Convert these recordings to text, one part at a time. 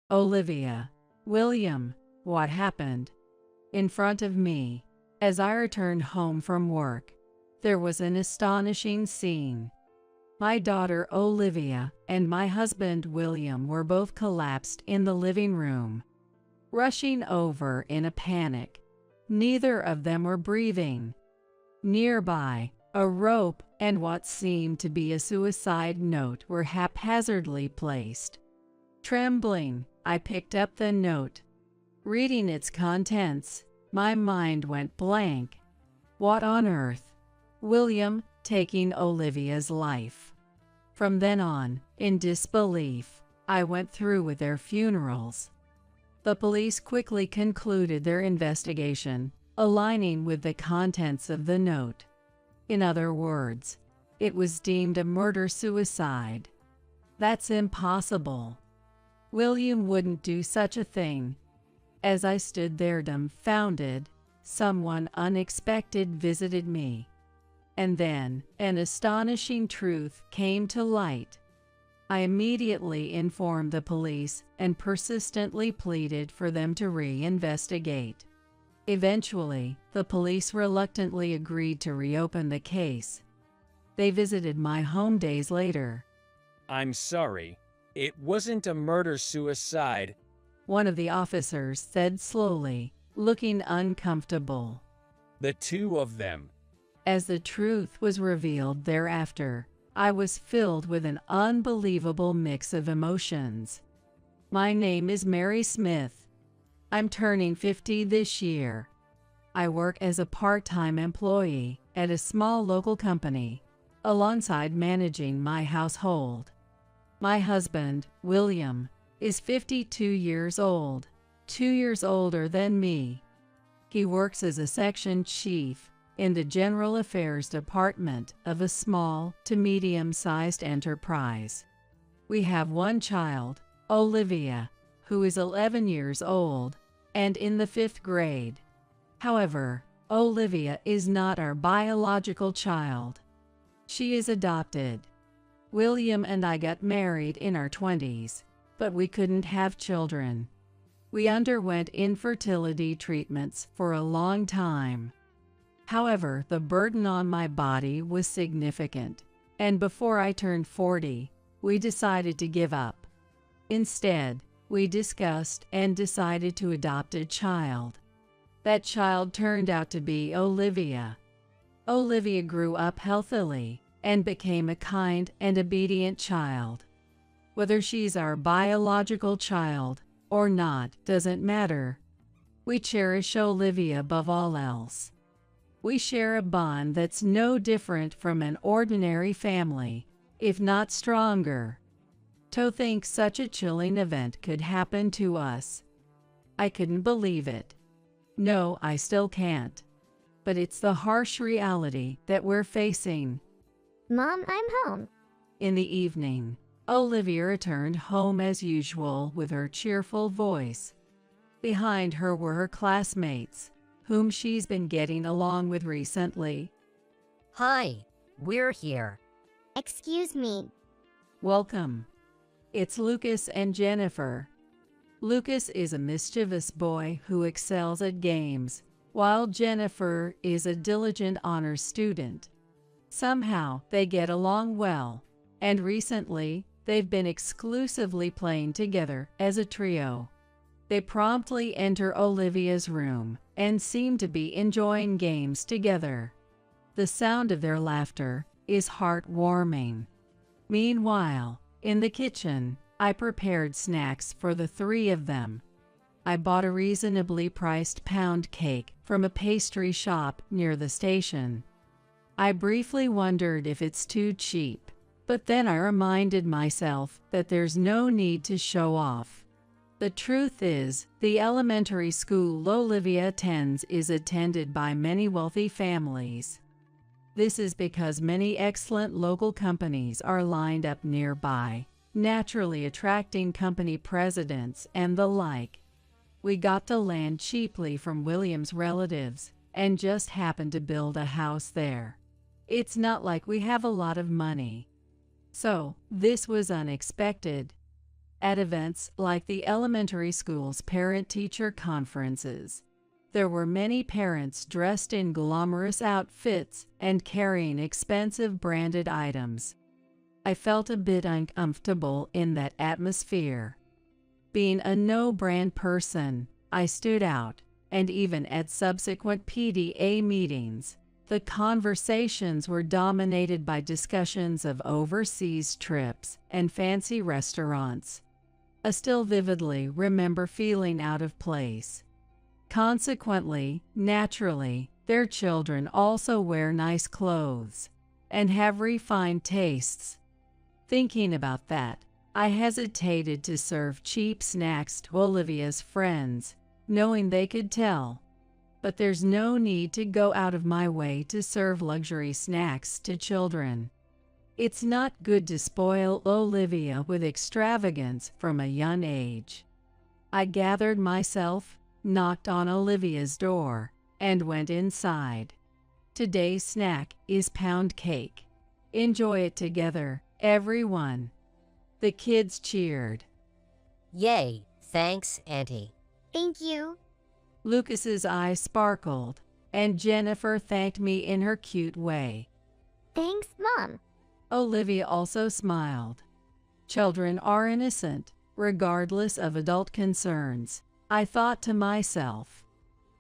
Olivia. William. What happened? In front of me, as I returned home from work, there was an astonishing scene. My daughter Olivia and my husband William were both collapsed in the living room, rushing over in a panic. Neither of them were breathing. Nearby, a rope and what seemed to be a suicide note were haphazardly placed. Trembling, I picked up the note. Reading its contents, my mind went blank. What on earth? William taking Olivia's life. From then on, in disbelief, I went through with their funerals. The police quickly concluded their investigation, aligning with the contents of the note. In other words, it was deemed a murder-suicide. That's impossible. William wouldn't do such a thing. As I stood there dumbfounded, someone unexpected visited me. And then, an astonishing truth came to light. I immediately informed the police and persistently pleaded for them to reinvestigate. Eventually, the police reluctantly agreed to reopen the case. They visited my home days later. I'm sorry. It wasn't a murder-suicide. One of the officers said slowly, looking uncomfortable. The two of them. As the truth was revealed thereafter, I was filled with an unbelievable mix of emotions. My name is Mary Smith. I'm turning 50 this year. I work as a part-time employee at a small local company, alongside managing my household. My husband, William, is 52 years old, 2 years older than me. He works as a section chief in the General Affairs Department of a small to medium-sized enterprise. We have one child, Olivia, who is 11 years old and in the 5th grade. However, Olivia is not our biological child. She is adopted. William and I got married in our 20s, but we couldn't have children. We underwent infertility treatments for a long time. However, the burden on my body was significant, and before I turned 40, we decided to give up. Instead, we discussed and decided to adopt a child. That child turned out to be Olivia. Olivia grew up healthily and became a kind and obedient child. Whether she's our biological child or not doesn't matter. We cherish Olivia above all else. We share a bond that's no different from an ordinary family, if not stronger. To think such a chilling event could happen to us. I couldn't believe it. No, I still can't. But it's the harsh reality that we're facing. Mom, I'm home. In the evening, Olivia returned home as usual with her cheerful voice. Behind her were her classmates, whom she's been getting along with recently. Hi, we're here. Excuse me. Welcome. It's Lucas and Jennifer. Lucas is a mischievous boy who excels at games, while Jennifer is a diligent honors student. Somehow, they get along well, and recently, they've been exclusively playing together as a trio. They promptly enter Olivia's room and seem to be enjoying games together. The sound of their laughter is heartwarming. Meanwhile, in the kitchen, I prepared snacks for the three of them. I bought a reasonably priced pound cake from a pastry shop near the station. I briefly wondered if it's too cheap, but then I reminded myself that there's no need to show off. The truth is, the elementary school Olivia attends is attended by many wealthy families. This is because many excellent local companies are lined up nearby, naturally attracting company presidents and the like. We got the land cheaply from William's relatives and just happened to build a house there. It's not like we have a lot of money. So, this was unexpected. At events like the elementary school's parent-teacher conferences, there were many parents dressed in glamorous outfits and carrying expensive branded items. I felt a bit uncomfortable in that atmosphere. Being a no-brand person, I stood out, and even at subsequent PTA meetings, the conversations were dominated by discussions of overseas trips and fancy restaurants. I still vividly remember feeling out of place. Consequently, naturally, their children also wear nice clothes and have refined tastes. Thinking about that, I hesitated to serve cheap snacks to Olivia's friends, knowing they could tell. But there's no need to go out of my way to serve luxury snacks to children. It's not good to spoil Olivia with extravagance from a young age. I gathered myself, knocked on Olivia's door, and went inside. Today's snack is pound cake. Enjoy it together, everyone. The kids cheered. Yay, thanks, Auntie. Thank you. Lucas's eyes sparkled, and Jennifer thanked me in her cute way. Thanks, Mom. Olivia also smiled. Children are innocent, regardless of adult concerns, I thought to myself.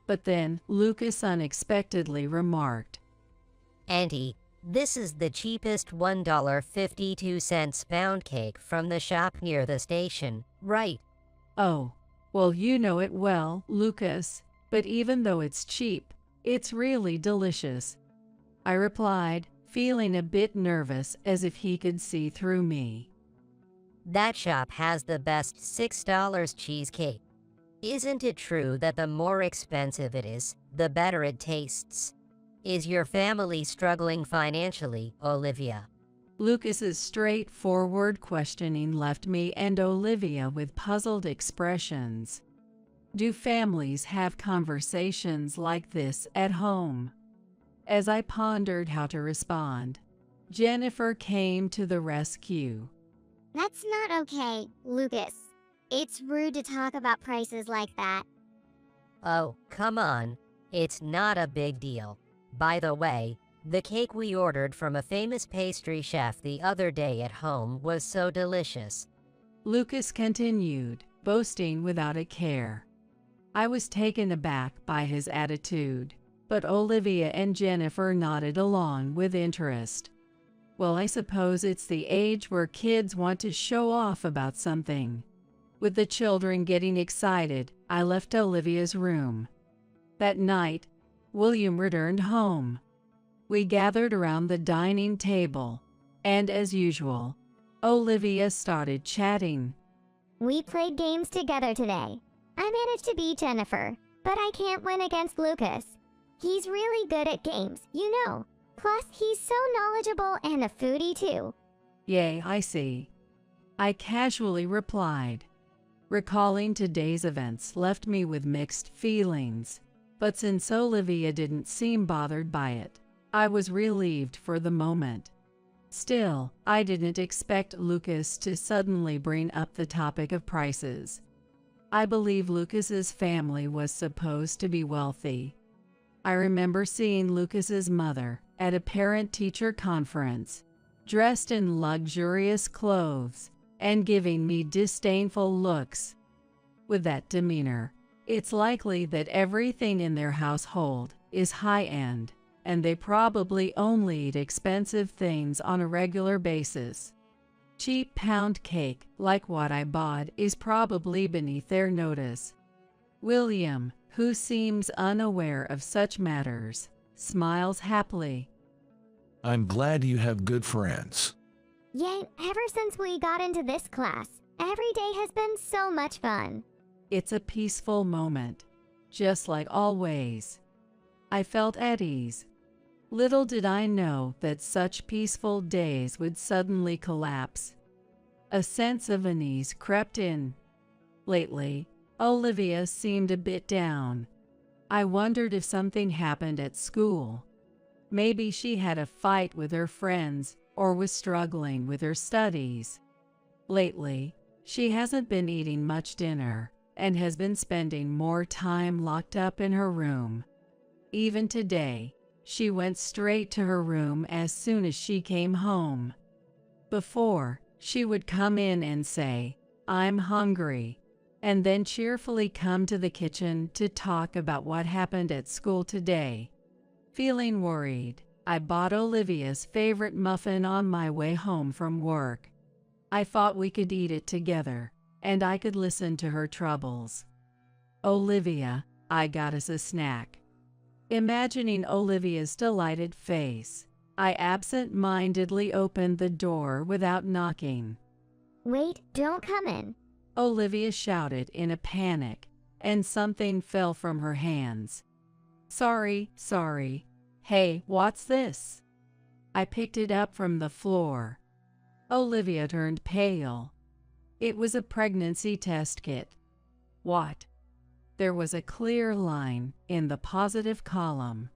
But then Lucas unexpectedly remarked, Auntie, this is the cheapest $1.52 pound cake from the shop near the station, right? "Oh, well, you know it well, Lucas, but even though it's cheap, it's really delicious," I replied, feeling a bit nervous as if he could see through me. That shop has the best $6 cheesecake. Isn't it true that the more expensive it is, the better it tastes? Is your family struggling financially, Olivia? Lucas's straightforward questioning left me and Olivia with puzzled expressions. Do families have conversations like this at home? As I pondered how to respond, Jennifer came to the rescue. That's not okay, Lucas. It's rude to talk about prices like that. Oh, come on. It's not a big deal. By the way, the cake we ordered from a famous pastry chef the other day at home was so delicious. Lucas continued, boasting without a care. I was taken aback by his attitude, but Olivia and Jennifer nodded along with interest. Well, I suppose it's the age where kids want to show off about something. With the children getting excited, I left Olivia's room. That night, William returned home. We gathered around the dining table, and as usual, Olivia started chatting. We played games together today. I managed to beat Jennifer, but I can't win against Lucas. He's really good at games, you know. Plus, he's so knowledgeable and a foodie too. Yay, I see, I casually replied. Recalling today's events left me with mixed feelings, but since Olivia didn't seem bothered by it, I was relieved for the moment. Still, I didn't expect Lucas to suddenly bring up the topic of prices. I believe Lucas's family was supposed to be wealthy. I remember seeing Lucas's mother at a parent-teacher conference, dressed in luxurious clothes and giving me disdainful looks. With that demeanor, it's likely that everything in their household is high-end, and they probably only eat expensive things on a regular basis. Cheap pound cake, like what I bought, is probably beneath their notice. William, who seems unaware of such matters, smiles happily. I'm glad you have good friends. Yay, ever since we got into this class, every day has been so much fun. It's a peaceful moment, just like always. I felt at ease. Little did I know that such peaceful days would suddenly collapse. A sense of unease crept in. Lately, Olivia seemed a bit down. I wondered if something happened at school. Maybe she had a fight with her friends or was struggling with her studies. Lately, She hasn't been eating much dinner and has been spending more time locked up in her room. Even today, she went straight to her room as soon as she came home. Before, she would come in and say, "I'm hungry," and then cheerfully come to the kitchen to talk about what happened at school today. Feeling worried, I bought Olivia's favorite muffin on my way home from work. I thought we could eat it together, and I could listen to her troubles. "Olivia, I got us a snack." Imagining Olivia's delighted face, I absent-mindedly opened the door without knocking. Wait, don't come in. Olivia shouted in a panic, and something fell from her hands. Sorry. Hey, what's this?" I picked it up from the floor. Olivia turned pale. It was a pregnancy test kit. What? There was a clear line in the positive column.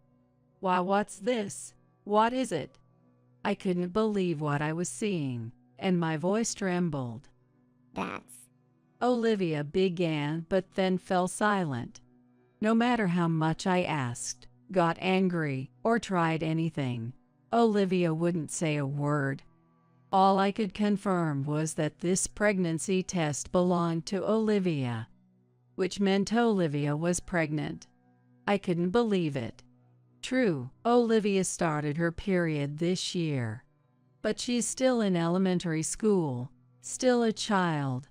Why, what's this? What is it? I couldn't believe what I was seeing, and my voice trembled. That's... Olivia began, but then fell silent. No matter how much I asked, got angry, or tried anything, Olivia wouldn't say a word. All I could confirm was that this pregnancy test belonged to Olivia, which meant Olivia was pregnant. I couldn't believe it. True, Olivia started her period this year, but she's still in elementary school, still a child.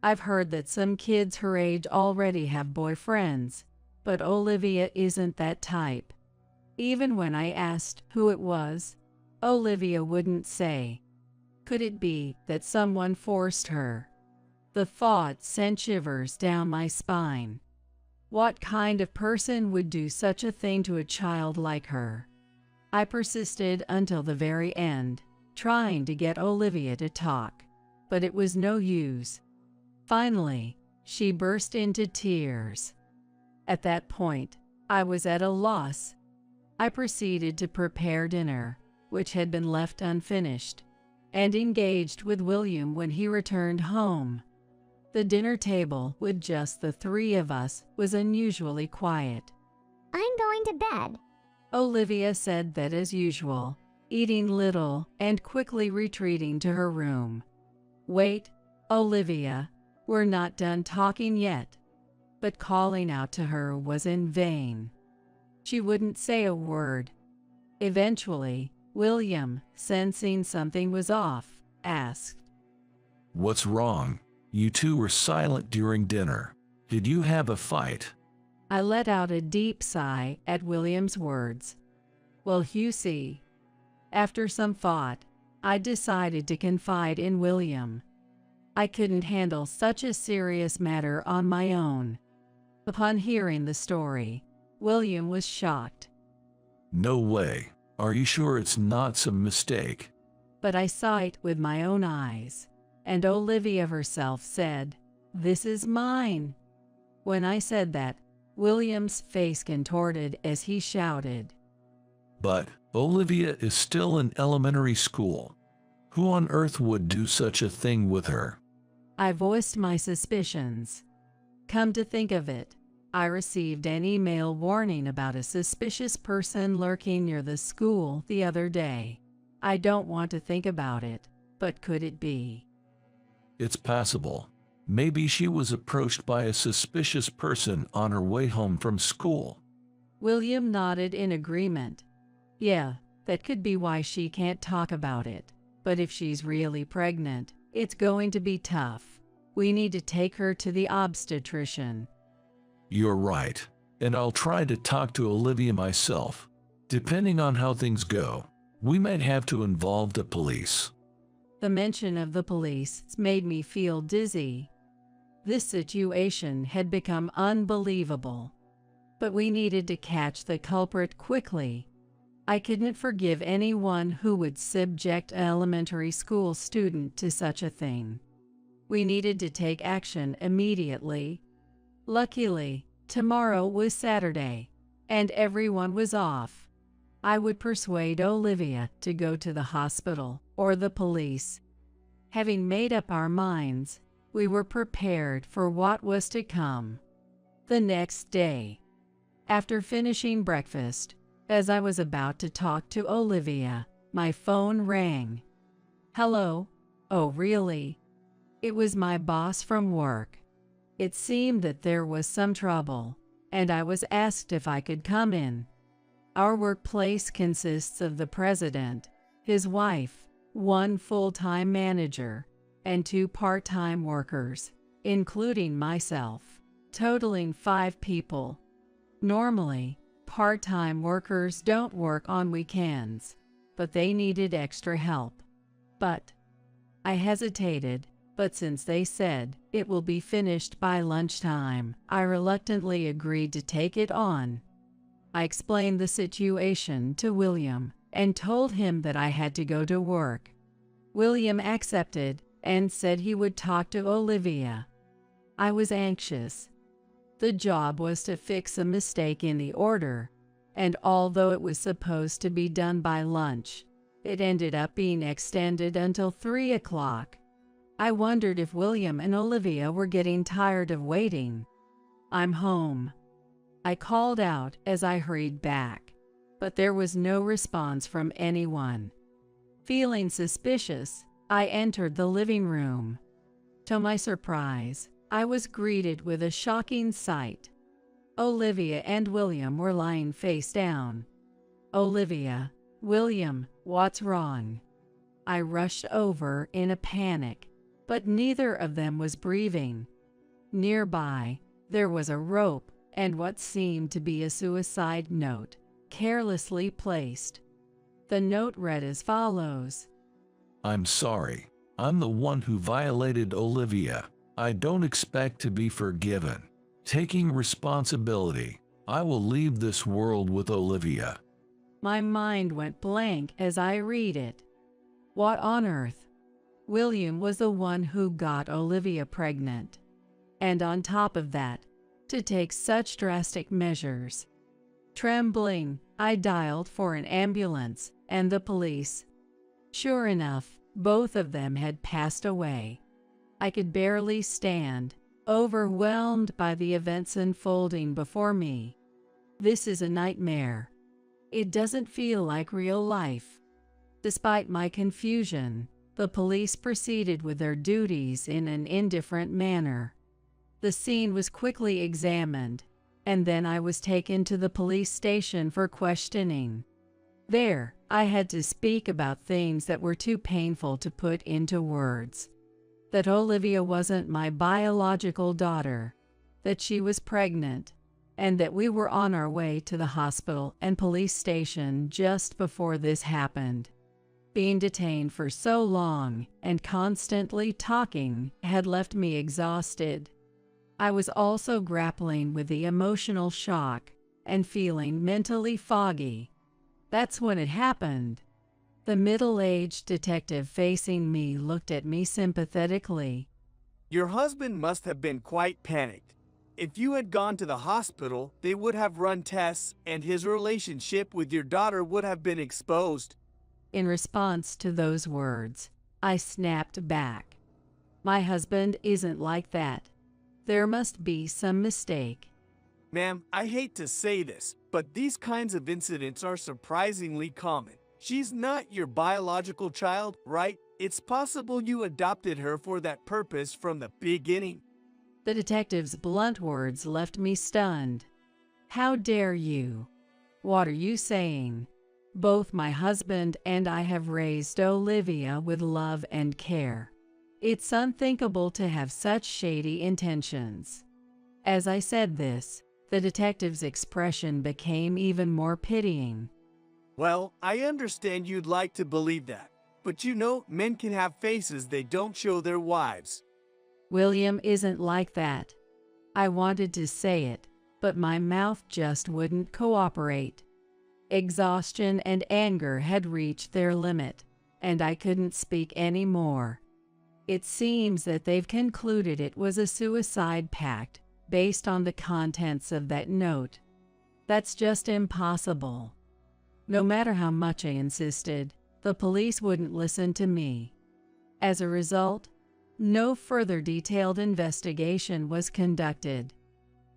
I've heard that some kids her age already have boyfriends, but Olivia isn't that type. Even when I asked who it was, Olivia wouldn't say. Could it be that someone forced her? The thought sent shivers down my spine. What kind of person would do such a thing to a child like her? I persisted until the very end, trying to get Olivia to talk, but it was no use. Finally, she burst into tears. At that point, I was at a loss. I proceeded to prepare dinner, which had been left unfinished, and engaged with William when he returned home. The dinner table, with just the three of us, was unusually quiet. I'm going to bed. Olivia said that as usual, eating little and quickly retreating to her room. Wait, Olivia, we're not done talking yet. But calling out to her was in vain. She wouldn't say a word. Eventually, William, sensing something was off, asked, "What's wrong? You two were silent during dinner. Did you have a fight?" I let out a deep sigh at William's words. Well, you see, after some thought, I decided to confide in William. I couldn't handle such a serious matter on my own. Upon hearing the story, William was shocked. "No way. Are you sure it's not some mistake?" But I saw it with my own eyes, and Olivia herself said, "This is mine." When I said that, William's face contorted as he shouted, "But Olivia is still in elementary school. Who on earth would do such a thing with her?" I voiced my suspicions. Come to think of it, I received an email warning about a suspicious person lurking near the school the other day. I don't want to think about it, but could it be? It's possible. Maybe she was approached by a suspicious person on her way home from school. William nodded in agreement. Yeah, that could be why she can't talk about it. But if she's really pregnant, it's going to be tough. We need to take her to the obstetrician. You're right, and I'll try to talk to Olivia myself. Depending on how things go, we might have to involve the police. The mention of the police made me feel dizzy. This situation had become unbelievable. But we needed to catch the culprit quickly. I couldn't forgive anyone who would subject an elementary school student to such a thing. We needed to take action immediately. Luckily, tomorrow was Saturday, and everyone was off. I would persuade Olivia to go to the hospital or the police. Having made up our minds, We were prepared for what was to come. The next day, after finishing breakfast, as I was about to talk to Olivia, my phone rang. Hello? Oh, really? It was my boss from work. It seemed that there was some trouble, and I was asked if I could come in. Our workplace consists of the president, his wife, one full-time manager, and 2 part-time workers, including myself, totaling 5 people. Normally, part-time workers don't work on weekends, but they needed extra help. But I hesitated, but since they said it will be finished by lunchtime, I reluctantly agreed to take it on. I explained the situation to William and told him that I had to go to work. William accepted and said he would talk to Olivia. I was anxious. The job was to fix a mistake in the order, and although it was supposed to be done by lunch, it ended up being extended until 3 o'clock. I wondered if William and Olivia were getting tired of waiting. I'm home, I called out as I hurried back, but there was no response from anyone. Feeling suspicious, I entered the living room. To my surprise, I was greeted with a shocking sight. Olivia and William were lying face down. Olivia, William, what's wrong? I rushed over in a panic, but neither of them was breathing. Nearby, there was a rope and what seemed to be a suicide note, carelessly placed. The note read as follows. I'm sorry. I'm the one who violated Olivia. I don't expect to be forgiven. Taking responsibility, I will leave this world with Olivia. My mind went blank as I read it. What on earth? William was the one who got Olivia pregnant. And on top of that, to take such drastic measures. Trembling, I dialed for an ambulance and the police. Sure enough, both of them had passed away. I could barely stand, overwhelmed by the events unfolding before me. This is a nightmare. It doesn't feel like real life. Despite my confusion, the police proceeded with their duties in an indifferent manner. The scene was quickly examined, and then I was taken to the police station for questioning. There, I had to speak about things that were too painful to put into words. That Olivia wasn't my biological daughter, that she was pregnant, and that we were on our way to the hospital and police station just before this happened. Being detained for so long and constantly talking had left me exhausted. I was also grappling with the emotional shock and feeling mentally foggy. That's when it happened. The middle-aged detective facing me looked at me sympathetically. Your husband must have been quite panicked. If you had gone to the hospital, they would have run tests and his relationship with your daughter would have been exposed. In response to those words, I snapped back. My husband isn't like that. There must be some mistake. Ma'am, I hate to say this, but these kinds of incidents are surprisingly common. She's not your biological child, right? It's possible you adopted her for that purpose from the beginning. The detective's blunt words left me stunned. How dare you? What are you saying? Both my husband and I have raised Olivia with love and care. It's unthinkable to have such shady intentions. As I said this, the detective's expression became even more pitying. Well, I understand you'd like to believe that, but you know, men can have faces they don't show their wives. William isn't like that. I wanted to say it, but my mouth just wouldn't cooperate. Exhaustion and anger had reached their limit, and I couldn't speak any more. It seems that they've concluded it was a suicide pact based on the contents of that note. That's just impossible. No matter how much I insisted, the police wouldn't listen to me. As a result, No further detailed investigation was conducted.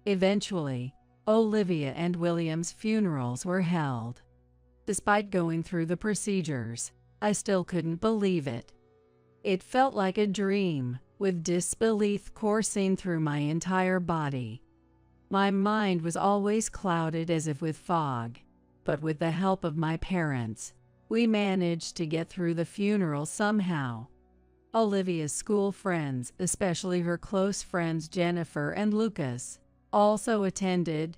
Eventually, Olivia and William's funerals were held. Despite going through the procedures, I still couldn't believe it. It felt like a dream, with disbelief coursing through my entire body. My mind was always clouded as if with fog, but with the help of my parents, we managed to get through the funeral somehow. Olivia's school friends, especially her close friends Jennifer and Lucas, also attended.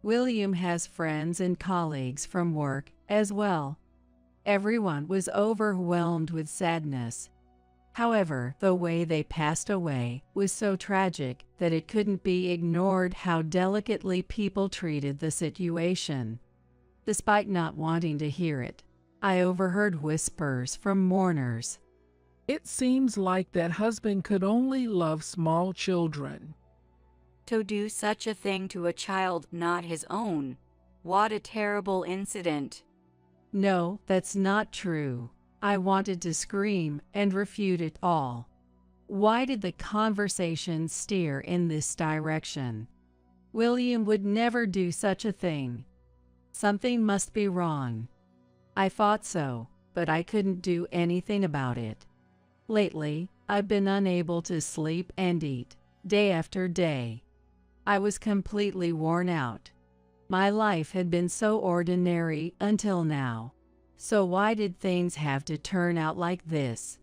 William has friends and colleagues from work as well. Everyone was overwhelmed with sadness. However, the way they passed away was so tragic that it couldn't be ignored how delicately people treated the situation. Despite not wanting to hear it, I overheard whispers from mourners. It seems like that husband could only love small children. To do such a thing to a child not his own. What a terrible incident. No, that's not true. I wanted to scream and refute it all. Why did the conversation steer in this direction? William would never do such a thing. Something must be wrong. I thought so, but I couldn't do anything about it. Lately, I've been unable to sleep and eat, day after day. I was completely worn out. My life had been so ordinary until now. So why did things have to turn out like this?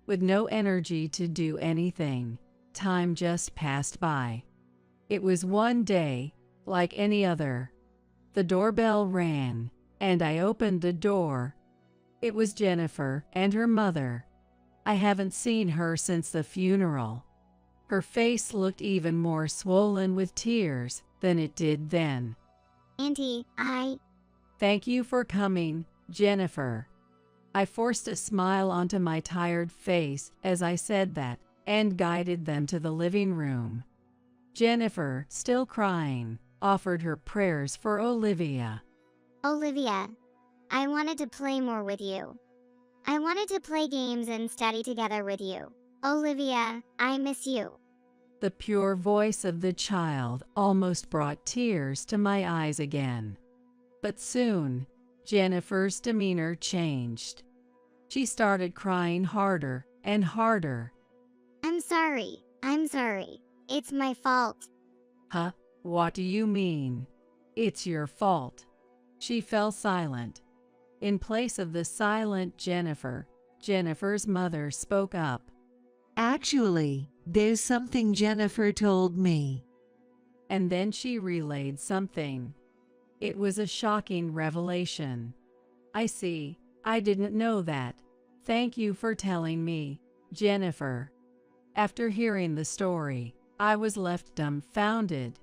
With no energy to do anything, time just passed by. It was one day, like any other. The doorbell rang, and I opened the door. It was Jennifer and her mother. I haven't seen her since the funeral. Her face looked even more swollen with tears than it did then. Auntie, Thank you for coming, Jennifer. I forced a smile onto my tired face as I said that and guided them to the living room. Jennifer, still crying, offered her prayers for Olivia. Olivia, I wanted to play more with you. I wanted to play games and study together with you. Olivia, I miss you. The pure voice of the child almost brought tears to my eyes again. But soon, Jennifer's demeanor changed. She started crying harder and harder. I'm sorry. It's my fault. Huh? What do you mean? It's your fault. She fell silent. In place of the silent Jennifer, Jennifer's mother spoke up. Actually, there's something Jennifer told me. And then she relayed something. It was a shocking revelation. I see. I didn't know that. Thank you for telling me, Jennifer. After hearing the story, I was left dumbfounded.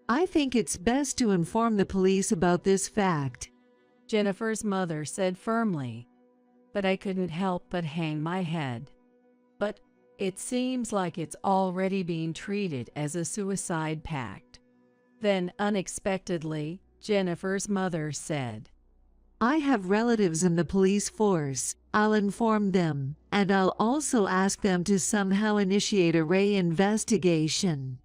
I think it's best to inform the police about this fact, Jennifer's mother said firmly. But I couldn't help but hang my head. But it seems like it's already being treated as a suicide pact. Then, unexpectedly, Jennifer's mother said, I have relatives in the police force. I'll inform them, and I'll also ask them to somehow initiate a investigation.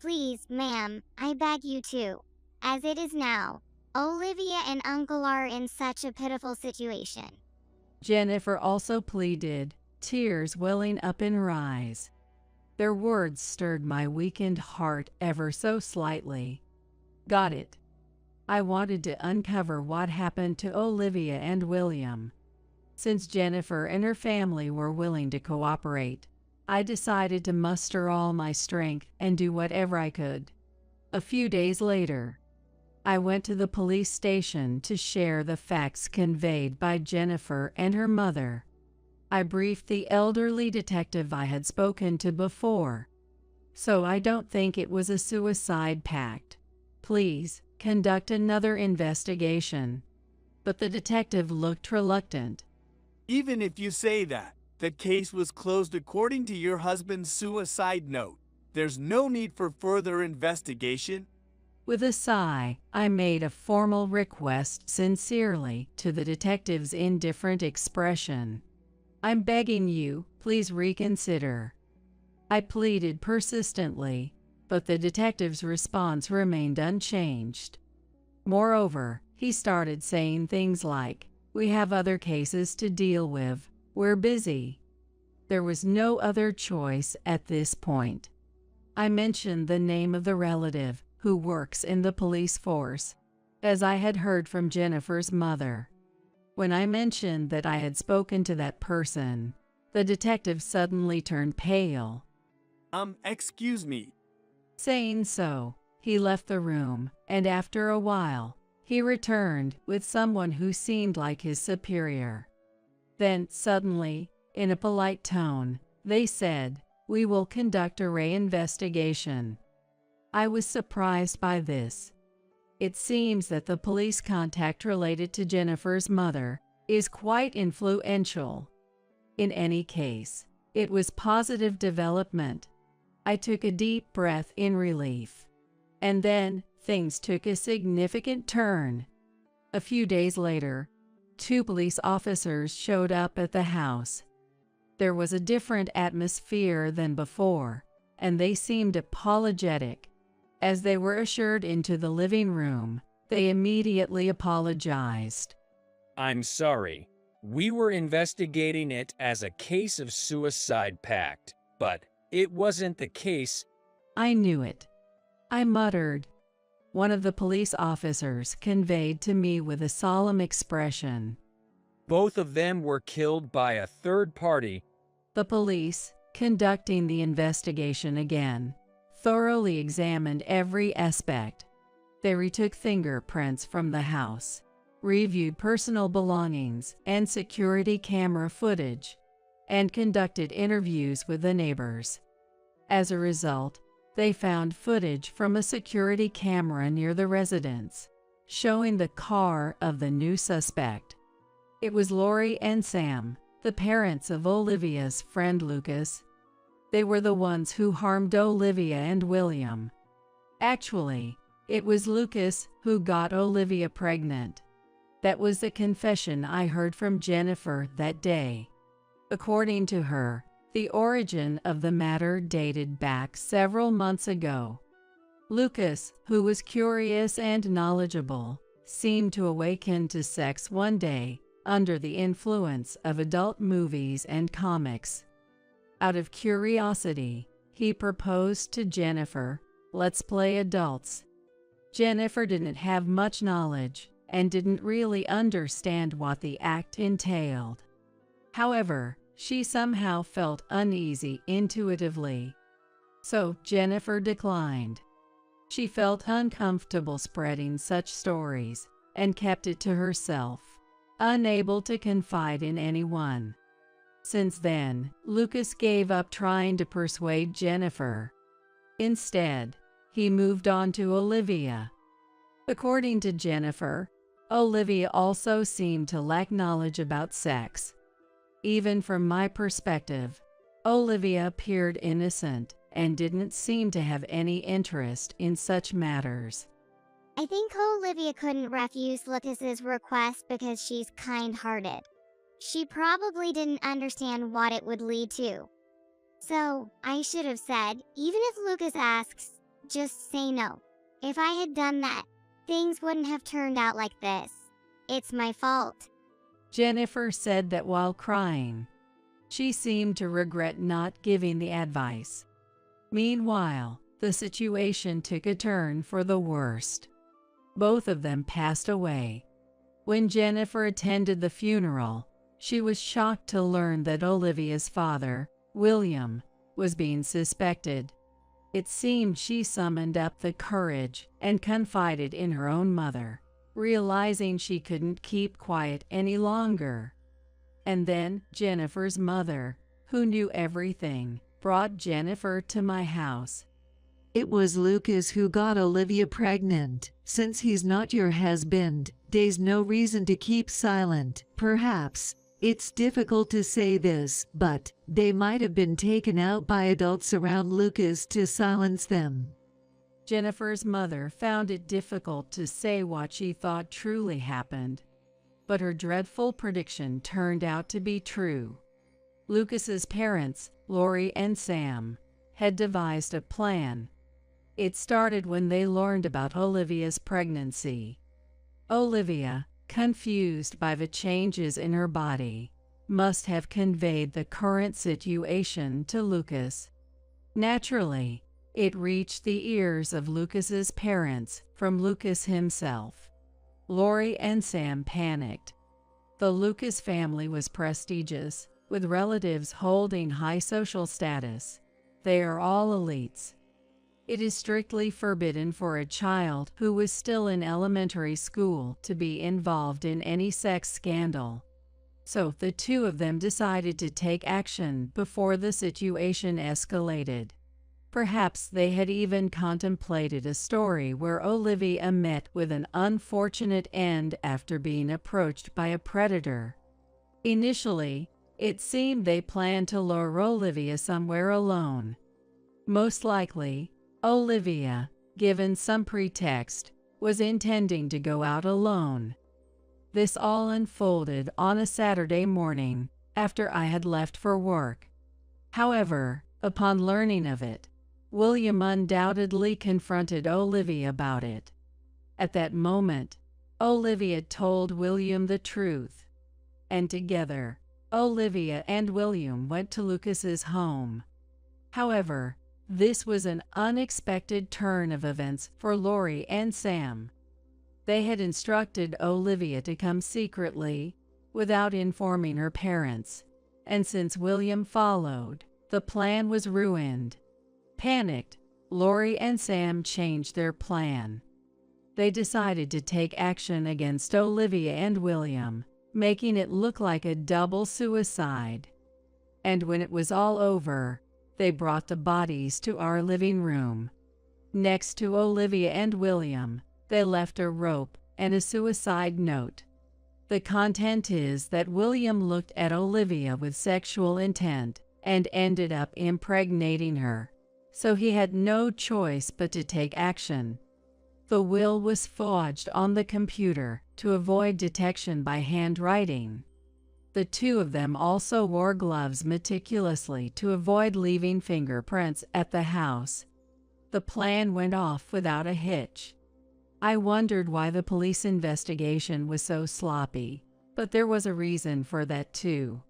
Please, ma'am, I beg you to. As it is now, Olivia and Uncle are in such a pitiful situation. Jennifer also pleaded, tears welling up in her eyes. Their words stirred my weakened heart ever so slightly. Got it. I wanted to uncover what happened to Olivia and William. Since Jennifer and her family were willing to cooperate, I decided to muster all my strength and do whatever I could. A few days later, I went to the police station to share the facts conveyed by Jennifer and her mother. I briefed the elderly detective I had spoken to before. So I don't think it was a suicide pact. Please, conduct another investigation. But the detective looked reluctant. Even if you say that, the case was closed according to your husband's suicide note. There's no need for further investigation. With a sigh, I made a formal request sincerely to the detective's indifferent expression. I'm begging you, please reconsider. I pleaded persistently, but the detective's response remained unchanged. Moreover, he started saying things like, "We have other cases to deal with. We're busy." There was no other choice at this point. I mentioned the name of the relative who works in the police force, as I had heard from Jennifer's mother. When I mentioned that I had spoken to that person, the detective suddenly turned pale. Excuse me. Saying so, he left the room, and after a while, he returned with someone who seemed like his superior. Then, suddenly, in a polite tone, they said, "We will conduct a reinvestigation." I was surprised by this. It seems that the police contact related to Jennifer's mother is quite influential. In any case, it was positive development. I took a deep breath in relief. And then, things took a significant turn. A few days later, 2 police officers showed up at the house. There was a different atmosphere than before, and they seemed apologetic. As they were ushered into the living room, they immediately apologized. "I'm sorry. We were investigating it as a case of suicide pact, but it wasn't the case." I knew it. I muttered. One of the police officers conveyed to me with a solemn expression. "Both of them were killed by a third party." The police, conducting the investigation again, thoroughly examined every aspect. They retook fingerprints from the house, reviewed personal belongings and security camera footage, and conducted interviews with the neighbors. As a result, they found footage from a security camera near the residence, showing the car of the new suspect. It was Lori and Sam, the parents of Olivia's friend Lucas. They were the ones who harmed Olivia and William. Actually, it was Lucas who got Olivia pregnant. That was the confession I heard from Jennifer that day. According to her, the origin of the matter dated back several months ago. Lucas, who was curious and knowledgeable, seemed to awaken to sex one day under the influence of adult movies and comics. Out of curiosity, he proposed to Jennifer, "Let's play adults." Jennifer didn't have much knowledge and didn't really understand what the act entailed. However, she somehow felt uneasy intuitively. So Jennifer declined. She felt uncomfortable spreading such stories and kept it to herself, unable to confide in anyone. Since then, Lucas gave up trying to persuade Jennifer. Instead, he moved on to Olivia. According to Jennifer, Olivia also seemed to lack knowledge about sex. Even from my perspective, Olivia appeared innocent and didn't seem to have any interest in such matters. I think Olivia couldn't refuse Lucas's request because she's kind-hearted. She probably didn't understand what it would lead to. So, I should have said, even if Lucas asks, just say no. If I had done that, things wouldn't have turned out like this. It's my fault. Jennifer said that while crying. She seemed to regret not giving the advice. Meanwhile, the situation took a turn for the worst. Both of them passed away. When Jennifer attended the funeral, she was shocked to learn that Olivia's father, William, was being suspected. It seemed she summoned up the courage and confided in her own mother, realizing she couldn't keep quiet any longer. And then Jennifer's mother, who knew everything, brought Jennifer to my house. It was Lucas who got Olivia pregnant. Since he's not your husband, there's no reason to keep silent. Perhaps it's difficult to say this, but they might have been taken out by adults around Lucas to silence them. Jennifer's mother found it difficult to say what she thought truly happened, but her dreadful prediction turned out to be true. Lucas's parents, Lori and Sam, had devised a plan. It started when they learned about Olivia's pregnancy. Olivia, confused by the changes in her body, must have conveyed the current situation to Lucas. Naturally, it reached the ears of Lucas's parents from Lucas himself. Lori and Sam panicked. The Lucas family was prestigious, with relatives holding high social status. They are all elites. It is strictly forbidden for a child who was still in elementary school to be involved in any sex scandal. So the two of them decided to take action before the situation escalated. Perhaps they had even contemplated a story where Olivia met with an unfortunate end after being approached by a predator. Initially, it seemed they planned to lure Olivia somewhere alone. Most likely, Olivia, given some pretext, was intending to go out alone. This all unfolded on a Saturday morning after I had left for work. However, upon learning of it, William undoubtedly confronted Olivia about it. At that moment, Olivia told William the truth, and together, Olivia and William went to Lucas's home. However, this was an unexpected turn of events for Lori and Sam. They had instructed Olivia to come secretly, without informing her parents, and since William followed, the plan was ruined. Panicked, Lori and Sam changed their plan. They decided to take action against Olivia and William, making it look like a double suicide. And when it was all over, they brought the bodies to our living room. Next to Olivia and William, they left a rope and a suicide note. The content is that William looked at Olivia with sexual intent and ended up impregnating her, so he had no choice but to take action. The will was forged on the computer to avoid detection by handwriting. The two of them also wore gloves meticulously to avoid leaving fingerprints at the house. The plan went off without a hitch. I wondered why the police investigation was so sloppy, but there was a reason for that too.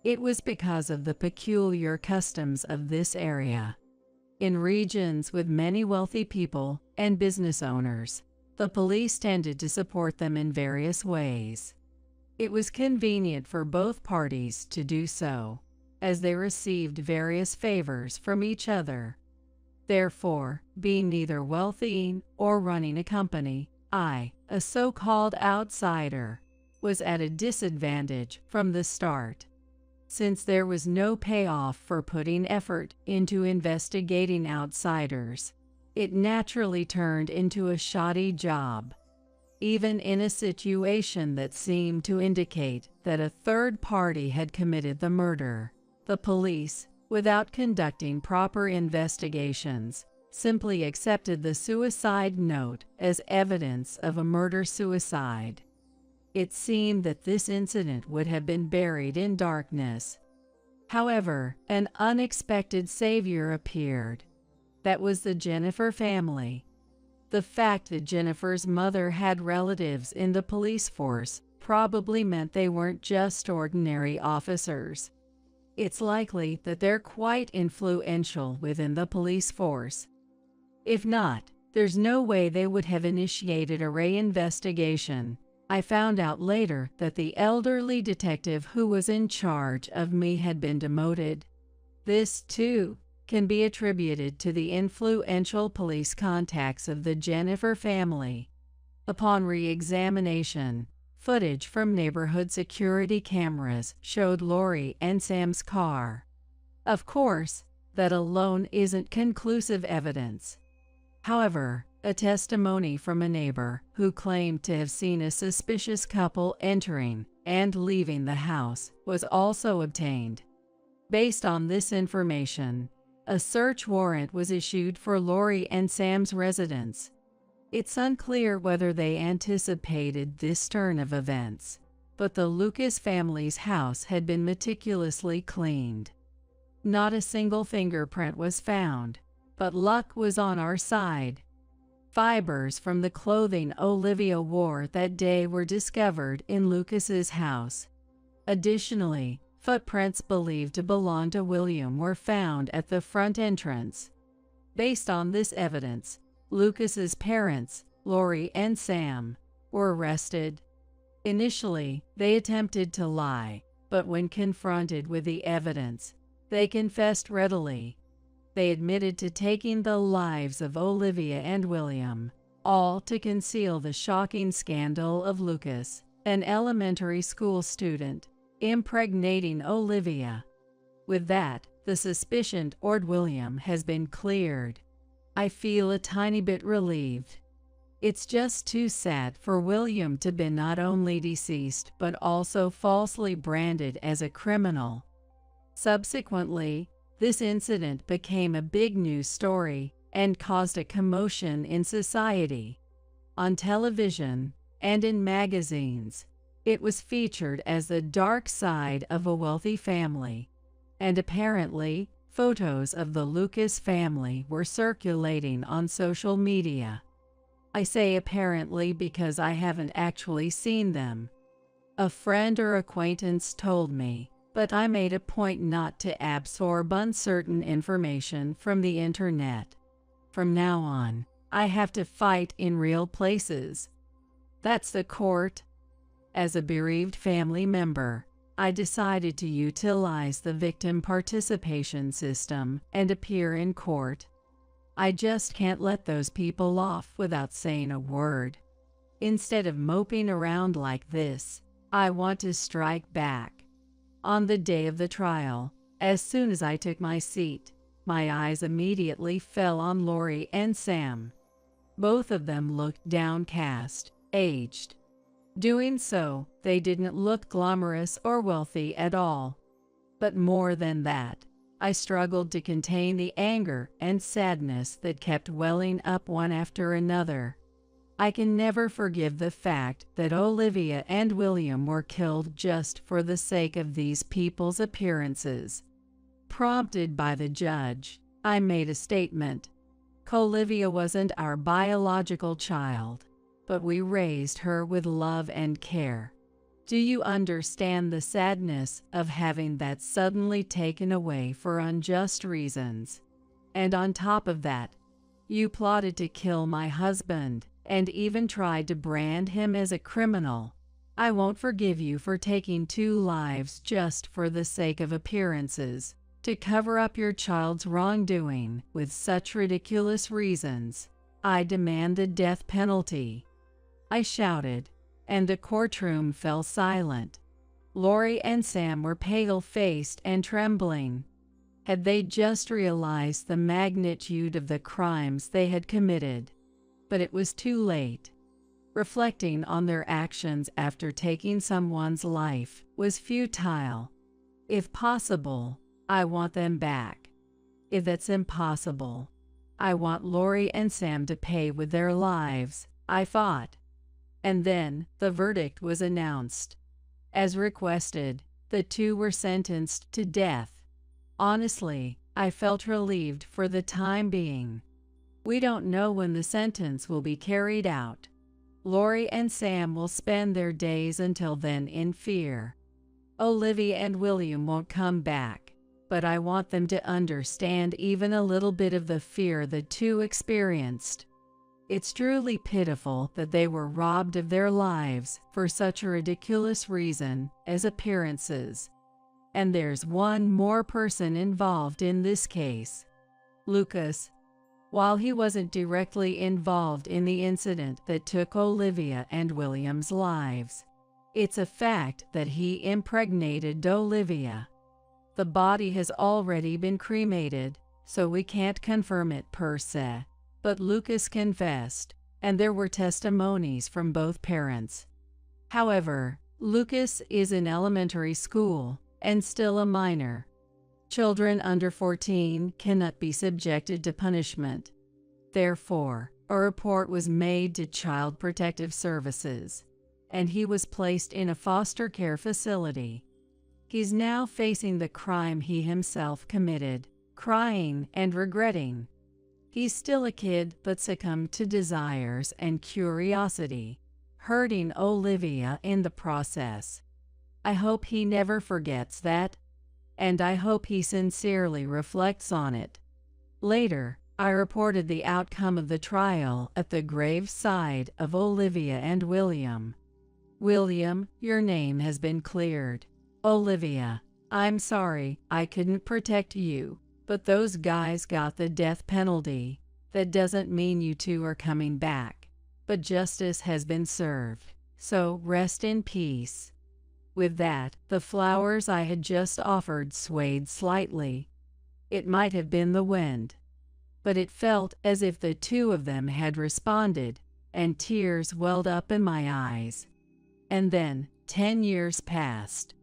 It was because of the peculiar customs of this area. In regions with many wealthy people and business owners, the police tended to support them in various ways. It was convenient for both parties to do so, as they received various favors from each other. Therefore, being neither wealthy or running a company, I, a so-called outsider, was at a disadvantage from the start. Since there was no payoff for putting effort into investigating outsiders, it naturally turned into a shoddy job. Even in a situation that seemed to indicate that a third party had committed the murder, the police, without conducting proper investigations, simply accepted the suicide note as evidence of a murder-suicide. It seemed that this incident would have been buried in darkness. However, an unexpected savior appeared. That was the Jennifer family. The fact that Jennifer's mother had relatives in the police force probably meant they weren't just ordinary officers. It's likely that they're quite influential within the police force. If not, there's no way they would have initiated a reinvestigation. I found out later that the elderly detective who was in charge of me had been demoted. This, too, can be attributed to the influential police contacts of the Jennifer family. Upon re-examination, footage from neighborhood security cameras showed Lori and Sam's car. Of course, that alone isn't conclusive evidence. However, a testimony from a neighbor who claimed to have seen a suspicious couple entering and leaving the house was also obtained. Based on this information, a search warrant was issued for Lori and Sam's residence. It's unclear whether they anticipated this turn of events, but the Lucas family's house had been meticulously cleaned. Not a single fingerprint was found, but luck was on our side. Fibers from the clothing Olivia wore that day were discovered in Lucas's house. Additionally, footprints believed to belong to William were found at the front entrance. Based on this evidence, Lucas's parents, Lori and Sam, were arrested. Initially, they attempted to lie, but when confronted with the evidence, they confessed readily. They admitted to taking the lives of Olivia and William, all to conceal the shocking scandal of Lucas, an elementary school student, impregnating Olivia. With that, the suspicion toward William has been cleared. I feel a tiny bit relieved. It's just too sad for William to be not only deceased but also falsely branded as a criminal. Subsequently, this incident became a big news story and caused a commotion in society. On television and in magazines, it was featured as the dark side of a wealthy family, and apparently, photos of the Lucas family were circulating on social media. I say apparently because I haven't actually seen them. A friend or acquaintance told me, but I made a point not to absorb uncertain information from the internet. From now on, I have to fight in real places. That's the court. As a bereaved family member, I decided to utilize the victim participation system and appear in court. I just can't let those people off without saying a word. Instead of moping around like this, I want to strike back. On the day of the trial, as soon as I took my seat, my eyes immediately fell on Lori and Sam. Both of them looked downcast, aged. Doing so, they didn't look glamorous or wealthy at all. But more than that, I struggled to contain the anger and sadness that kept welling up one after another. I can never forgive the fact that Olivia and William were killed just for the sake of these people's appearances. Prompted by the judge, I made a statement. Olivia wasn't our biological child, but we raised her with love and care. Do you understand the sadness of having that suddenly taken away for unjust reasons? And on top of that, you plotted to kill my husband and even tried to brand him as a criminal. I won't forgive you for taking 2 lives just for the sake of appearances, to cover up your child's wrongdoing with such ridiculous reasons. I demand the death penalty. I shouted, and the courtroom fell silent. Lori and Sam were pale-faced and trembling. Had they just realized the magnitude of the crimes they had committed? But it was too late. Reflecting on their actions after taking someone's life was futile. If possible, I want them back. If that's impossible, I want Lori and Sam to pay with their lives, I thought. And then the verdict was announced. As requested, the 2 were sentenced to death. Honestly, I felt relieved for the time being. We don't know when the sentence will be carried out. Lori and Sam will spend their days until then in fear. Olivia and William won't come back, but I want them to understand even a little bit of the fear the 2 experienced. It's truly pitiful that they were robbed of their lives for such a ridiculous reason as appearances. And there's one more person involved in this case. Lucas. While he wasn't directly involved in the incident that took Olivia and William's lives, it's a fact that he impregnated Olivia. The body has already been cremated, so we can't confirm it per se. But Lucas confessed, and there were testimonies from both parents. However, Lucas is in elementary school and still a minor. Children under 14 cannot be subjected to punishment. Therefore, a report was made to Child Protective Services, and he was placed in a foster care facility. He's now facing the crime he himself committed, crying and regretting. He's still a kid but succumbed to desires and curiosity, hurting Olivia in the process. I hope he never forgets that, and I hope he sincerely reflects on it. Later, I reported the outcome of the trial at the graveside of Olivia and William. William, your name has been cleared. Olivia, I'm sorry I couldn't protect you, but those guys got the death penalty. That doesn't mean you two are coming back, but justice has been served, so rest in peace. With that, the flowers I had just offered swayed slightly. It might have been the wind, but it felt as if the two of them had responded, and tears welled up in my eyes. And then, 10 years passed.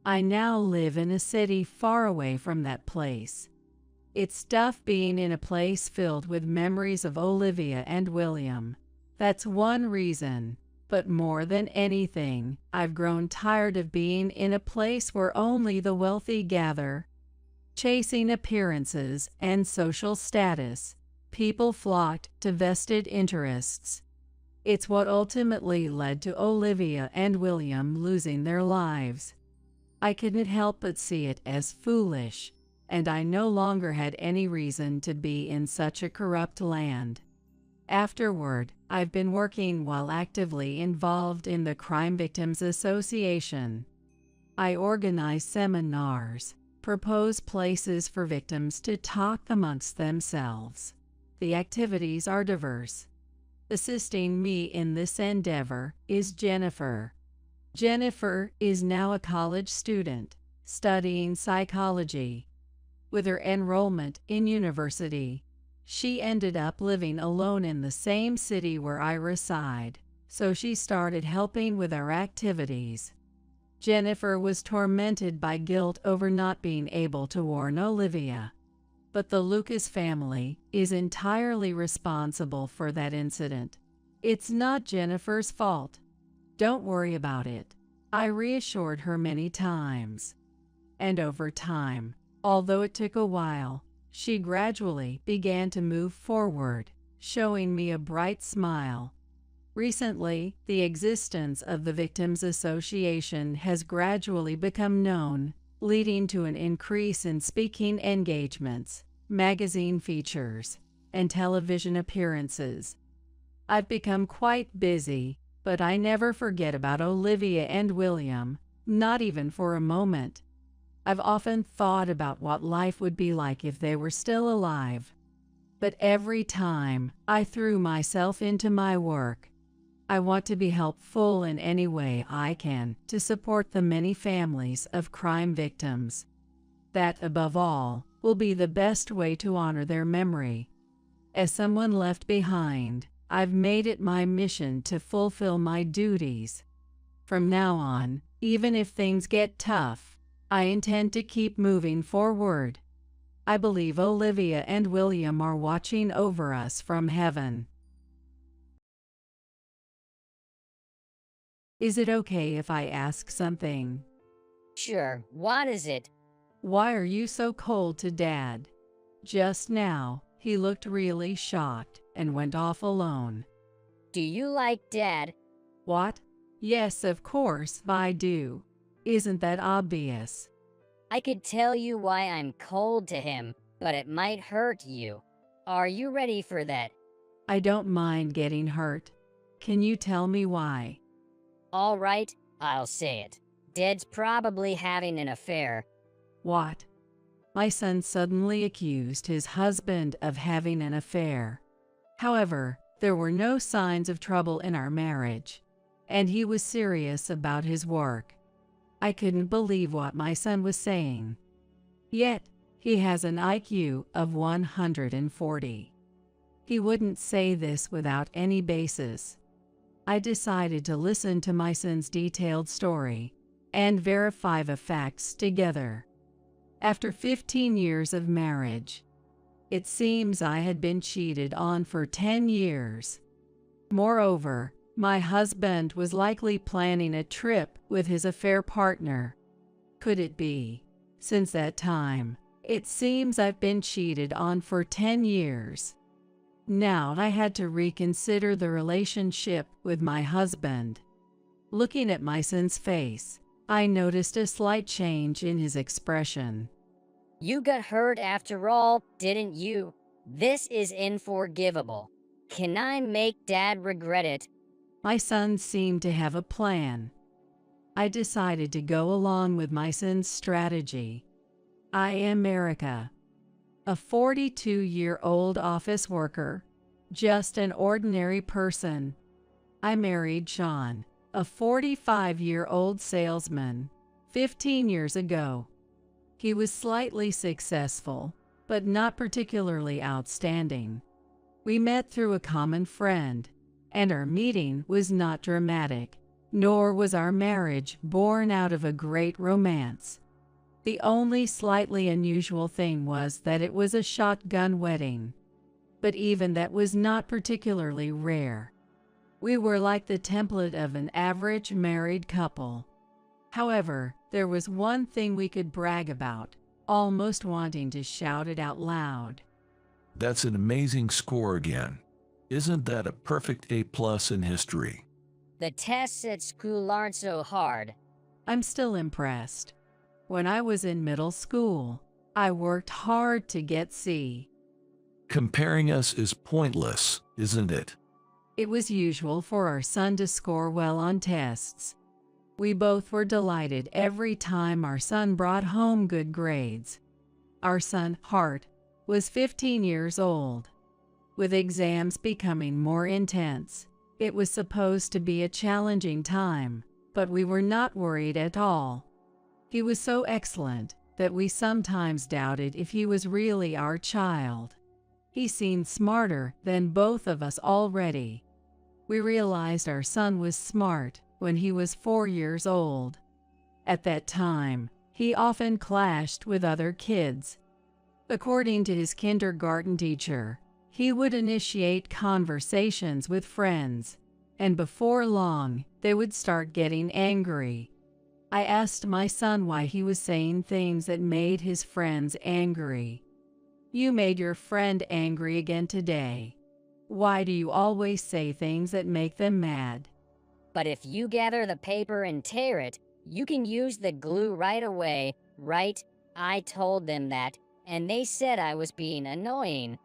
I now live in a city far away from that place. It's tough being in a place filled with memories of Olivia and William. That's one reason. But more than anything, I've grown tired of being in a place where only the wealthy gather. Chasing appearances and social status, people flocked to vested interests. It's what ultimately led to Olivia and William losing their lives. I couldn't help but see it as foolish, and I no longer had any reason to be in such a corrupt land. Afterward, I've been working while actively involved in the Crime Victims Association. I organize seminars, propose places for victims to talk amongst themselves. The activities are diverse. Assisting me in this endeavor is Jennifer. Jennifer is now a college student, studying psychology. With her enrollment in university, she ended up living alone in the same city where I reside, so she started helping with our activities. Jennifer was tormented by guilt over not being able to warn Olivia, but the Lucas family is entirely responsible for that incident. It's not Jennifer's fault. Don't worry about it. I reassured her many times. And over time, although it took a while, she gradually began to move forward, showing me a bright smile. Recently, the existence of the Victims Association has gradually become known, leading to an increase in speaking engagements, magazine features, and television appearances. I've become quite busy, but I never forget about Olivia and William, not even for a moment. I've often thought about what life would be like if they were still alive. But every time I threw myself into my work, I want to be helpful in any way I can to support the many families of crime victims. That, above all, will be the best way to honor their memory. As someone left behind, I've made it my mission to fulfill my duties. From now on, even if things get tough, I intend to keep moving forward. I believe Olivia and William are watching over us from heaven. Is it okay if I ask something? Sure, what is it? Why are you so cold to Dad? Just now, he looked really shocked and went off alone. Do you like Dad? What? Yes, of course, I do. Isn't that obvious? I could tell you why I'm cold to him, but it might hurt you. Are you ready for that? I don't mind getting hurt. Can you tell me why? All right, I'll say it. Dad's probably having an affair. What? My son suddenly accused his husband of having an affair. However, there were no signs of trouble in our marriage, and he was serious about his work. I couldn't believe what my son was saying. Yet, he has an IQ of 140. He wouldn't say this without any basis. I decided to listen to my son's detailed story and verify the facts together. After 15 years of marriage, it seems I had been cheated on for 10 years. Moreover, my husband was likely planning a trip with his affair partner. Could it be? Since that time, it seems I've been cheated on for 10 years. Now I had to reconsider the relationship with my husband. Looking at my son's face, I noticed a slight change in his expression. You got hurt after all, didn't you? This is unforgivable. Can I make Dad regret it? My son seemed to have a plan. I decided to go along with my son's strategy. I am Erica, a 42-year-old office worker, just an ordinary person. I married Sean, a 45-year-old salesman, 15 years ago. He was slightly successful, but not particularly outstanding. We met through a common friend, and our meeting was not dramatic, nor was our marriage born out of a great romance. The only slightly unusual thing was that it was a shotgun wedding. But even that was not particularly rare. We were like the template of an average married couple. However, there was one thing we could brag about, almost wanting to shout it out loud. That's an amazing score again. Isn't that a perfect A+ in history? The tests at school aren't so hard. I'm still impressed. When I was in middle school, I worked hard to get C. Comparing us is pointless, isn't it? It was usual for our son to score well on tests. We both were delighted every time our son brought home good grades. Our son, Hart, was 15 years old. With exams becoming more intense, it was supposed to be a challenging time, but we were not worried at all. He was so excellent that we sometimes doubted if he was really our child. He seemed smarter than both of us already. We realized our son was smart when he was 4 years old. At that time, he often clashed with other kids. According to his kindergarten teacher, he would initiate conversations with friends, and before long, they would start getting angry. I asked my son why he was saying things that made his friends angry. You made your friend angry again today. Why do you always say things that make them mad? But if you gather the paper and tear it, you can use the glue right away, right? I told them that, and they said I was being annoying.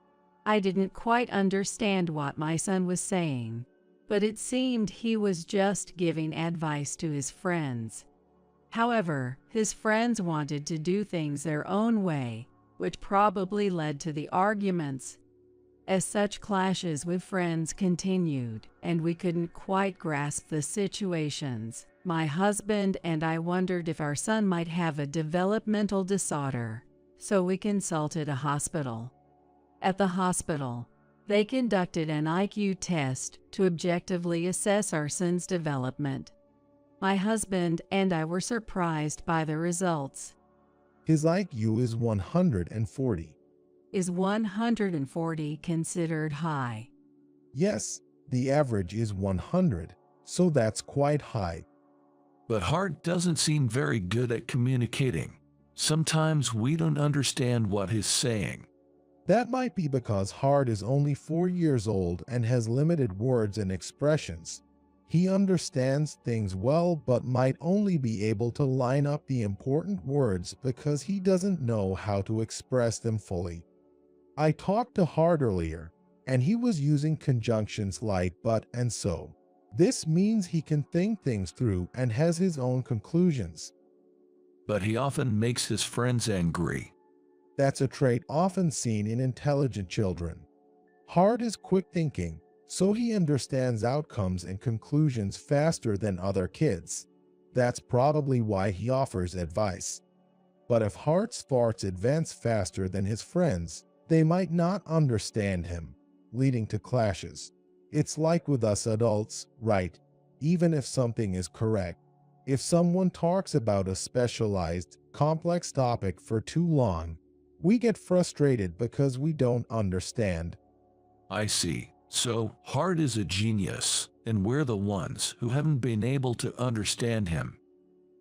I didn't quite understand what my son was saying, but it seemed he was just giving advice to his friends. However, his friends wanted to do things their own way, which probably led to the arguments. As such clashes with friends continued, and we couldn't quite grasp the situations, my husband and I wondered if our son might have a developmental disorder, so we consulted a hospital. At the hospital, they conducted an IQ test to objectively assess our son's development. My husband and I were surprised by the results. His IQ is 140. Is 140 considered high? Yes, the average is 100, so that's quite high. But Hart doesn't seem very good at communicating. Sometimes we don't understand what he's saying. That might be because Hart is only 4 years old and has limited words and expressions. He understands things well but might only be able to line up the important words because he doesn't know how to express them fully. I talked to Hart earlier, and he was using conjunctions like but and so. This means he can think things through and has his own conclusions. But he often makes his friends angry. That's a trait often seen in intelligent children. Hart is quick thinking, so he understands outcomes and conclusions faster than other kids. That's probably why he offers advice. But if Hart's thoughts advance faster than his friends, they might not understand him, leading to clashes. It's like with us adults, right? Even if something is correct, if someone talks about a specialized, complex topic for too long, we get frustrated because we don't understand. I see. So, Hart is a genius, and we're the ones who haven't been able to understand him.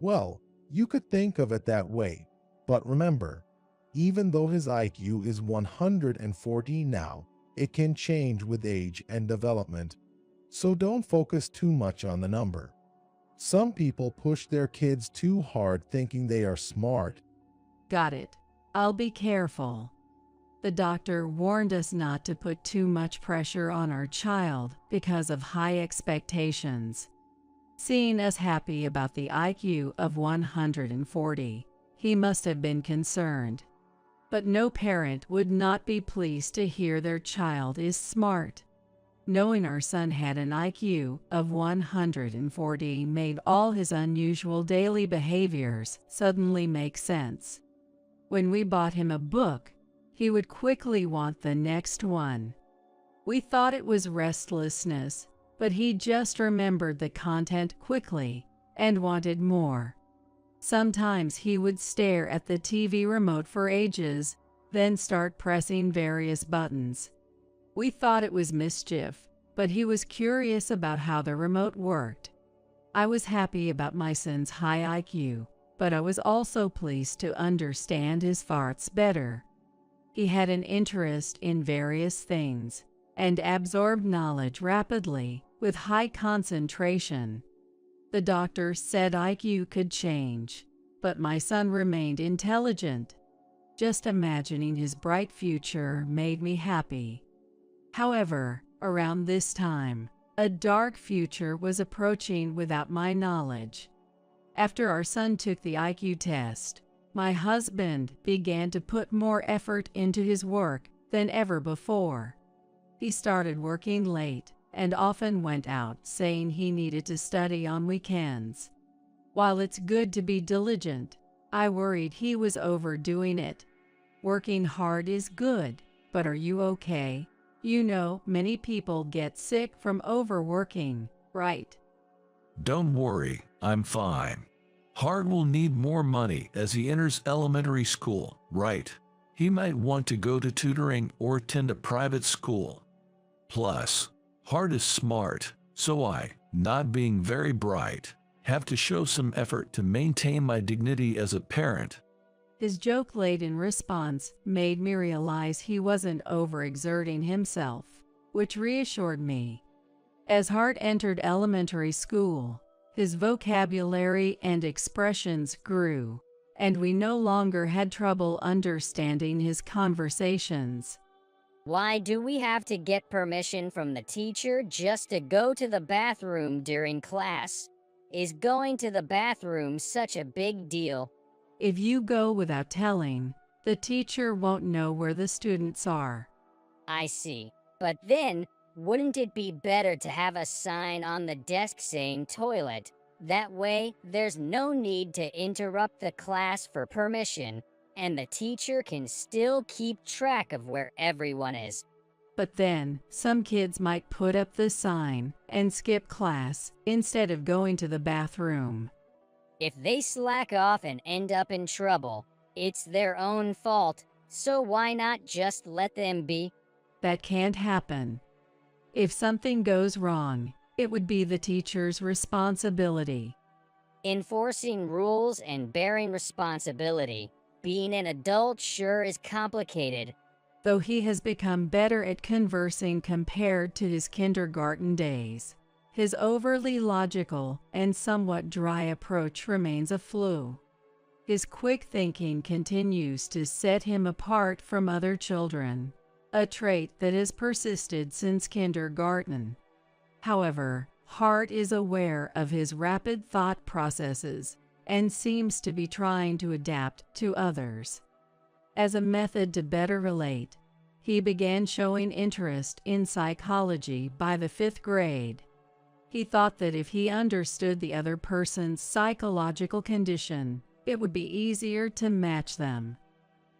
Well, You could think of it that way, but remember, even though his IQ is 140 now, it can change with age and development. So don't focus too much on the number. Some people push their kids too hard thinking they are smart. Got it. I'll be careful. The doctor warned us not to put too much pressure on our child because of high expectations. Seeing us happy about the IQ of 140, he must have been concerned. But no parent would not be pleased to hear their child is smart. Knowing our son had an IQ of 140 made all his unusual daily behaviors suddenly make sense. When we bought him a book, he would quickly want the next one. We thought it was restlessness, but he just remembered the content quickly and wanted more. Sometimes he would stare at the TV remote for ages, then start pressing various buttons. We thought it was mischief, but he was curious about how the remote worked. I was happy about my son's high IQ, but I was also pleased to understand his farts better. He had an interest in various things and absorbed knowledge rapidly with high concentration. The doctor said IQ could change, but my son remained intelligent. Just imagining his bright future made me happy. However, around this time, a dark future was approaching without my knowledge. After our son took the IQ test, my husband began to put more effort into his work than ever before. He started working late and often went out saying he needed to study on weekends. While it's good to be diligent, I worried he was overdoing it. Working hard is good, but are you okay? You know, many people get sick from overworking, right? Don't worry, I'm fine. Hart will need more money as he enters elementary school, right? He might want to go to tutoring or attend a private school. Plus, Hart is smart, so I, not being very bright, have to show some effort to maintain my dignity as a parent. His joke-laden response made me realize he wasn't overexerting himself, which reassured me. As Hart entered elementary school, his vocabulary and expressions grew, and we no longer had trouble understanding his conversations. Why do we have to get permission from the teacher just to go to the bathroom during class? Is going to the bathroom such a big deal? If you go without telling, the teacher won't know where the students are. I see. But then, wouldn't it be better to have a sign on the desk saying toilet? That way, there's no need to interrupt the class for permission, and the teacher can still keep track of where everyone is. But then, some kids might put up the sign and skip class instead of going to the bathroom. If they slack off and end up in trouble, it's their own fault, so why not just let them be? That can't happen. If something goes wrong, it would be the teacher's responsibility. Enforcing rules and bearing responsibility. Being an adult sure is complicated. Though he has become better at conversing compared to his kindergarten days, his overly logical and somewhat dry approach remains a flaw. His quick thinking continues to set him apart from other children, a trait that has persisted since kindergarten. However, Hart is aware of his rapid thought processes and seems to be trying to adapt to others. As a method to better relate, he began showing interest in psychology by the 5th grade. He thought that if he understood the other person's psychological condition, it would be easier to match them.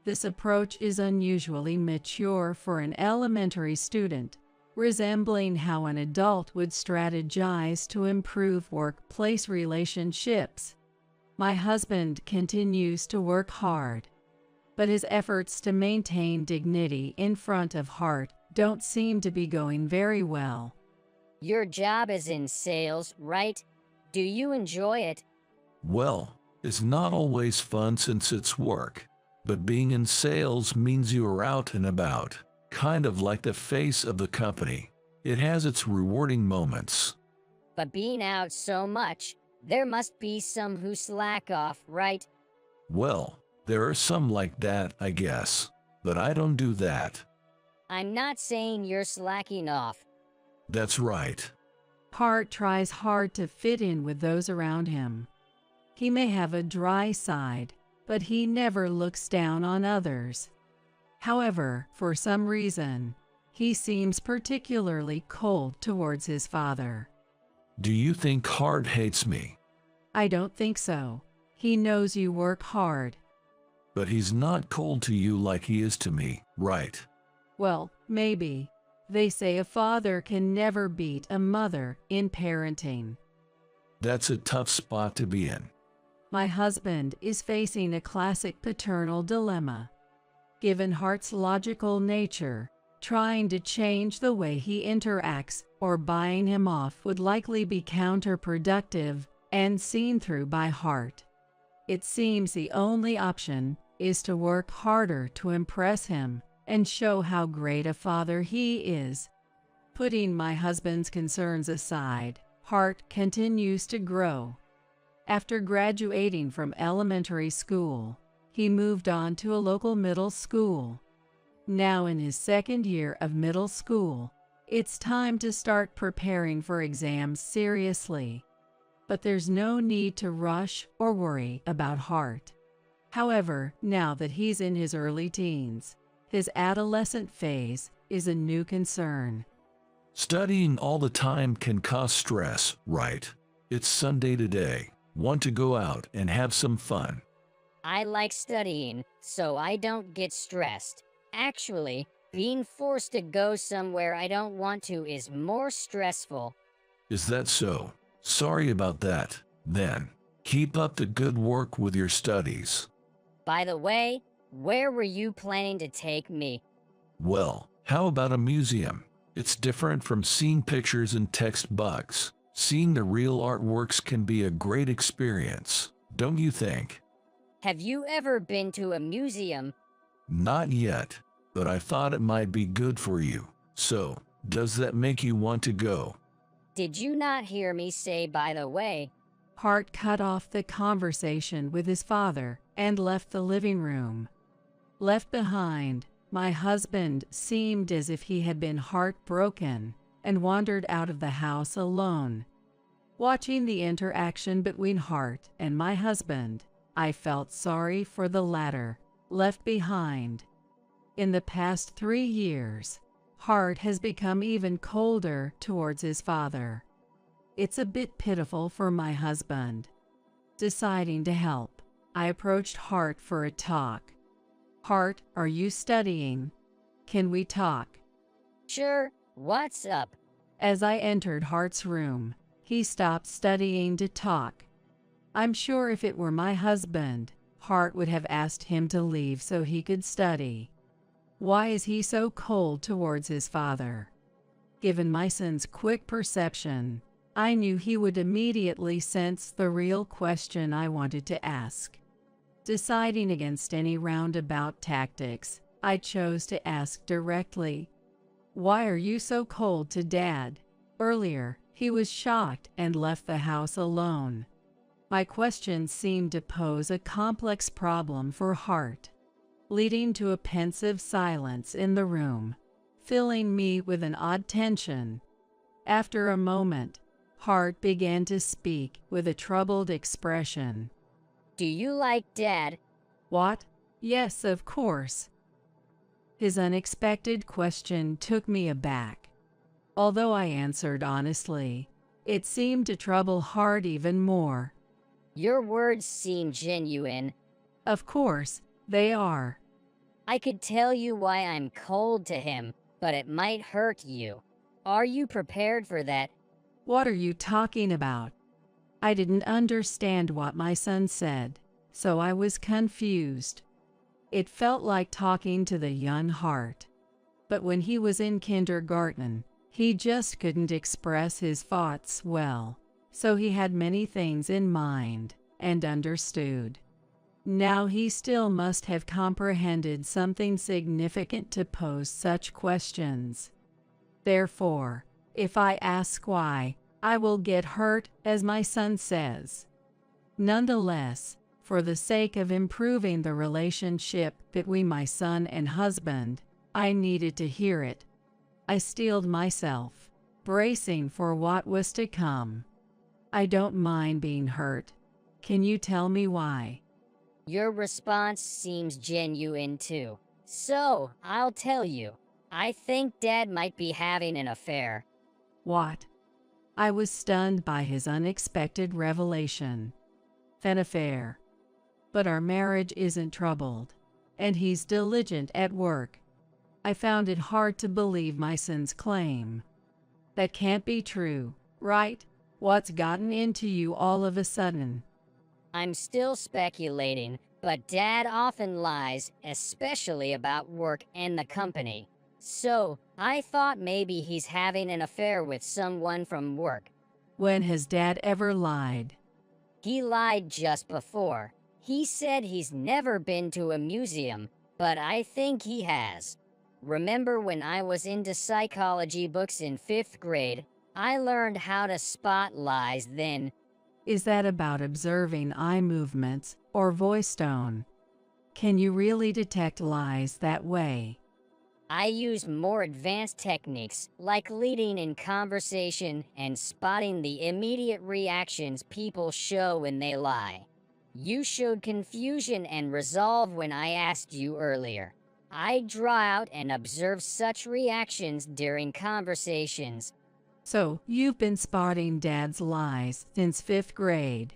This approach is unusually mature for an elementary student, resembling how an adult would strategize to improve workplace relationships. My husband continues to work hard, but his efforts to maintain dignity in front of Hart don't seem to be going very well. Your job is in sales, right? Do you enjoy it? Well, It's not always fun since it's work, but being in sales means you are out and about, kind of like the face of the company. It has its rewarding moments. But being out so much, there must be some who slack off, right? Well, there are some like that, I guess, but I don't do that. I'm not saying you're slacking off. That's right. Hart tries hard to fit in with those around him. He may have a dry side, but he never looks down on others. However, for some reason, he seems particularly cold towards his father. Do you think Hart hates me? I don't think so. He knows you work hard. But he's not cold to you like he is to me, right? Well, maybe. They say a father can never beat a mother in parenting. That's a tough spot to be in. My husband is facing a classic paternal dilemma. Given Hart's logical nature, trying to change the way he interacts or buying him off would likely be counterproductive and seen through by Hart. It seems the only option is to work harder to impress him and show how great a father he is. Putting my husband's concerns aside, Hart continues to grow. After graduating from elementary school, he moved on to a local middle school. Now in his second year of middle school, it's time to start preparing for exams seriously. But there's no need to rush or worry about Hart. However, now that he's in his early teens, his adolescent phase is a new concern. Studying all the time can cause stress, right? It's Sunday today. Want to go out and have some fun. I like studying, so I don't get stressed. Actually, being forced to go somewhere I don't want to is more stressful. Is that so? Sorry about that. Then, keep up the good work with your studies. By the way, where were you planning to take me? Well, how about a museum? It's different from seeing pictures and textbooks. Seeing the real artworks can be a great experience, don't you think? Have you ever been to a museum? Not yet, but I thought it might be good for you. So, does that make you want to go? Did you not hear me say, by the way? Hart cut off the conversation with his father and left the living room. Left behind, my husband seemed as if he had been heartbroken and wandered out of the house alone. Watching the interaction between Hart and my husband, I felt sorry for the latter, left behind. In the past 3 years, Hart has become even colder towards his father. It's a bit pitiful for my husband. Deciding to help, I approached Hart for a talk. Hart, are you studying? Can we talk? Sure, what's up? As I entered Hart's room, he stopped studying to talk. I'm sure if it were my husband, Hart would have asked him to leave so he could study. Why is he so cold towards his father? Given my son's quick perception, I knew he would immediately sense the real question I wanted to ask. Deciding against any roundabout tactics, I chose to ask directly, "Why are you so cold to Dad?" Earlier, he was shocked and left the house alone. My question seemed to pose a complex problem for Hart, leading to a pensive silence in the room, filling me with an odd tension. After a moment, Hart began to speak with a troubled expression. Do you like Dad? What? Yes, of course. His unexpected question took me aback. Although I answered honestly, it seemed to trouble Hart even more. Your words seem genuine. Of course, they are. I could tell you why I'm cold to him, but it might hurt you. Are you prepared for that? What are you talking about? I didn't understand what my son said, so I was confused. It felt like talking to the young Hart. But when he was in kindergarten, he just couldn't express his thoughts well, so he had many things in mind, and understood. Now he still must have comprehended something significant to pose such questions. Therefore, if I ask why, I will get hurt, as my son says. Nonetheless, for the sake of improving the relationship between my son and husband, I needed to hear it. I steeled myself, bracing for what was to come. I don't mind being hurt. Can you tell me why? Your response seems genuine too. So, I'll tell you. I think Dad might be having an affair. What? I was stunned by his unexpected revelation. An affair. But our marriage isn't troubled, and he's diligent at work. I found it hard to believe my son's claim. That can't be true, right? What's gotten into you all of a sudden? I'm still speculating, but Dad often lies, especially about work and the company. So, I thought maybe he's having an affair with someone from work. When has Dad ever lied? He lied just before. He said he's never been to a museum, but I think he has. Remember when I was into psychology books in 5th grade? I learned how to spot lies then. Is that about observing eye movements or voice tone? Can you really detect lies that way? I use more advanced techniques, like leading in conversation and spotting the immediate reactions people show when they lie. You showed confusion and resolve when I asked you earlier. I draw out and observe such reactions during conversations. So, you've been spotting Dad's lies since 5th grade.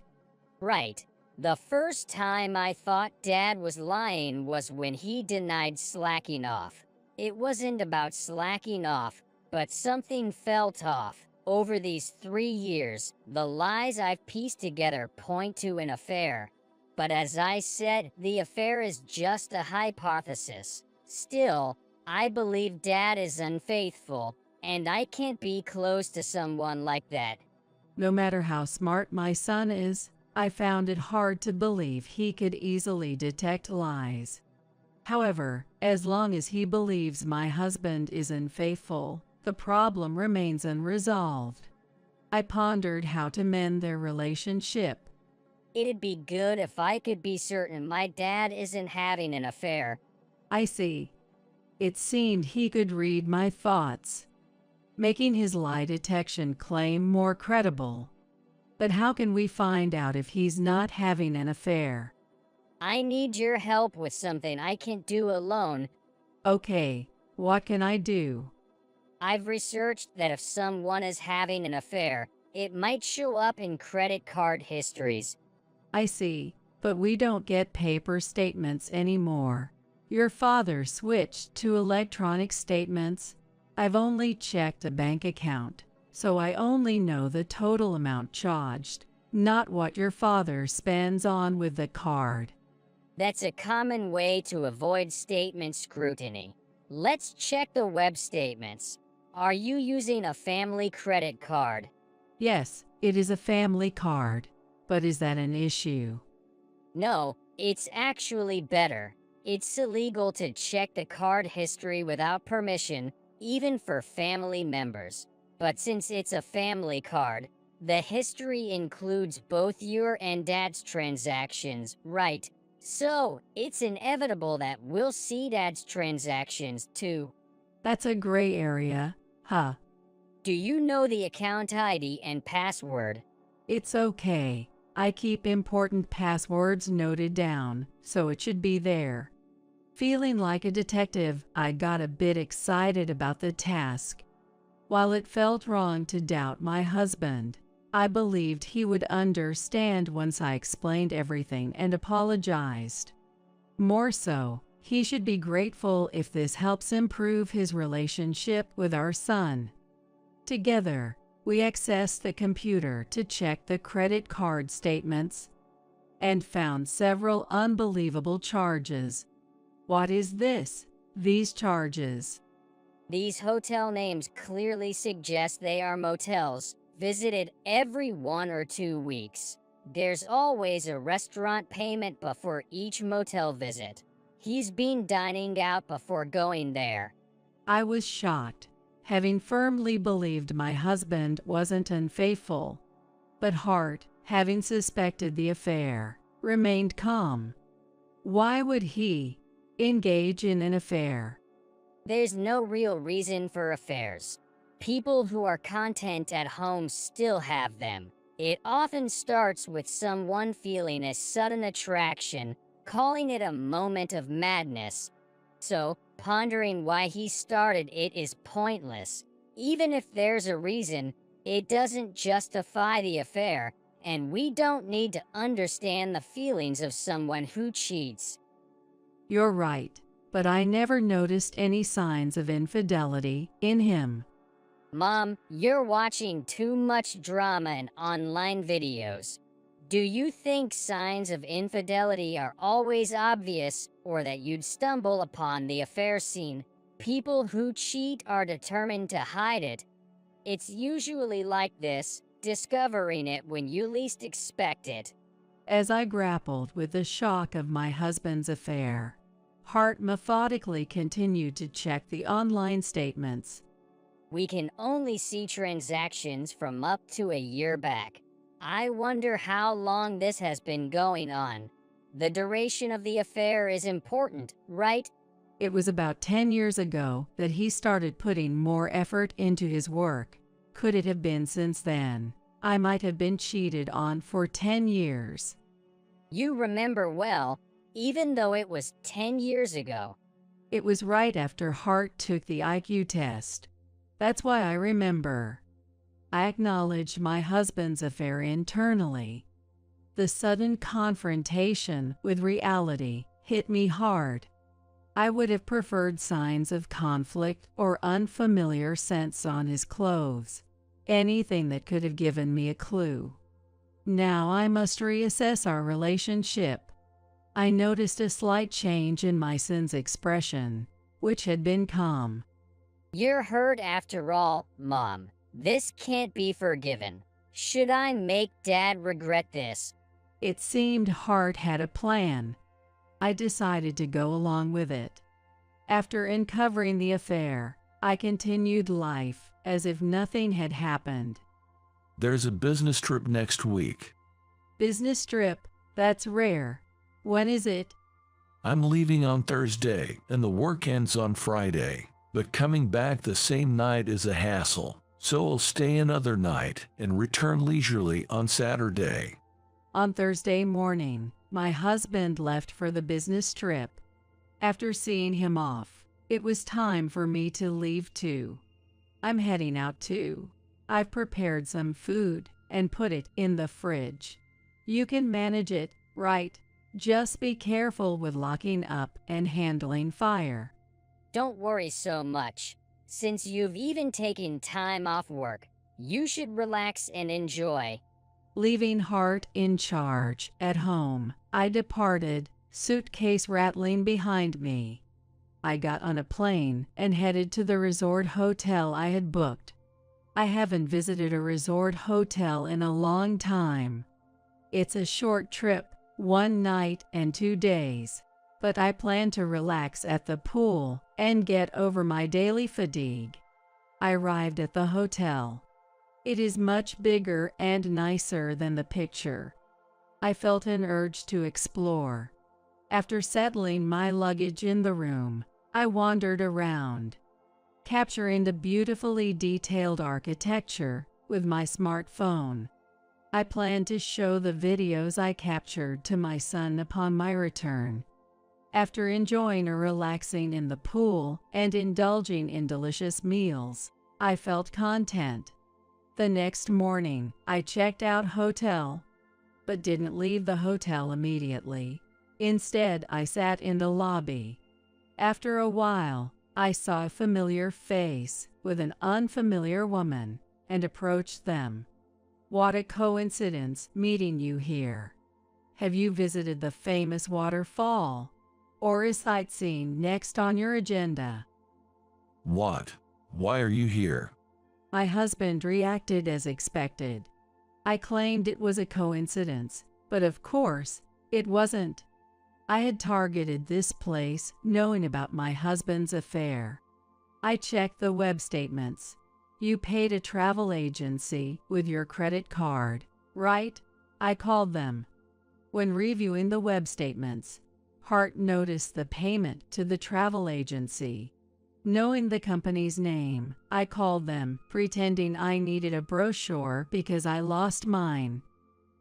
Right. The first time I thought Dad was lying was when he denied slacking off. It wasn't about slacking off, but something felt off. Over these 3 years, the lies I've pieced together point to an affair. But as I said, the affair is just a hypothesis. Still, I believe Dad is unfaithful, and I can't be close to someone like that. No matter how smart my son is, I found it hard to believe he could easily detect lies. However, as long as he believes my husband is unfaithful, the problem remains unresolved. I pondered how to mend their relationship. It'd be good if I could be certain my dad isn't having an affair. I see. It seemed he could read my thoughts, making his lie detection claim more credible. But how can we find out if he's not having an affair? I need your help with something I can't do alone. Okay, what can I do? I've researched that if someone is having an affair, it might show up in credit card histories. I see, but we don't get paper statements anymore. Your father switched to electronic statements. I've only checked a bank account, so I only know the total amount charged, not what your father spends on with the card. That's a common way to avoid statement scrutiny. Let's check the web statements. Are you using a family credit card? Yes, it is a family card, but is that an issue? No, it's actually better. It's illegal to check the card history without permission, even for family members. But since it's a family card, the history includes both your and Dad's transactions, right? So, it's inevitable that we'll see Dad's transactions too. That's a gray area, huh? Do you know the account ID and password? It's okay. I keep important passwords noted down, so it should be there. Feeling like a detective, I got a bit excited about the task. While it felt wrong to doubt my husband, I believed he would understand once I explained everything and apologized. More so, he should be grateful if this helps improve his relationship with our son. Together, we accessed the computer to check the credit card statements and found several unbelievable charges. What is this? These charges? These hotel names clearly suggest they are motels, visited every 1 or 2 weeks. There's always a restaurant payment before each motel visit. He's been dining out before going there. I was shocked, having firmly believed my husband wasn't unfaithful. But Hart, having suspected the affair, remained calm. Why would he engage in an affair? There's no real reason for affairs. People who are content at home still have them. It often starts with someone feeling a sudden attraction, calling it a moment of madness. So, pondering why he started it is pointless. Even if there's a reason, it doesn't justify the affair, and we don't need to understand the feelings of someone who cheats. You're right, but I never noticed any signs of infidelity in him. Mom, you're watching too much drama and online videos. Do you think signs of infidelity are always obvious, or that you'd stumble upon the affair scene? People who cheat are determined to hide it. It's usually like this, discovering it when you least expect it. As I grappled with the shock of my husband's affair, Hart methodically continued to check the online statements. We can only see transactions from up to a year back. I wonder how long this has been going on. The duration of the affair is important, right? It was about 10 years ago that he started putting more effort into his work. Could it have been since then? I might have been cheated on for 10 years. You remember well, even though it was 10 years ago. It was right after Hart took the IQ test. That's why I remember. I acknowledged my husband's affair internally. The sudden confrontation with reality hit me hard. I would have preferred signs of conflict or unfamiliar scents on his clothes. Anything that could have given me a clue. Now I must reassess our relationship. I noticed a slight change in my son's expression, which had been calm. You're hurt after all, Mom. This can't be forgiven. Should I make Dad regret this? It seemed Hart had a plan. I decided to go along with it. After uncovering the affair, I continued life as if nothing had happened. There's a business trip next week. Business trip? That's rare. When is it? I'm leaving on Thursday, and the work ends on Friday. But coming back the same night is a hassle, so I'll stay another night and return leisurely on Saturday. On Thursday morning, my husband left for the business trip. After seeing him off, it was time for me to leave too. I'm heading out too. I've prepared some food and put it in the fridge. You can manage it, right? Just be careful with locking up and handling fire. Don't worry so much. Since you've even taken time off work, you should relax and enjoy. Leaving Hart in charge at home, I departed, suitcase rattling behind me. I got on a plane and headed to the resort hotel I had booked. I haven't visited a resort hotel in a long time. It's a short trip, 1 night and 2 days. But I plan to relax at the pool and get over my daily fatigue. I arrived at the hotel. It is much bigger and nicer than the picture. I felt an urge to explore. After settling my luggage in the room, I wandered around, capturing the beautifully detailed architecture with my smartphone. I plan to show the videos I captured to my son upon my return. After enjoying or relaxing in the pool and indulging in delicious meals, I felt content. The next morning, I checked out hotel, but didn't leave the hotel immediately. Instead, I sat in the lobby. After a while, I saw a familiar face with an unfamiliar woman and approached them. What a coincidence meeting you here. Have you visited the famous waterfall? Or is sightseeing next on your agenda? What? Why are you here? My husband reacted as expected. I claimed it was a coincidence, but of course, it wasn't. I had targeted this place knowing about my husband's affair. I checked the web statements. You paid a travel agency with your credit card, right? I called them. When reviewing the web statements, Hart noticed the payment to the travel agency. Knowing the company's name, I called them, pretending I needed a brochure because I lost mine.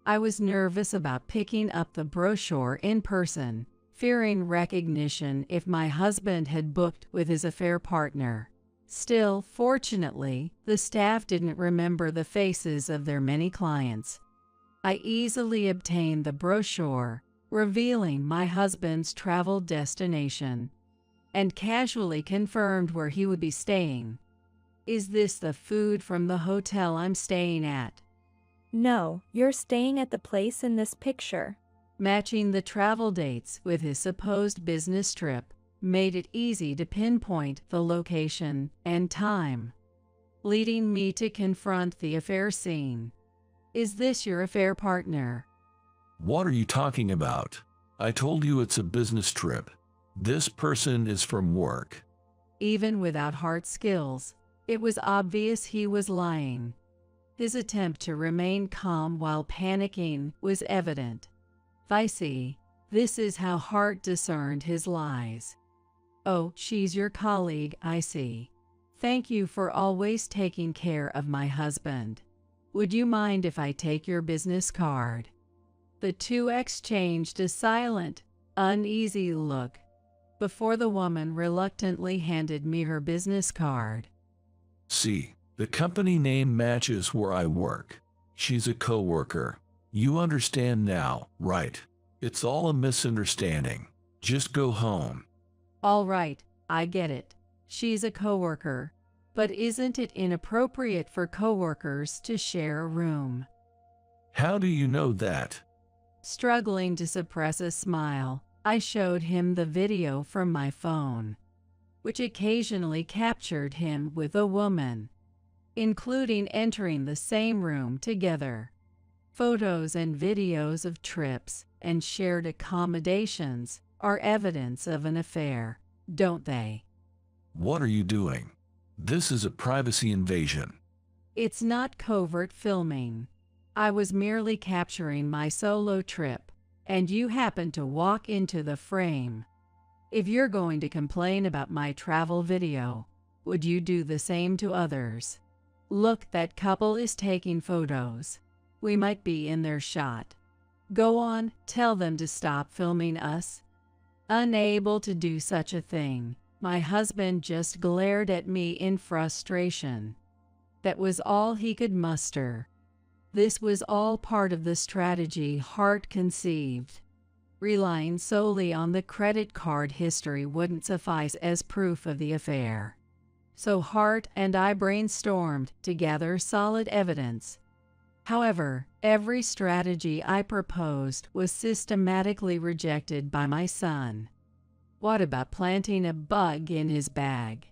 I was nervous about picking up the brochure in person, fearing recognition if my husband had booked with his affair partner. Still, fortunately, the staff didn't remember the faces of their many clients. I easily obtained the brochure, revealing my husband's travel destination, and casually confirmed where he would be staying. Is this the food from the hotel I'm staying at? No, you're staying at the place in this picture. Matching the travel dates with his supposed business trip made it easy to pinpoint the location and time, leading me to confront the affair scene. Is this your affair partner? What are you talking about? I told you it's a business trip. This person is from work. Even without Hart's skills, it was obvious he was lying. His attempt to remain calm while panicking was evident. I see. This is how Hart discerned his lies. Oh, she's your colleague, I see. Thank you for always taking care of my husband. Would you mind if I take your business card? The two exchanged a silent, uneasy look before the woman reluctantly handed me her business card. See, the company name matches where I work. She's a coworker. You understand now, right? It's all a misunderstanding. Just go home. All right, I get it. She's a coworker. But isn't it inappropriate for coworkers to share a room? How do you know that? Struggling to suppress a smile, I showed him the video from my phone, which occasionally captured him with a woman, including entering the same room together. Photos and videos of trips and shared accommodations are evidence of an affair, don't they? What are you doing? This is a privacy invasion. It's not covert filming. I was merely capturing my solo trip, and you happened to walk into the frame. If you're going to complain about my travel video, would you do the same to others? Look, that couple is taking photos. We might be in their shot. Go on, tell them to stop filming us. Unable to do such a thing, my husband just glared at me in frustration. That was all he could muster. This was all part of the strategy Hart conceived. Relying solely on the credit card history wouldn't suffice as proof of the affair. So Hart and I brainstormed to gather solid evidence. However, every strategy I proposed was systematically rejected by my son. What about planting a bug in his bag?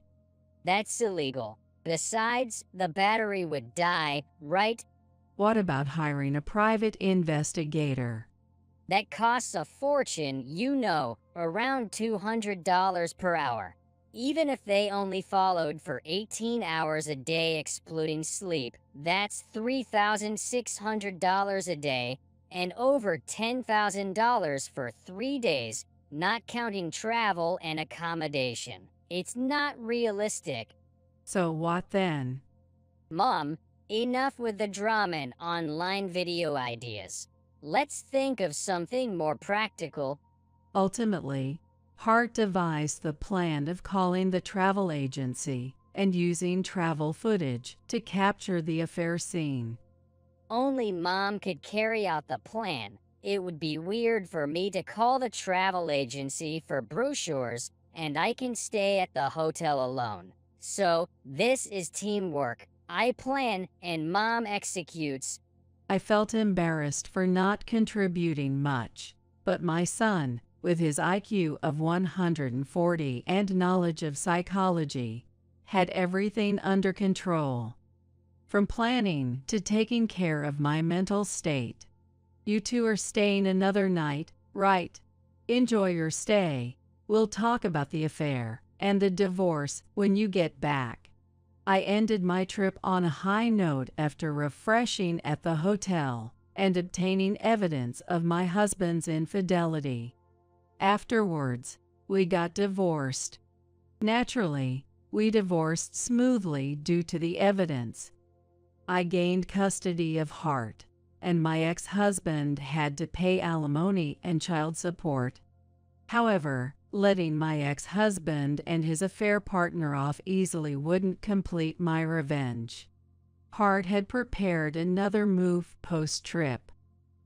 That's illegal. Besides, the battery would die, right? What about hiring a private investigator? That costs a fortune, you know, around $200 per hour. Even if they only followed for 18 hours a day excluding sleep, that's $3,600 a day and over $10,000 for 3 days, not counting travel and accommodation. It's not realistic. So what then? Mom, enough with the drama and online video ideas. Let's think of something more practical. Ultimately, Hart devised the plan of calling the travel agency and using travel footage to capture the affair scene. Only Mom could carry out the plan. It would be weird for me to call the travel agency for brochures, and I can stay at the hotel alone. So, this is teamwork. I plan, and Mom executes. I felt embarrassed for not contributing much, but my son, with his IQ of 140 and knowledge of psychology, had everything under control. from planning to taking care of my mental state. You two are staying another night, right? Enjoy your stay. We'll talk about the affair and the divorce when you get back. I ended my trip on a high note after refreshing at the hotel and obtaining evidence of my husband's infidelity. Afterwards, we got divorced. Naturally, we divorced smoothly due to the evidence. I gained custody of Hart, and my ex-husband had to pay alimony and child support. However, letting my ex-husband and his affair partner off easily wouldn't complete my revenge. Hart had prepared another move post-trip.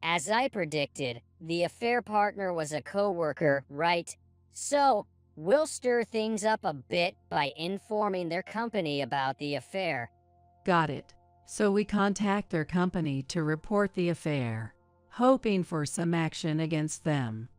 As I predicted, the affair partner was a coworker, right? So, we'll stir things up a bit by informing their company about the affair. Got it. So we contact their company to report the affair, hoping for some action against them.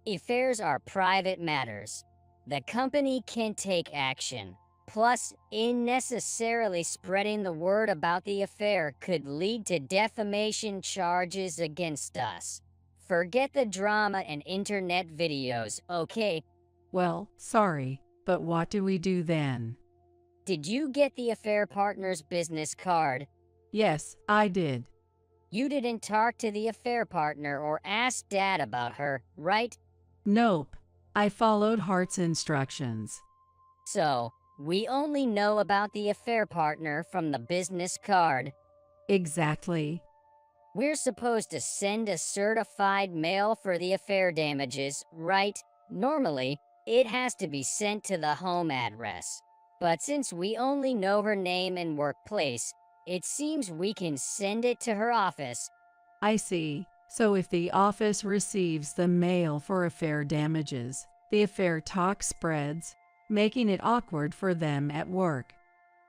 Affairs are private matters. The company can take action. Plus, unnecessarily spreading the word about the affair could lead to defamation charges against us. Forget the drama and internet videos, okay? Well, sorry, but what do we do then? Did you get the affair partner's business card? Yes, I did. You didn't talk to the affair partner or ask Dad about her, right? Nope. I followed Hart's instructions. So, we only know about the affair partner from the business card. Exactly. We're supposed to send a certified mail for the affair damages, right? Normally, it has to be sent to the home address. But since we only know her name and workplace, it seems we can send it to her office. I see. So if the office receives the mail for affair damages, the affair talk spreads, making it awkward for them at work.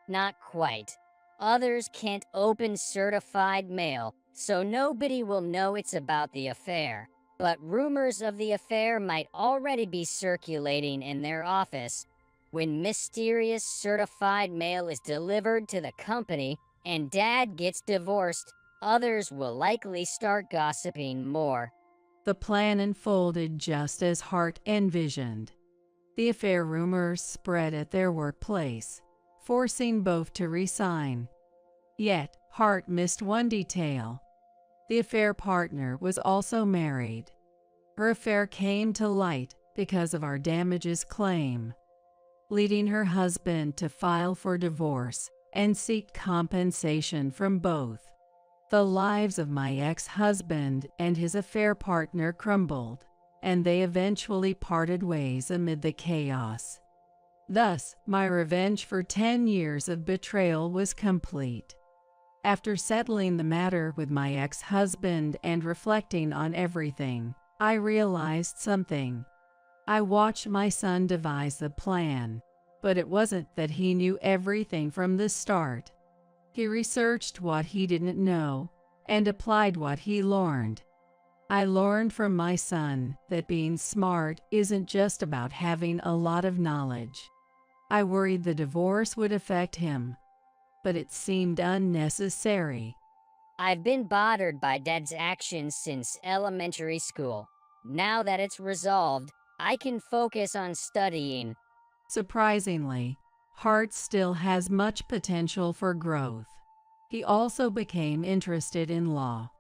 Not quite. Others can't open certified mail, so nobody will know it's about the affair. But rumors of the affair might already be circulating in their office. When mysterious certified mail is delivered to the company and Dad gets divorced, others will likely start gossiping more. The plan unfolded just as Hart envisioned. The affair rumors spread at their workplace, forcing both to resign. Yet, Hart missed one detail. The affair partner was also married. Her affair came to light because of our damages claim, leading her husband to file for divorce and seek compensation from both. The lives of my ex-husband and his affair partner crumbled, and they eventually parted ways amid the chaos. Thus, my revenge for 10 years of betrayal was complete. After settling the matter with my ex-husband and reflecting on everything, I realized something. I watched my son devise the plan, but it wasn't that he knew everything from the start. He researched what he didn't know and applied what he learned. I learned from my son that being smart isn't just about having a lot of knowledge. I worried the divorce would affect him, but it seemed unnecessary. I've been bothered by Dad's actions since elementary school. Now that it's resolved, I can focus on studying. Surprisingly, Hart still has much potential for growth. He also became interested in law.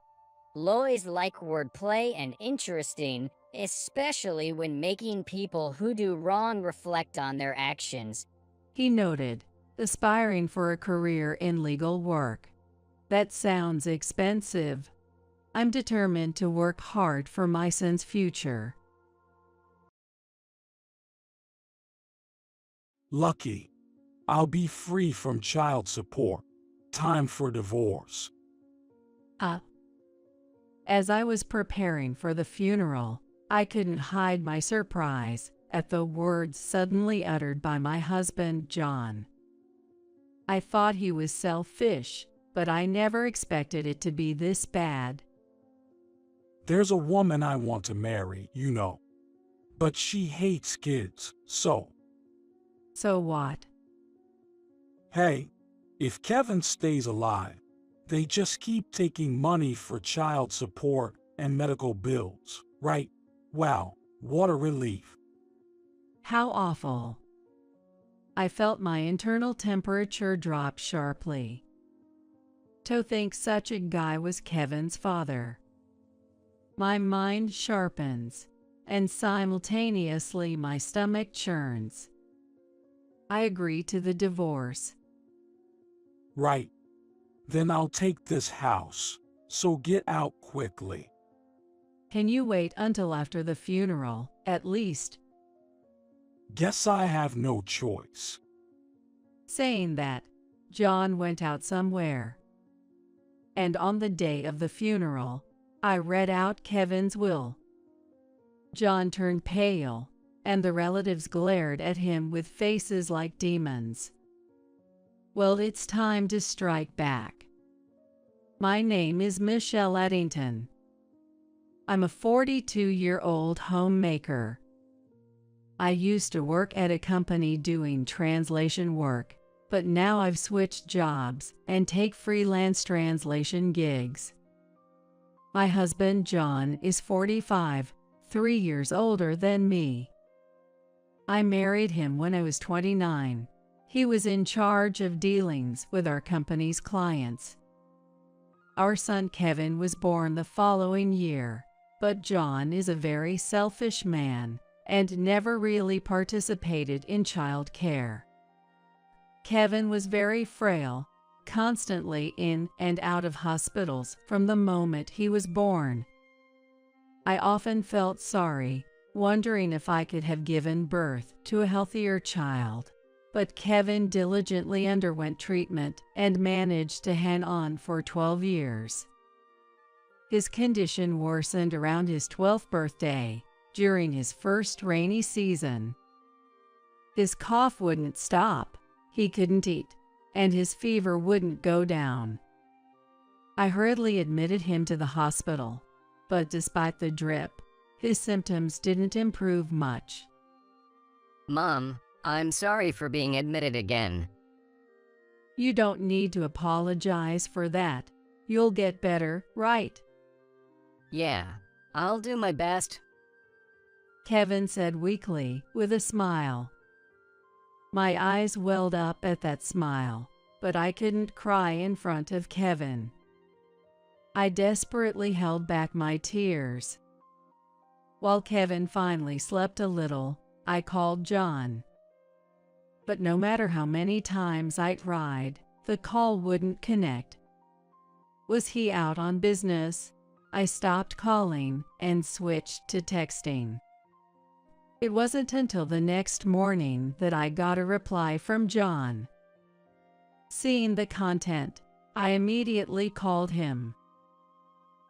Lawyers like wordplay and interesting, especially when making people who do wrong reflect on their actions. He noted, aspiring for a career in legal work. That sounds expensive. I'm determined to work hard for my son's future. Lucky. I'll be free from child support. Time for divorce. As I was preparing for the funeral, I couldn't hide my surprise at the words suddenly uttered by my husband, John. I thought he was selfish, but I never expected it to be this bad. There's a woman I want to marry, you know. But she hates kids, so. So what? Hey, If Kevin stays alive, they just keep taking money for child support and medical bills, right? Wow, what a relief. How awful. I felt my internal temperature drop sharply. To think such a guy was Kevin's father. My mind sharpens, and simultaneously my stomach churns. I agree to the divorce. Right. Then I'll take this house, so get out quickly. Can you wait until after the funeral, at least? Guess I have no choice. Saying that, John went out somewhere. And on the day of the funeral, I read out Kevin's will. John turned pale, and the relatives glared at him with faces like demons. Well, it's time to strike back. My name is Michelle Eddington. I'm a 42-year-old homemaker. I used to work at a company doing translation work, but now I've switched jobs and take freelance translation gigs. My husband John is 45, 3 years older than me. I married him when I was 29. He was in charge of dealings with our company's clients. Our son Kevin was born the following year, but John is a very selfish man and never really participated in child care. Kevin was very frail, constantly in and out of hospitals from the moment he was born. I often felt sorry, wondering if I could have given birth to a healthier child. But Kevin diligently underwent treatment and managed to hang on for 12 years. His condition worsened around his 12th birthday, during his first rainy season. His cough wouldn't stop, he couldn't eat, and his fever wouldn't go down. I hurriedly admitted him to the hospital, but despite the drip, his symptoms didn't improve much. Mom, I'm sorry for being admitted again. You don't need to apologize for that. You'll get better, right? Yeah, I'll do my best. Kevin said weakly, with a smile. My eyes welled up at that smile, but I couldn't cry in front of Kevin. I desperately held back my tears. While Kevin finally slept a little, I called John. But no matter how many times I tried, the call wouldn't connect. Was he out on business? I stopped calling and switched to texting. It wasn't until the next morning that I got a reply from John. Seeing the content, I immediately called him.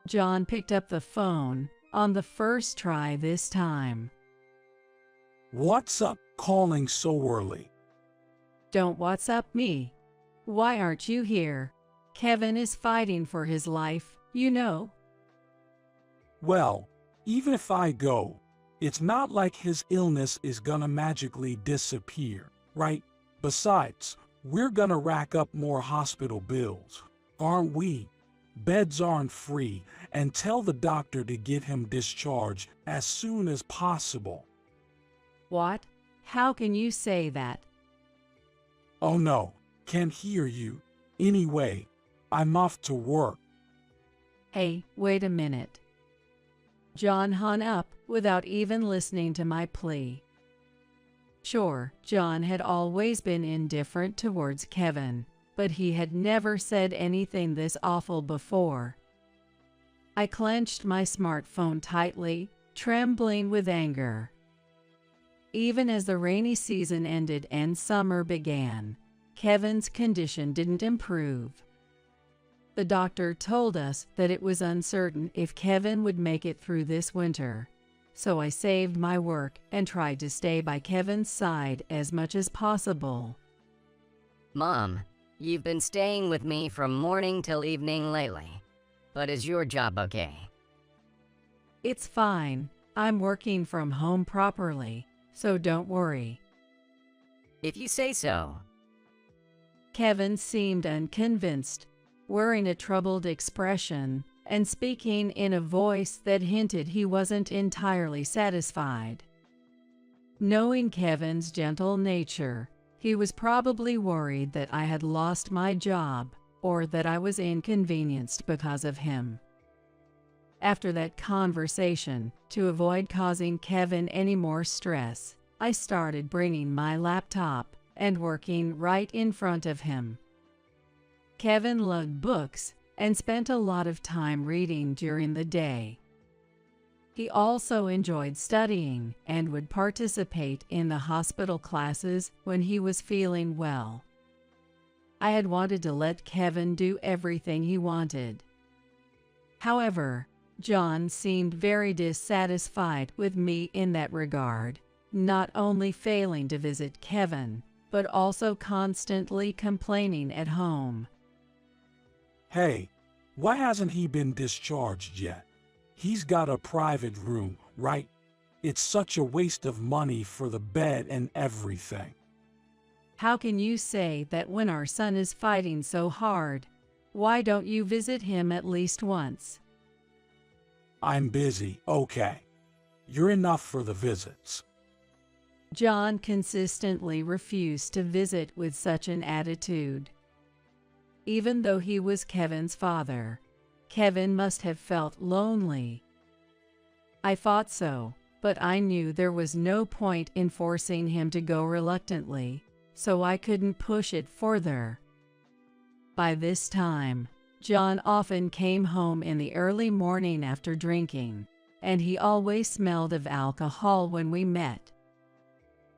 John picked up the phone on the first try this time. What's up, calling so early? Don't WhatsApp me. Why aren't you here? Kevin is fighting for his life, you know. Well, even if I go, it's not like his illness is gonna magically disappear, right? Besides, we're gonna rack up more hospital bills, aren't we? Beds aren't free, and tell the doctor to get him discharged as soon as possible. What? How can you say that? Oh no, can't hear you. Anyway, I'm off to work. Hey, wait a minute. John hung up without even listening to my plea. Sure, John had always been indifferent towards Kevin, but he had never said anything this awful before. I clenched my smartphone tightly, trembling with anger. Even as the rainy season ended and summer began, Kevin's condition didn't improve. The doctor told us that it was uncertain if Kevin would make it through this winter, so I saved my work and tried to stay by Kevin's side as much as possible. Mom, you've been staying with me from morning till evening lately. But is your job okay? It's fine. I'm working from home properly, so don't worry. If you say so. Kevin seemed unconvinced, wearing a troubled expression and speaking in a voice that hinted he wasn't entirely satisfied. Knowing Kevin's gentle nature, he was probably worried that I had lost my job or that I was inconvenienced because of him. After that conversation, to avoid causing Kevin any more stress, I started bringing my laptop and working right in front of him. Kevin loved books and spent a lot of time reading during the day. He also enjoyed studying and would participate in the hospital classes when he was feeling well. I had wanted to let Kevin do everything he wanted. However, John seemed very dissatisfied with me in that regard, not only failing to visit Kevin, but also constantly complaining at home. Hey, why hasn't he been discharged yet? He's got a private room, right? It's such a waste of money for the bed and everything. How can you say that when our son is fighting so hard? Why don't you visit him at least once? I'm busy, okay. You're enough for the visits. John consistently refused to visit with such an attitude. Even though he was Kevin's father, Kevin must have felt lonely. I thought so, but I knew there was no point in forcing him to go reluctantly, so I couldn't push it further. By this time, John often came home in the early morning after drinking, and he always smelled of alcohol when we met.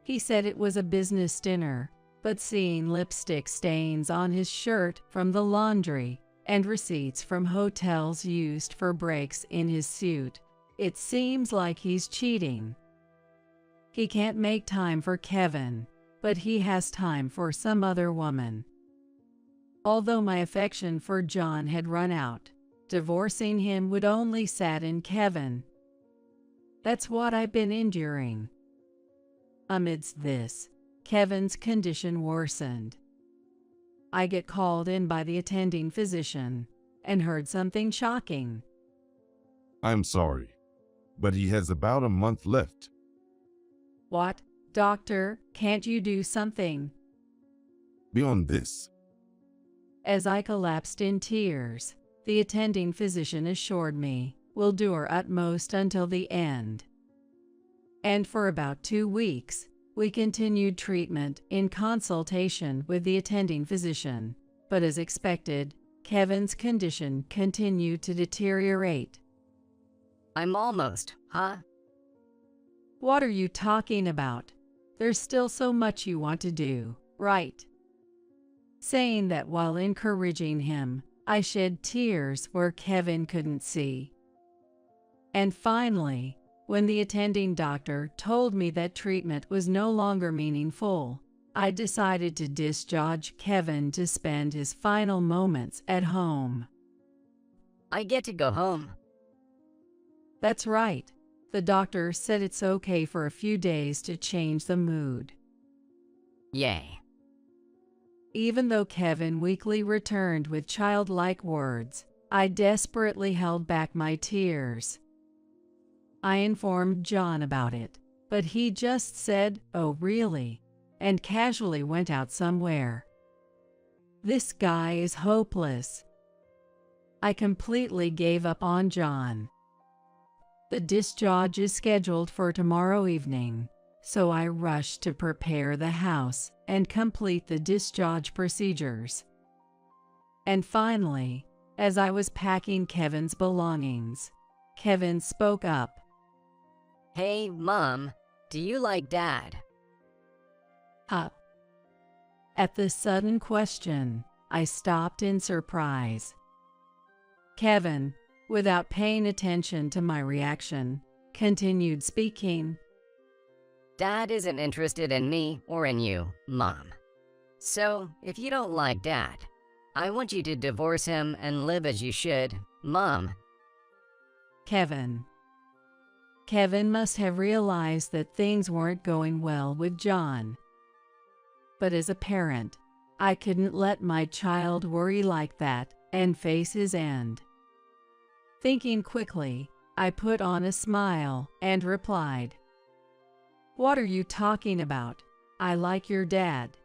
He said it was a business dinner, but seeing lipstick stains on his shirt from the laundry and receipts from hotels used for breaks in his suit, it seems like he's cheating. He can't make time for Kevin, but he has time for some other woman. Although my affection for John had run out, divorcing him would only sadden Kevin. That's what I've been enduring. Amidst this, Kevin's condition worsened. I get called in by the attending physician and heard something shocking. I'm sorry, but he has about a month left. What? Doctor, can't you do something? Beyond this. As I collapsed in tears, the attending physician assured me, we'll do our utmost until the end. And for about 2 weeks, we continued treatment in consultation with the attending physician, but as expected, Kevin's condition continued to deteriorate. I'm almost, huh? What are you talking about? There's still so much you want to do, right? Saying that while encouraging him, I shed tears where Kevin couldn't see. And finally, when the attending doctor told me that treatment was no longer meaningful, I decided to discharge Kevin to spend his final moments at home. I get to go home. That's right. The doctor said it's okay for a few days to change the mood. Yay. Even though Kevin weakly returned with childlike words, I desperately held back my tears. I informed John about it, but he just said, "Oh, really?" and casually went out somewhere. This guy is hopeless. I completely gave up on John. The discharge is scheduled for tomorrow evening, so I rushed to prepare the house and complete the discharge procedures. And finally, as I was packing Kevin's belongings, Kevin spoke up. Hey, Mom, do you like Dad? At the sudden question, I stopped in surprise. Kevin, without paying attention to my reaction, continued speaking. Dad isn't interested in me or in you, Mom. So, if you don't like Dad, I want you to divorce him and live as you should, Mom. Kevin must have realized that things weren't going well with John. But as a parent, I couldn't let my child worry like that and face his end. Thinking quickly, I put on a smile and replied, "What are you talking about? I like your dad.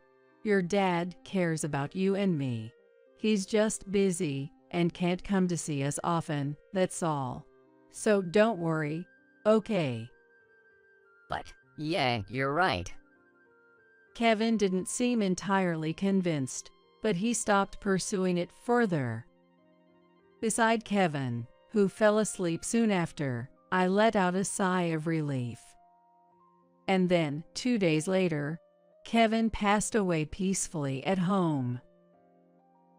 Your dad cares about you and me. He's just busy and can't come to see us often, that's all. So don't worry, okay?" But, yeah, you're right. Kevin didn't seem entirely convinced, but he stopped pursuing it further. Beside Kevin, who fell asleep soon after, I let out a sigh of relief. And then, 2 days later, Kevin passed away peacefully at home.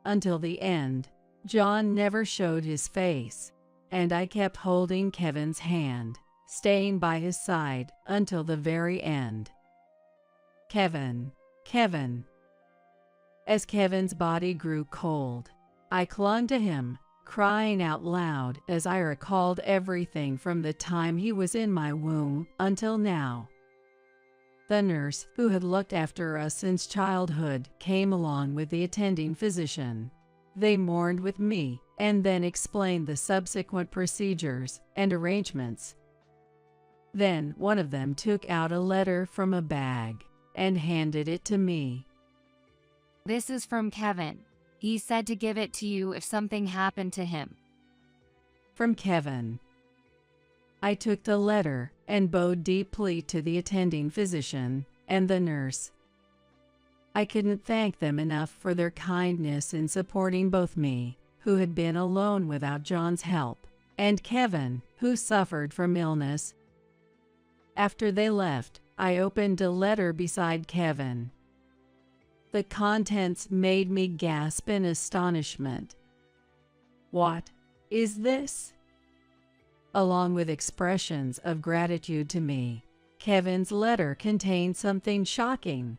Until the end, John never showed his face, and I kept holding Kevin's hand, staying by his side until the very end. Kevin, Kevin. As Kevin's body grew cold, I clung to him, crying out loud as I recalled everything from the time he was in my womb until now. The nurse, who had looked after us since childhood, came along with the attending physician. They mourned with me and then explained the subsequent procedures and arrangements. Then one of them took out a letter from a bag and handed it to me. "This is from Kevin. He said to give it to you if something happened to him." From Kevin. I took the letter and bowed deeply to the attending physician and the nurse. I couldn't thank them enough for their kindness in supporting both me, who had been alone without John's help, and Kevin, who suffered from illness. After they left, I opened a letter beside Kevin. The contents made me gasp in astonishment. What is this? Along with expressions of gratitude to me, Kevin's letter contained something shocking.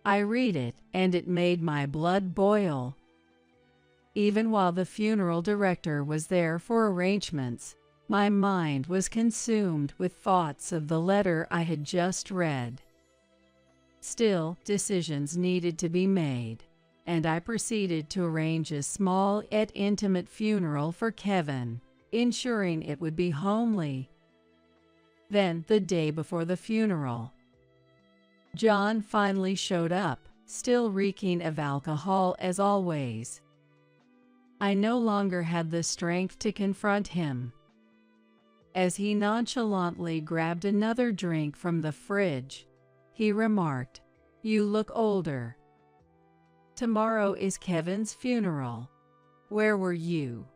I read it, and it made my blood boil. Even while the funeral director was there for arrangements, my mind was consumed with thoughts of the letter I had just read. Still, decisions needed to be made, and I proceeded to arrange a small yet intimate funeral for Kevin, ensuring it would be homely. Then, the day before the funeral, John finally showed up, still reeking of alcohol as always. I no longer had the strength to confront him. As he nonchalantly grabbed another drink from the fridge, he remarked, "You look older. Tomorrow is Kevin's funeral. Where were you?"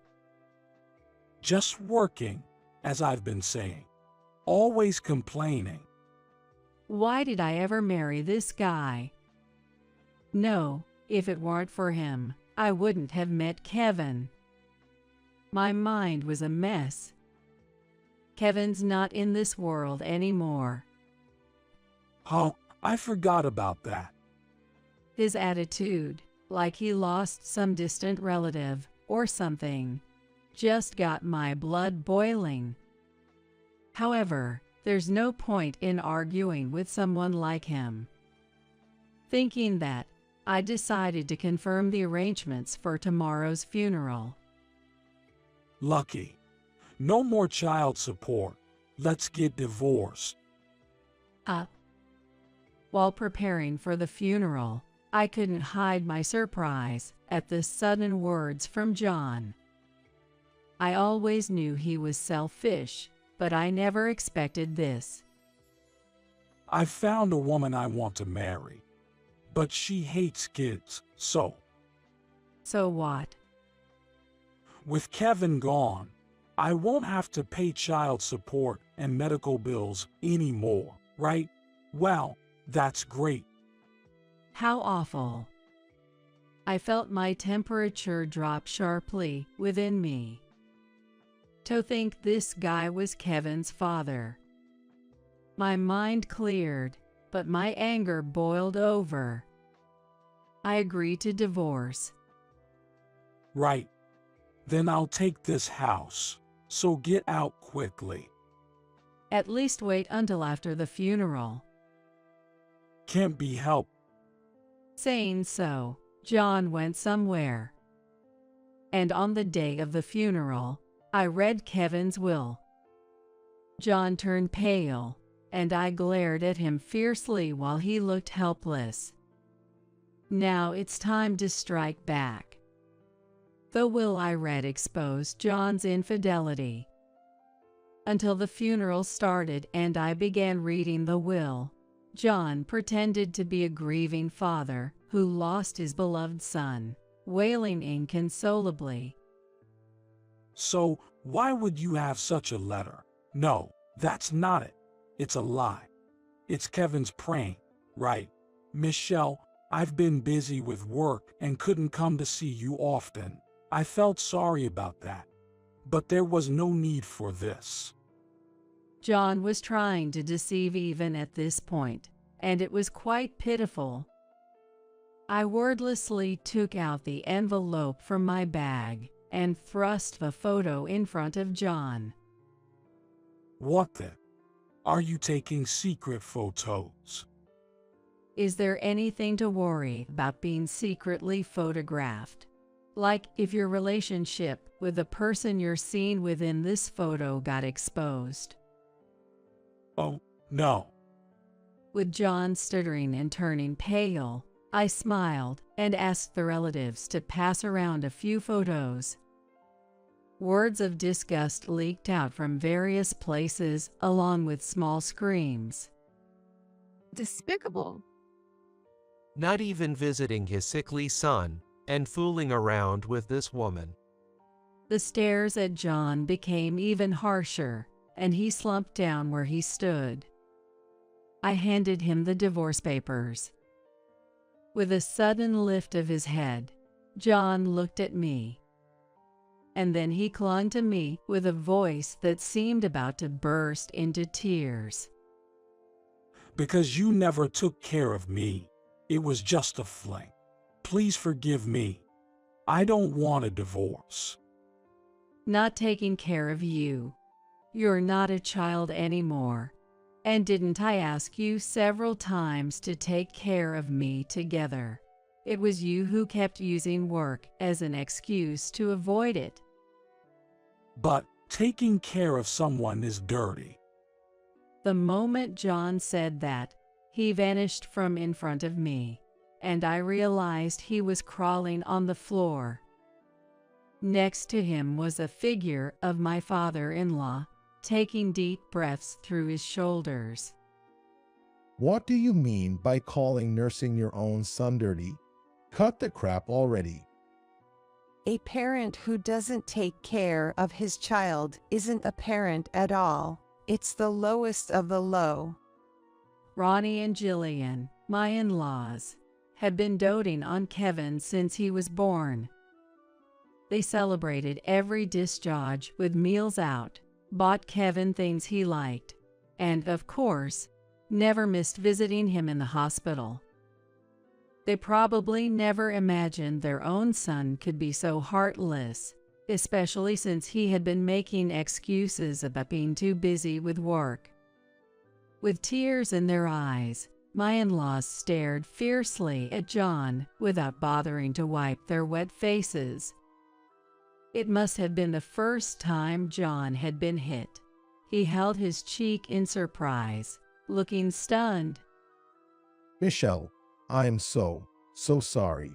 Just working, as I've been saying. Always complaining. Why did I ever marry this guy? No, if it weren't for him, I wouldn't have met Kevin. My mind was a mess. Kevin's not in this world anymore. Oh, I forgot about that. His attitude, like he lost some distant relative or something, just got my blood boiling. However, there's no point in arguing with someone like him. Thinking that, I decided to confirm the arrangements for tomorrow's funeral. Lucky. No more child support. Let's get divorced. While preparing for the funeral, I couldn't hide my surprise at the sudden words from John. I always knew he was selfish, but I never expected this. I found a woman I want to marry, but she hates kids, so. So what? With Kevin gone, I won't have to pay child support and medical bills anymore, right? Well, that's great. How awful. I felt my temperature drop sharply within me. To think this guy was Kevin's father. My mind cleared, but my anger boiled over. I agreed to divorce. Right. Then I'll take this house, so get out quickly. At least wait until after the funeral. Can't be helped. Saying so, John went somewhere. And on the day of the funeral, I read Kevin's will. John turned pale, and I glared at him fiercely while he looked helpless. Now it's time to strike back. The will I read exposed John's infidelity. Until the funeral started and I began reading the will, John pretended to be a grieving father who lost his beloved son, wailing inconsolably. So, why would you have such a letter? No, that's not it. It's a lie. It's Kevin's praying, right? Michelle, I've been busy with work and couldn't come to see you often. I felt sorry about that. But there was no need for this. John was trying to deceive even at this point, and it was quite pitiful. I wordlessly took out the envelope from my bag and thrust the photo in front of John. What the? Are you taking secret photos? Is there anything to worry about being secretly photographed? Like if your relationship with the person you're seen with in this photo got exposed. Oh, no. With John stuttering and turning pale, I smiled and asked the relatives to pass around a few photos. Words of disgust leaked out from various places along with small screams. Despicable. Not even visiting his sickly son and fooling around with this woman. The stares at John became even harsher, and he slumped down where he stood. I handed him the divorce papers. With a sudden lift of his head, John looked at me. And then he clung to me with a voice that seemed about to burst into tears. Because you never took care of me. It was just a fling. Please forgive me. I don't want a divorce. Not taking care of you. You're not a child anymore. And didn't I ask you several times to take care of me together? It was you who kept using work as an excuse to avoid it. But taking care of someone is dirty. The moment John said that, he vanished from in front of me, and I realized he was crawling on the floor. Next to him was a figure of my father-in-law, taking deep breaths through his shoulders. What do you mean by calling nursing your own son dirty? Cut the crap already. A parent who doesn't take care of his child isn't a parent at all. It's the lowest of the low. Ronnie and Jillian, my in-laws, had been doting on Kevin since he was born. They celebrated every discharge with meals out, bought Kevin things he liked, and, of course, never missed visiting him in the hospital. They probably never imagined their own son could be so heartless, especially since he had been making excuses about being too busy with work. With tears in their eyes, my in-laws stared fiercely at John without bothering to wipe their wet faces. It must have been the first time John had been hit. He held his cheek in surprise, looking stunned. Michelle, I am so sorry.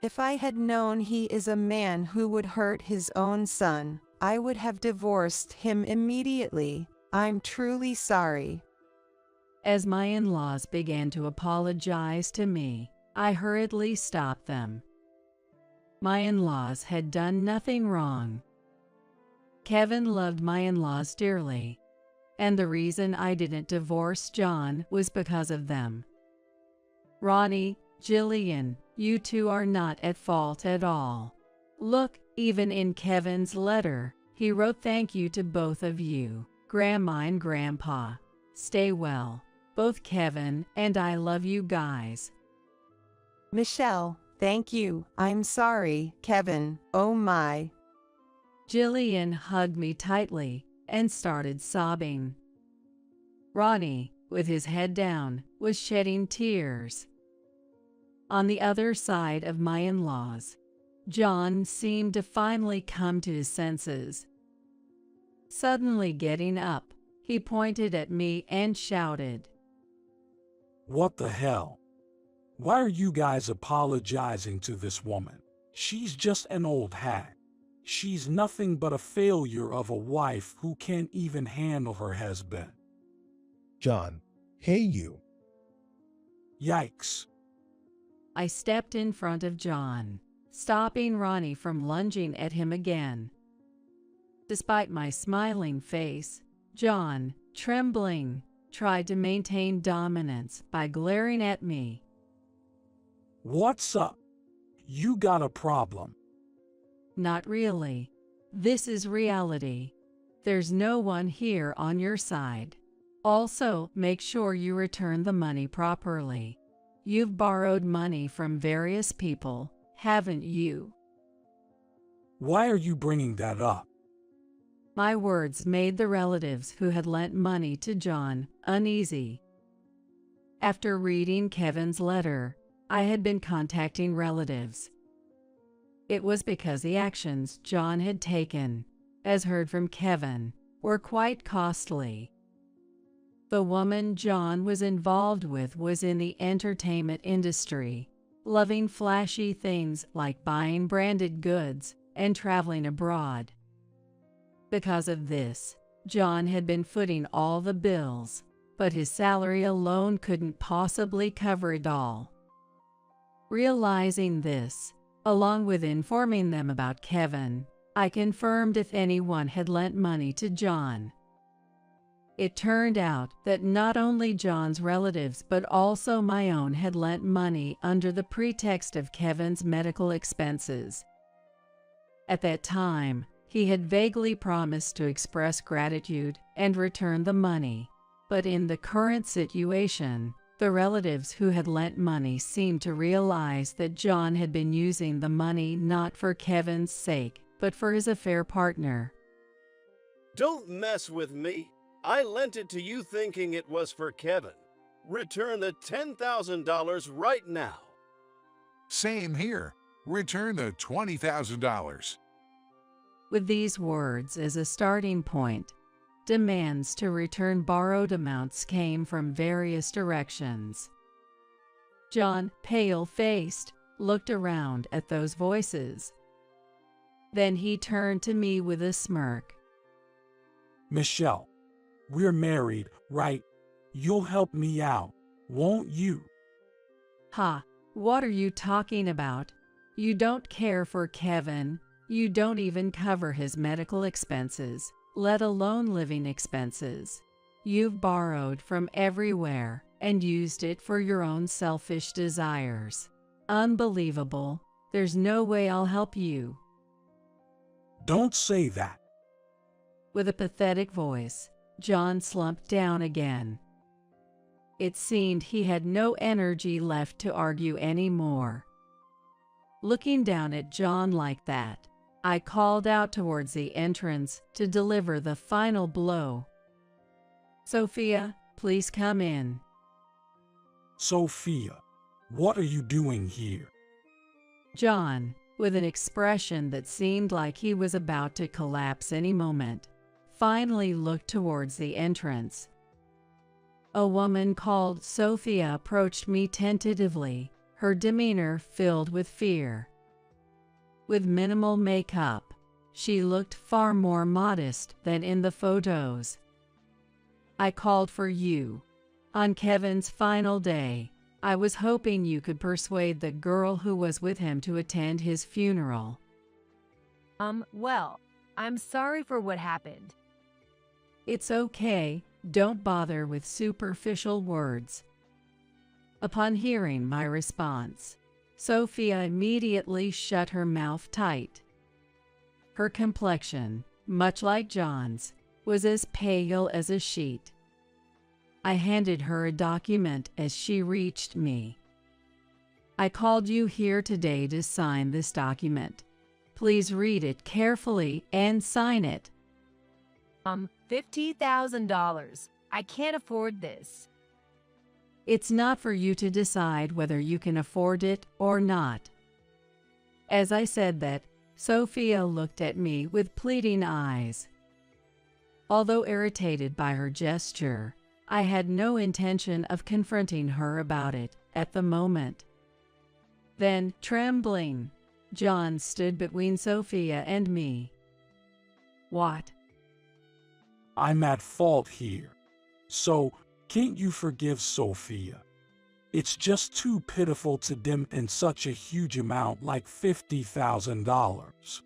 If I had known he is a man who would hurt his own son, I would have divorced him immediately. I'm truly sorry. As my in-laws began to apologize to me, I hurriedly stopped them. My in-laws had done nothing wrong. Kevin loved my in-laws dearly, and the reason I didn't divorce John was because of them. Ronnie, Jillian, you two are not at fault at all. Look, even in Kevin's letter, he wrote thank you to both of you, Grandma and Grandpa. Stay well. Both Kevin and I love you guys. Michelle, thank you. I'm sorry, Kevin. Oh my. Jillian hugged me tightly and started sobbing. Ronnie, with his head down, was shedding tears. On the other side of my in-laws, John seemed to finally come to his senses. Suddenly getting up, he pointed at me and shouted, "What the hell? Why are you guys apologizing to this woman? She's just an old hag. She's nothing but a failure of a wife who can't even handle her husband." John, hey you. Yikes. I stepped in front of John, stopping Ronnie from lunging at him again. Despite my smiling face, John, trembling, tried to maintain dominance by glaring at me. "What's up? You got a problem." Not really. This is reality. There's no one here on your side. Also, make sure you return the money properly. You've borrowed money from various people, haven't you? Why are you bringing that up? My words made the relatives who had lent money to John uneasy. After reading Kevin's letter, I had been contacting relatives. It was because the actions John had taken, as heard from Kevin, were quite costly. The woman John was involved with was in the entertainment industry, loving flashy things like buying branded goods and traveling abroad. Because of this, John had been footing all the bills, but his salary alone couldn't possibly cover it all. Realizing this, along with informing them about Kevin, I confirmed if anyone had lent money to John. It turned out that not only John's relatives but also my own had lent money under the pretext of Kevin's medical expenses. At that time, he had vaguely promised to express gratitude and return the money, but in the current situation, the relatives who had lent money seemed to realize that John had been using the money not for Kevin's sake, but for his affair partner. "Don't mess with me. I lent it to you thinking it was for Kevin. Return the $10,000 right now." Same here. Return the $20,000. With these words as a starting point, demands to return borrowed amounts came from various directions. John, pale-faced, looked around at those voices. Then he turned to me with a smirk. "Michelle, we're married, right? You'll help me out, won't you?" Ha, what are you talking about? You don't care for Kevin. You don't even cover his medical expenses, let alone living expenses. You've borrowed from everywhere and used it for your own selfish desires. Unbelievable. There's no way I'll help you. "Don't say that." With a pathetic voice, John slumped down again. It seemed he had no energy left to argue anymore. Looking down at John like that, I called out towards the entrance to deliver the final blow. "Sophia, please come in." "Sophia, what are you doing here?" John, with an expression that seemed like he was about to collapse any moment, finally looked towards the entrance. A woman called Sophia approached me tentatively, her demeanor filled with fear. With minimal makeup, she looked far more modest than in the photos. "I called for you. On Kevin's final day, I was hoping you could persuade the girl who was with him to attend his funeral." Well, I'm sorry for what happened. "It's okay. Don't bother with superficial words." Upon hearing my response, Sophia immediately shut her mouth tight. Her complexion, much like John's, was as pale as a sheet. I handed her a document as she reached me. "I called you here today to sign this document. Please read it carefully and sign it." $50,000. I can't afford this." It's not for you to decide whether you can afford it or not." As I said that, Sophia looked at me with pleading eyes. Although irritated by her gesture, I had no intention of confronting her about it at the moment. Then, trembling, John stood between Sophia and me. "What?" I'm at fault here. So, can't you forgive Sophia? It's just too pitiful to dim in such a huge amount like $50,000.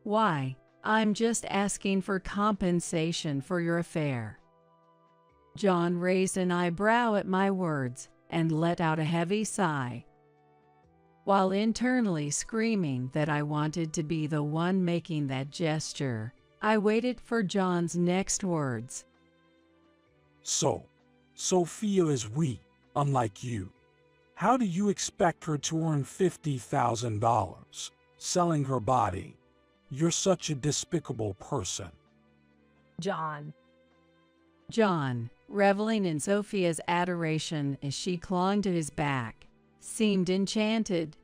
"Why? I'm just asking for compensation for your affair." John raised an eyebrow at my words and let out a heavy sigh, while internally screaming that I wanted to be the one making that gesture. I waited for John's next words. So, Sophia is weak, unlike you. How do you expect her to earn $50,000 selling her body? You're such a despicable person. John. John, reveling in Sophia's adoration as she clung to his back, seemed enchanted.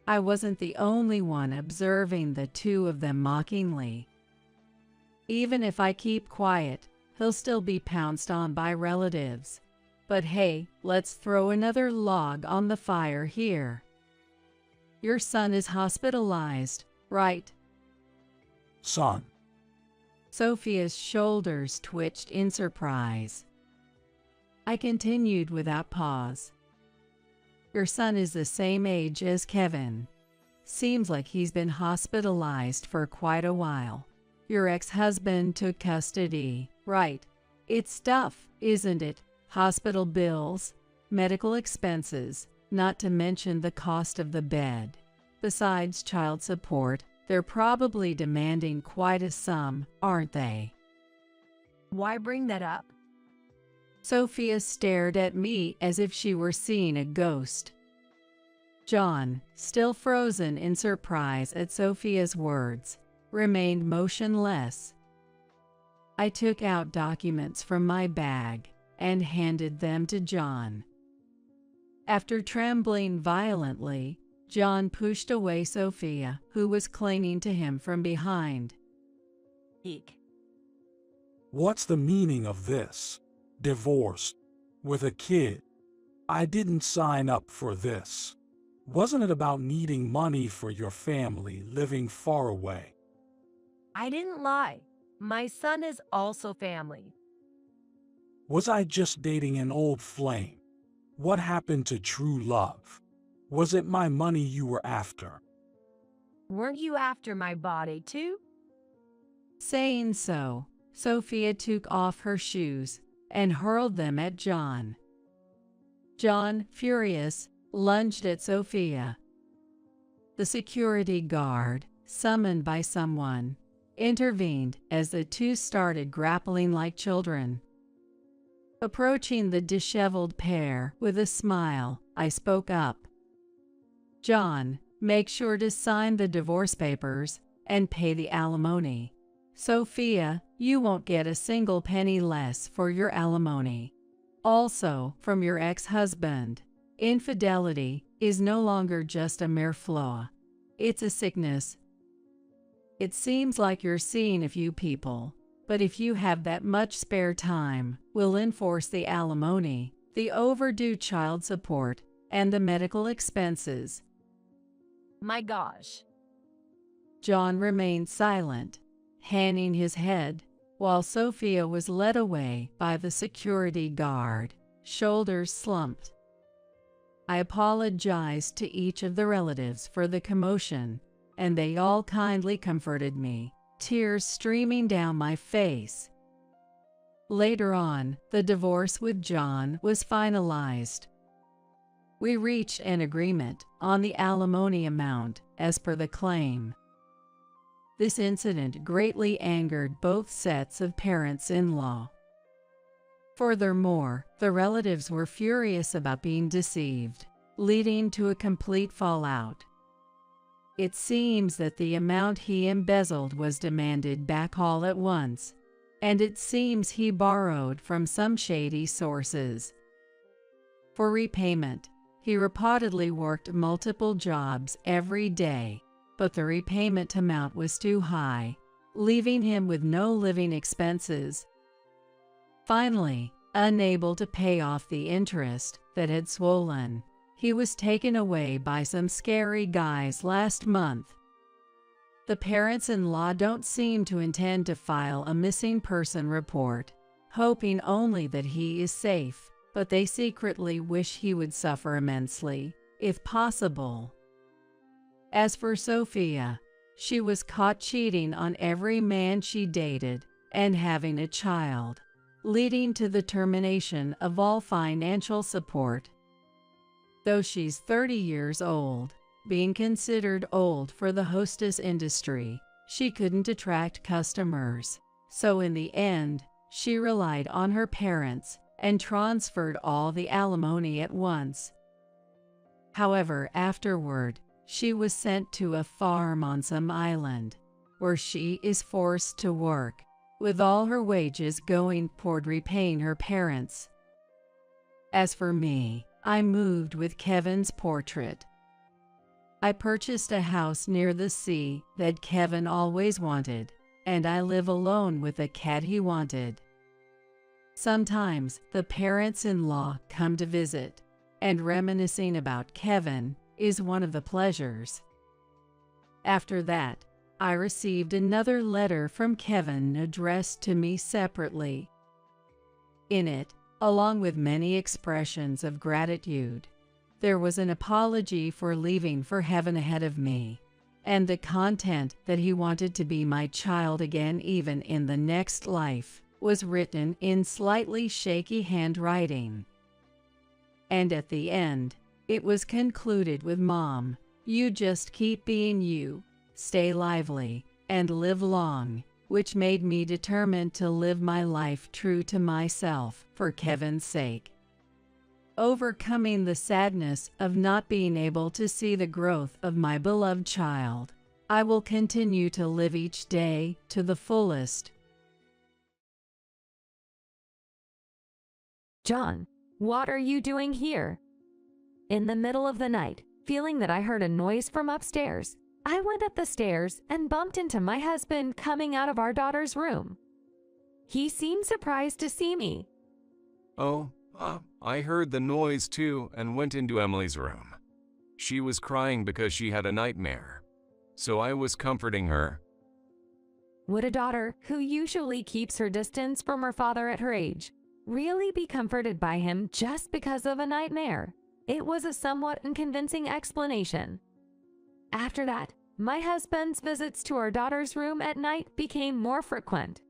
I wasn't the only one observing the two of them mockingly. Even if I keep quiet, he'll still be pounced on by relatives. But hey, let's throw another log on the fire here. Your son is hospitalized, right? Son. Sophia's shoulders twitched in surprise. I continued without pause. Your son is the same age as Kevin. Seems like he's been hospitalized for quite a while. Your ex-husband took custody, right? It's tough, isn't it? Hospital bills, medical expenses, not to mention the cost of the bed. Besides child support, they're probably demanding quite a sum, aren't they? Why bring that up? Sophia stared at me as if she were seeing a ghost. John, still frozen in surprise at Sophia's words, remained motionless. I took out documents from my bag and handed them to John. After trembling violently, John pushed away Sophia, who was clinging to him from behind. Eek. What's the meaning of this? Divorced. With a kid. I didn't sign up for this. Wasn't it about needing money for your family living far away? I didn't lie. My son is also family. Was I just dating an old flame? What happened to true love? Was it my money you were after? Weren't you after my body too? Saying so, Sophia took off her shoes and hurled them at John. John, furious, lunged at Sophia. The security guard, summoned by someone, intervened as the two started grappling like children. Approaching the disheveled pair with a smile, I spoke up. "John, make sure to sign the divorce papers and pay the alimony. Sophia, you won't get a single penny less for your alimony. Also, from your ex-husband. Infidelity is no longer just a mere flaw. It's a sickness. It seems like you're seeing a few people, but if you have that much spare time, we'll enforce the alimony, the overdue child support, and the medical expenses." My gosh. John remained silent, hanging his head, while Sophia was led away by the security guard, shoulders slumped. I apologized to each of the relatives for the commotion, and they all kindly comforted me, tears streaming down my face. Later on, the divorce with John was finalized. We reached an agreement on the alimony amount as per the claim. This incident greatly angered both sets of parents-in-law. Furthermore, the relatives were furious about being deceived, leading to a complete fallout. It seems that the amount he embezzled was demanded back all at once, and it seems he borrowed from some shady sources. For repayment, he reportedly worked multiple jobs every day, but the repayment amount was too high, leaving him with no living expenses. Finally, unable to pay off the interest that had swollen, he was taken away by some scary guys last month. The parents-in-law don't seem to intend to file a missing person report, hoping only that he is safe, but they secretly wish he would suffer immensely, if possible. As for Sophia, she was caught cheating on every man she dated and having a child, leading to the termination of all financial support. Though she's 30 years old, being considered old for the hostess industry, she couldn't attract customers, so in the end, she relied on her parents and transferred all the alimony at once. However, afterward, she was sent to a farm on some island, where she is forced to work, with all her wages going toward repaying her parents. As for me, I moved with Kevin's portrait. I purchased a house near the sea that Kevin always wanted, and I live alone with a cat he wanted. Sometimes the parents-in-law come to visit, and reminiscing about Kevin is one of the pleasures. After that, I received another letter from Kevin addressed to me separately. In it, along with many expressions of gratitude, there was an apology for leaving for heaven ahead of me, and the content that he wanted to be my child again even in the next life was written in slightly shaky handwriting. And at the end, it was concluded with, "Mom, you just keep being you, stay lively, and live long," which made me determined to live my life true to myself for Kevin's sake. Overcoming the sadness of not being able to see the growth of my beloved child, I will continue to live each day to the fullest. John, what are you doing here? In the middle of the night, feeling that I heard a noise from upstairs, I went up the stairs and bumped into my husband coming out of our daughter's room. He seemed surprised to see me. Oh, I heard the noise too and went into Emily's room. She was crying because she had a nightmare, so I was comforting her. Would a daughter who usually keeps her distance from her father at her age really be comforted by him just because of a nightmare? It was a somewhat unconvincing explanation. After that, my husband's visits to our daughter's room at night became more frequent.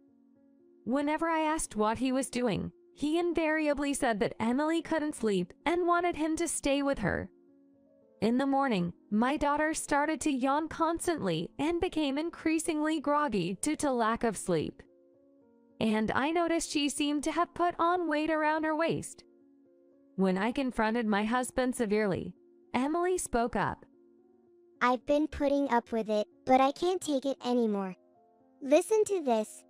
Whenever I asked what he was doing, he invariably said that Emily couldn't sleep and wanted him to stay with her. In the morning, my daughter started to yawn constantly and became increasingly groggy due to lack of sleep. And I noticed she seemed to have put on weight around her waist. When I confronted my husband severely, Emily spoke up. "I've been putting up with it, but I can't take it anymore. Listen to this."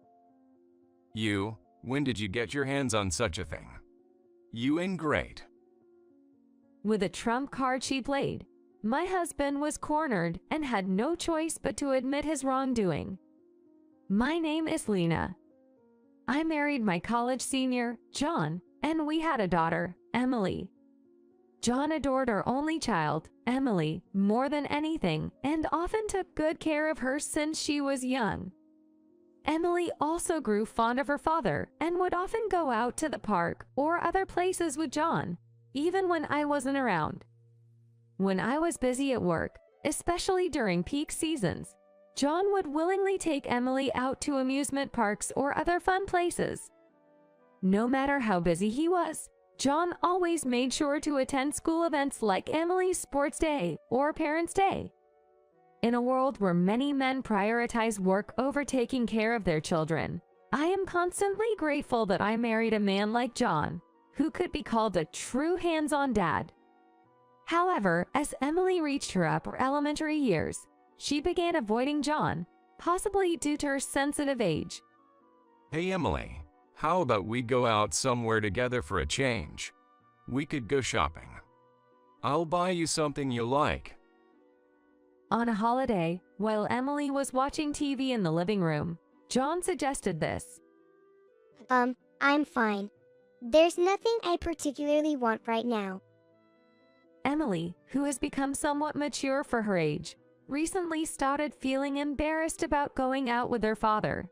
When did you get your hands on such a thing? You ingrate. With a trump card she played, my husband was cornered and had no choice but to admit his wrongdoing. My name is Lena. I married my college senior, John, and we had a daughter, Emily. John adored our only child, Emily, more than anything and often took good care of her since she was young. Emily also grew fond of her father and would often go out to the park or other places with John, even when I wasn't around. When I was busy at work, especially during peak seasons, John would willingly take Emily out to amusement parks or other fun places. No matter how busy he was, John always made sure to attend school events like Emily's sports day or parents' day. In a world where many men prioritize work over taking care of their children, I am constantly grateful that I married a man like John, who could be called a true hands-on dad. However, as Emily reached her upper elementary years, she began avoiding John, possibly due to her sensitive age. Hey Emily, how about we go out somewhere together for a change? We could go shopping. I'll buy you something you like. On a holiday, while Emily was watching TV in the living room, John suggested this. I'm fine. There's nothing I particularly want right now. Emily, who has become somewhat mature for her age, recently started feeling embarrassed about going out with her father.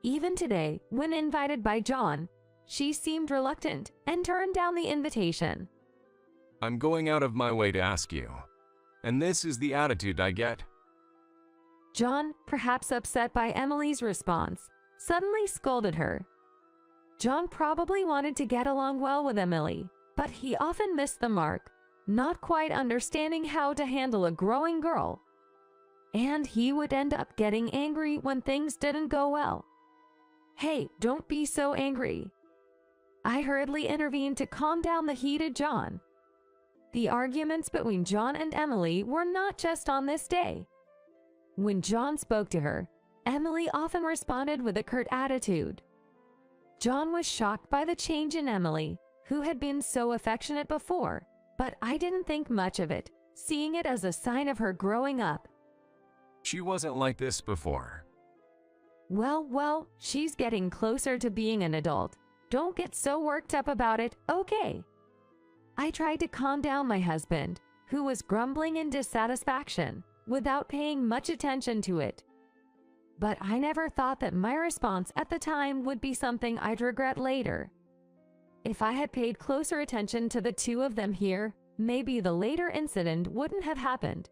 Even today, when invited by John, she seemed reluctant and turned down the invitation. I'm going out of my way to ask you. And this is the attitude I get. John, perhaps upset by Emily's response, suddenly scolded her. John probably wanted to get along well with Emily, but he often missed the mark, not quite understanding how to handle a growing girl. And he would end up getting angry when things didn't go well. Hey, don't be so angry. I hurriedly intervened to calm down the heated John. The arguments between John and Emily were not just on this day. When John spoke to her, Emily often responded with a curt attitude. John was shocked by the change in Emily, who had been so affectionate before, but I didn't think much of it, seeing it as a sign of her growing up. She wasn't like this before. Well, she's getting closer to being an adult. Don't get so worked up about it, okay? I tried to calm down my husband, who was grumbling in dissatisfaction, without paying much attention to it. But I never thought that my response at the time would be something I'd regret later. If I had paid closer attention to the two of them here, maybe the later incident wouldn't have happened.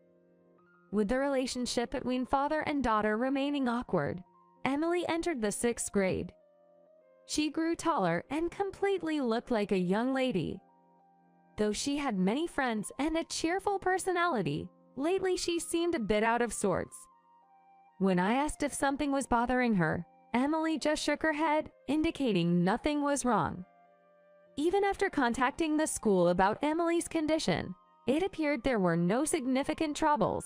With the relationship between father and daughter remaining awkward, Emily entered the 6th grade. She grew taller and completely looked like a young lady. Though she had many friends and a cheerful personality, lately she seemed a bit out of sorts. When I asked if something was bothering her, Emily just shook her head, indicating nothing was wrong. Even after contacting the school about Emily's condition, it appeared there were no significant troubles.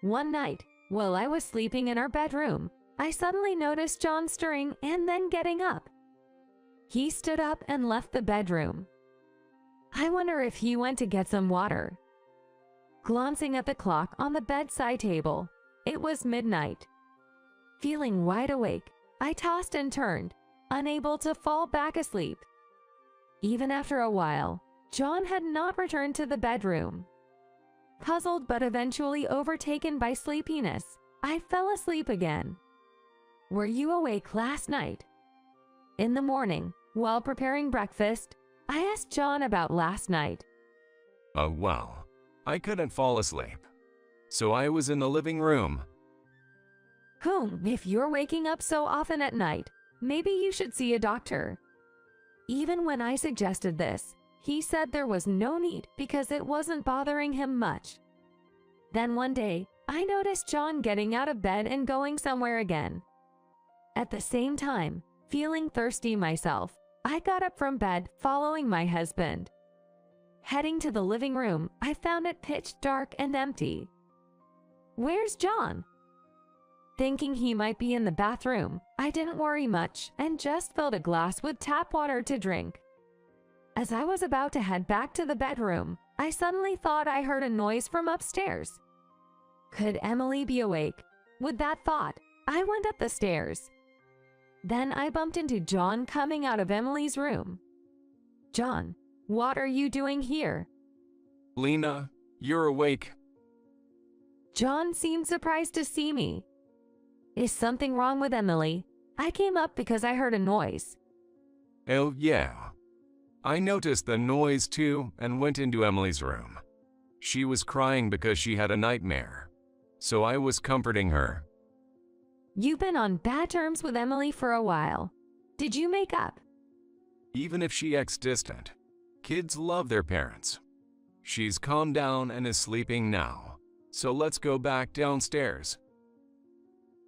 One night, while I was sleeping in our bedroom, I suddenly noticed John stirring and then getting up. He stood up and left the bedroom. I wonder if he went to get some water. Glancing at the clock on the bedside table, it was midnight. Feeling wide awake, I tossed and turned, unable to fall back asleep. Even after a while, John had not returned to the bedroom. Puzzled but eventually overtaken by sleepiness, I fell asleep again. Were you awake last night? In the morning, while preparing breakfast, I asked John about last night. Well, I couldn't fall asleep. So I was in the living room. If you're waking up so often at night, maybe you should see a doctor. Even when I suggested this, he said there was no need because it wasn't bothering him much. Then one day, I noticed John getting out of bed and going somewhere again. At the same time, feeling thirsty myself, I got up from bed following my husband. Heading to the living room, I found it pitch dark and empty. Where's John? Thinking he might be in the bathroom, I didn't worry much and just filled a glass with tap water to drink. As I was about to head back to the bedroom, I suddenly thought I heard a noise from upstairs. Could Emily be awake? With that thought, I went up the stairs. Then I bumped into John coming out of Emily's room. John, what are you doing here? Lena, you're awake. John seemed surprised to see me. Is something wrong with Emily? I came up because I heard a noise. Oh yeah. I noticed the noise too and went into Emily's room. She was crying because she had a nightmare. So I was comforting her. You've been on bad terms with Emily for a while. Did you make up? Even if she acts distant, kids love their parents. She's calmed down and is sleeping now. So let's go back downstairs.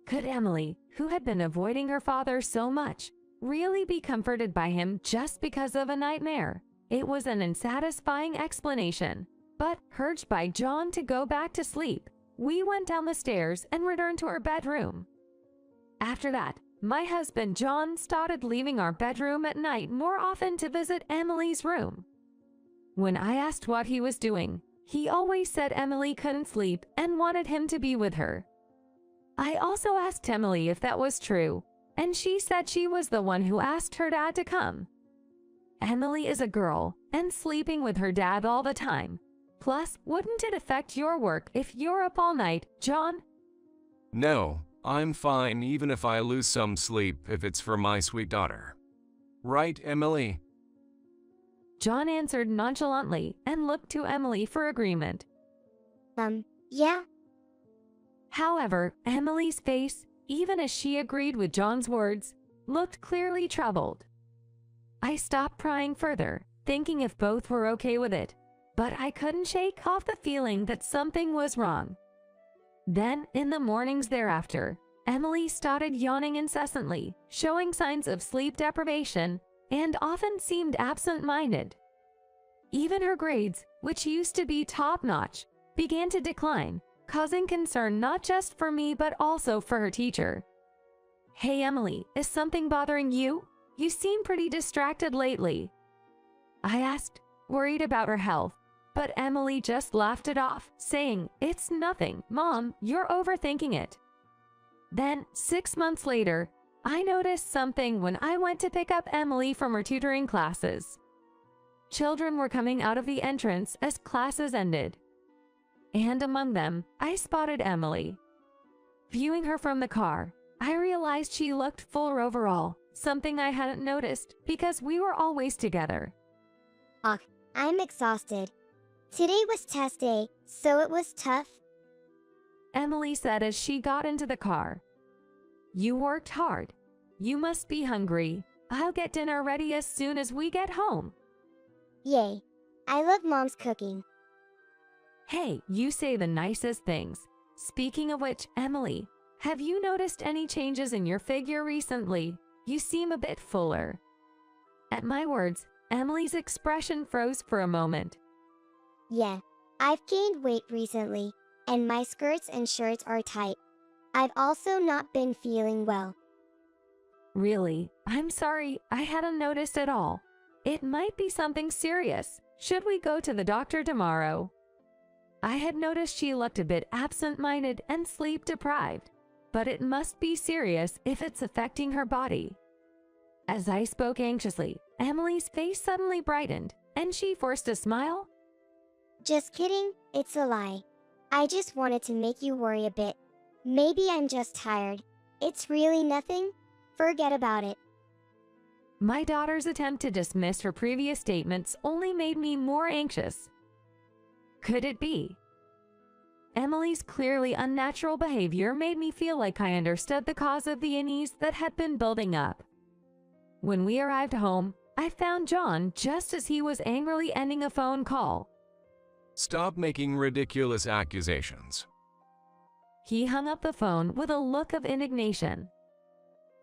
Could Emily, who had been avoiding her father so much, really be comforted by him just because of a nightmare? It was an unsatisfying explanation, but urged by John to go back to sleep, we went down the stairs and returned to our bedroom. After that, my husband John started leaving our bedroom at night more often to visit Emily's room. When I asked what he was doing, he always said Emily couldn't sleep and wanted him to be with her. I also asked Emily if that was true, and she said she was the one who asked her dad to come. Emily is a girl and sleeping with her dad all the time. Plus, wouldn't it affect your work if you're up all night, John? No, I'm fine even if I lose some sleep if it's for my sweet daughter. Right, Emily? John answered nonchalantly and looked to Emily for agreement. Yeah. However, Emily's face, even as she agreed with John's words, looked clearly troubled. I stopped prying further, thinking if both were okay with it, but I couldn't shake off the feeling that something was wrong. Then, in the mornings thereafter, Emily started yawning incessantly, showing signs of sleep deprivation, and often seemed absent-minded. Even her grades, which used to be top-notch, began to decline, causing concern not just for me but also for her teacher. "Hey Emily, is something bothering you? You seem pretty distracted lately," I asked, worried about her health, but Emily just laughed it off, saying, "It's nothing, Mom, you're overthinking it." Then, 6 months later, I noticed something when I went to pick up Emily from her tutoring classes. Children were coming out of the entrance as classes ended, and among them, I spotted Emily. Viewing her from the car, I realized she looked fuller overall, something I hadn't noticed because we were always together. I'm exhausted. Today was test day, so it was tough. Emily said as she got into the car. "You worked hard. You must be hungry. I'll get dinner ready as soon as we get home." Yay. I love Mom's cooking. Hey, you say the nicest things. Speaking of which, Emily, have you noticed any changes in your figure recently? You seem a bit fuller. At my words, Emily's expression froze for a moment. Yeah, I've gained weight recently, and my skirts and shirts are tight. I've also not been feeling well. Really? I'm sorry, I hadn't noticed at all. It might be something serious. Should we go to the doctor tomorrow? I had noticed she looked a bit absent-minded and sleep-deprived, but it must be serious if it's affecting her body. As I spoke anxiously, Emily's face suddenly brightened, and she forced a smile. Just kidding, it's a lie. I just wanted to make you worry a bit. Maybe I'm just tired. It's really nothing. Forget about it. My daughter's attempt to dismiss her previous statements only made me more anxious. Could it be? Emily's clearly unnatural behavior made me feel like I understood the cause of the unease that had been building up. When we arrived home, I found John just as he was angrily ending a phone call. Stop making ridiculous accusations. He hung up the phone with a look of indignation.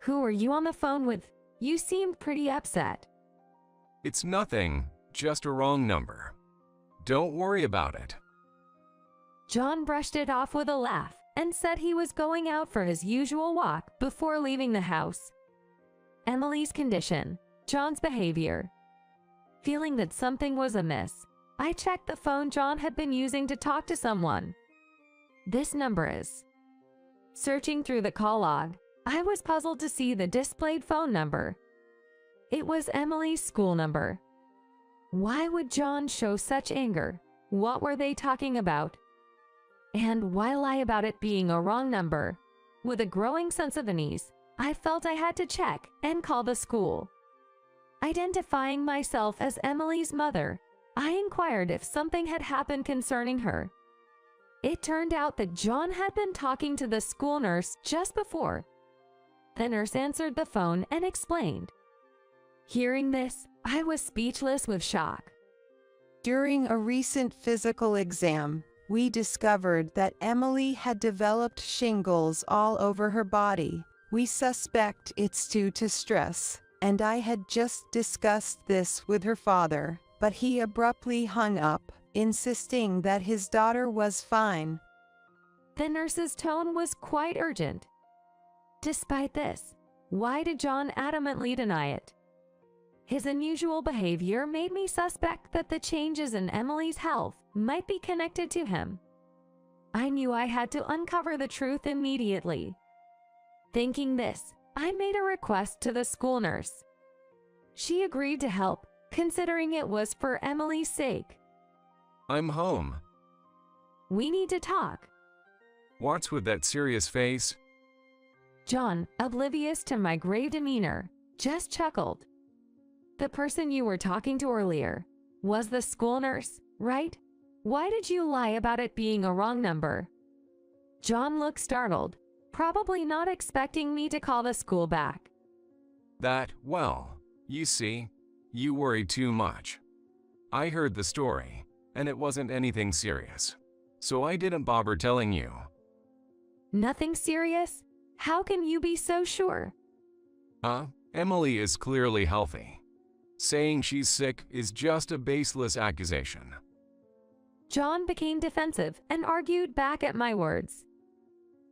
"Who are you on the phone with? You seemed pretty upset." It's nothing, just a wrong number. Don't worry about it. John brushed it off with a laugh and said he was going out for his usual walk before leaving the house. Emily's condition, John's behavior. Feeling that something was amiss, I checked the phone John had been using to talk to someone. This number is. Searching through the call log, I was puzzled to see the displayed phone number. It was Emily's school number. Why would John show such anger? What were they talking about? And why lie about it being a wrong number? With a growing sense of unease, I felt I had to check and call the school. Identifying myself as Emily's mother, I inquired if something had happened concerning her. It turned out that John had been talking to the school nurse just before. The nurse answered the phone and explained. Hearing this, I was speechless with shock. During a recent physical exam, we discovered that Emily had developed shingles all over her body. We suspect it's due to stress, and I had just discussed this with her father, but he abruptly hung up, insisting that his daughter was fine. The nurse's tone was quite urgent. Despite this, why did John adamantly deny it? His unusual behavior made me suspect that the changes in Emily's health might be connected to him. I knew I had to uncover the truth immediately. Thinking this, I made a request to the school nurse. She agreed to help, considering it was for Emily's sake. I'm home. We need to talk. What's with that serious face? John, oblivious to my grave demeanor, just chuckled. The person you were talking to earlier was the school nurse, right? Why did you lie about it being a wrong number? John looked startled, probably not expecting me to call the school back. Well, you see, you worry too much. I heard the story, and it wasn't anything serious, so I didn't bother telling you. Nothing serious? How can you be so sure? Emily is clearly healthy. Saying she's sick is just a baseless accusation. John became defensive and argued back at my words.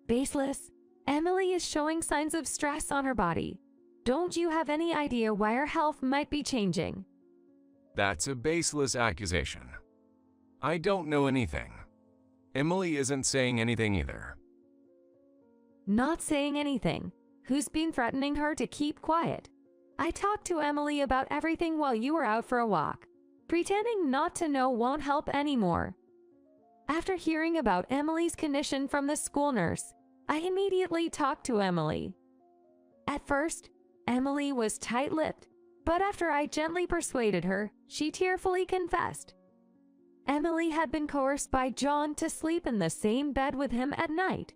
Baseless? Emily is showing signs of stress on her body. Don't you have any idea why her health might be changing? That's a baseless accusation. I don't know anything. Emily isn't saying anything either. Not saying anything? Who's been threatening her to keep quiet? I talked to Emily about everything while you were out for a walk. Pretending not to know won't help anymore. After hearing about Emily's condition from the school nurse, I immediately talked to Emily. At first, Emily was tight-lipped, but after I gently persuaded her, she tearfully confessed. Emily had been coerced by John to sleep in the same bed with him at night.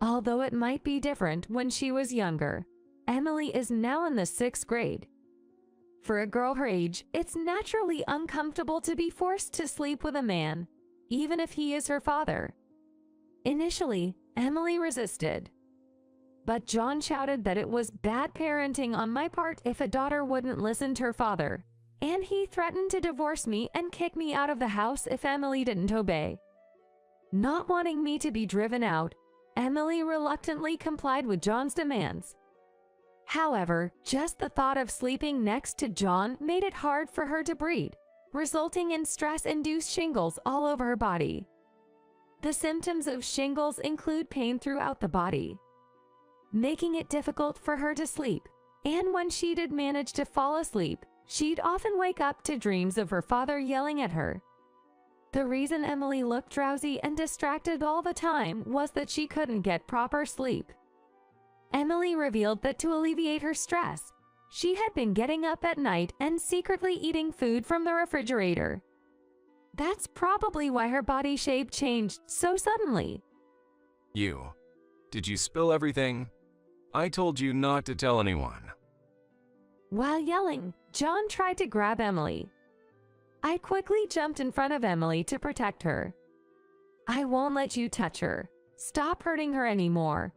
Although it might be different when she was younger, Emily is now in the 6th grade. For a girl her age, it's naturally uncomfortable to be forced to sleep with a man, even if he is her father. Initially, Emily resisted. But John shouted that it was bad parenting on my part if a daughter wouldn't listen to her father, and he threatened to divorce me and kick me out of the house if Emily didn't obey. Not wanting me to be driven out, Emily reluctantly complied with John's demands. However, just the thought of sleeping next to John made it hard for her to breathe, resulting in stress-induced shingles all over her body. The symptoms of shingles include pain throughout the body, making it difficult for her to sleep, and when she did manage to fall asleep, she'd often wake up to dreams of her father yelling at her. The reason Emily looked drowsy and distracted all the time was that she couldn't get proper sleep. Emily revealed that to alleviate her stress, she had been getting up at night and secretly eating food from the refrigerator. That's probably why her body shape changed so suddenly. Did you spill everything? I told you not to tell anyone. While yelling, John tried to grab Emily. I quickly jumped in front of Emily to protect her. I won't let you touch her. Stop hurting her anymore.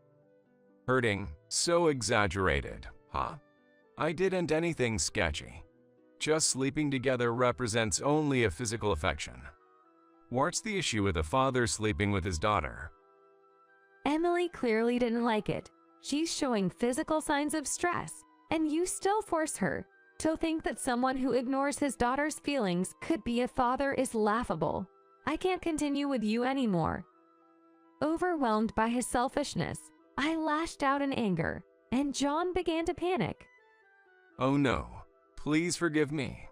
Hurting? So exaggerated, huh? I didn't anything sketchy. Just sleeping together represents only a physical affection. What's the issue with a father sleeping with his daughter? Emily clearly didn't like it. She's showing physical signs of stress, and you still force her. To think that someone who ignores his daughter's feelings could be a father is laughable. I can't continue with you anymore. Overwhelmed by his selfishness, I lashed out in anger, and John began to panic. Oh no, please forgive me.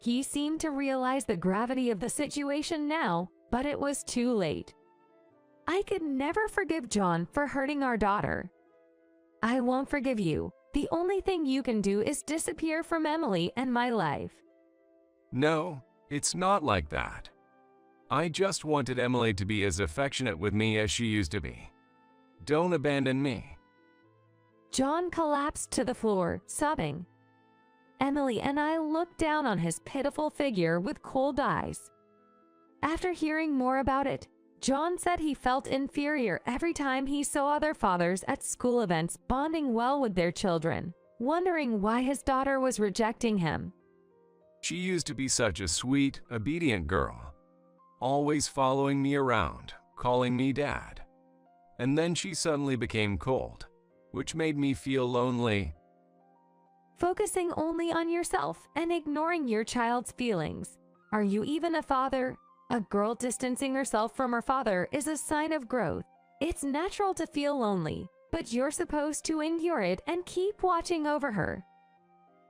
He seemed to realize the gravity of the situation now, but it was too late. I could never forgive John for hurting our daughter. I won't forgive you. The only thing you can do is disappear from Emily and my life. No, it's not like that. I just wanted Emily to be as affectionate with me as she used to be. Don't abandon me. John collapsed to the floor, sobbing. Emily and I looked down on his pitiful figure with cold eyes. After hearing more about it, John said he felt inferior every time he saw other fathers at school events bonding well with their children, wondering why his daughter was rejecting him. She used to be such a sweet, obedient girl, always following me around, calling me dad. And then she suddenly became cold, which made me feel lonely. focusing only on yourself and ignoring your child's feelings. Are you even a father? A girl distancing herself from her father is a sign of growth. It's natural to feel lonely, but you're supposed to endure it and keep watching over her.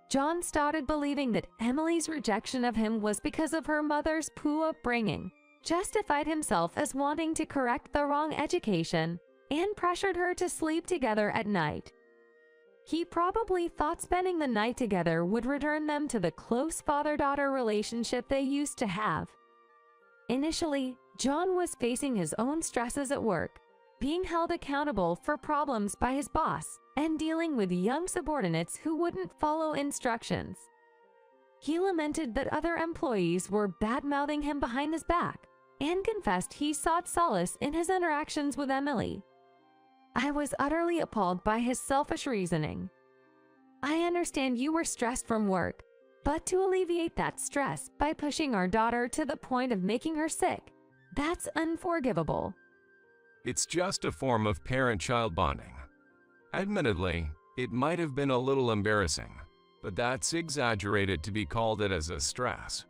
John started believing that Emily's rejection of him was because of her mother's poor upbringing, justified himself as wanting to correct the wrong education, and pressured her to sleep together at night. He probably thought spending the night together would return them to the close father-daughter relationship they used to have. Initially, John was facing his own stresses at work, being held accountable for problems by his boss, and dealing with young subordinates who wouldn't follow instructions. He lamented that other employees were bad-mouthing him behind his back, and confessed he sought solace in his interactions with Emily. I was utterly appalled by his selfish reasoning. I understand you were stressed from work, but to alleviate that stress by pushing our daughter to the point of making her sick, that's unforgivable. It's just a form of parent-child bonding. Admittedly, it might have been a little embarrassing, but that's exaggerated to be called it as a stress.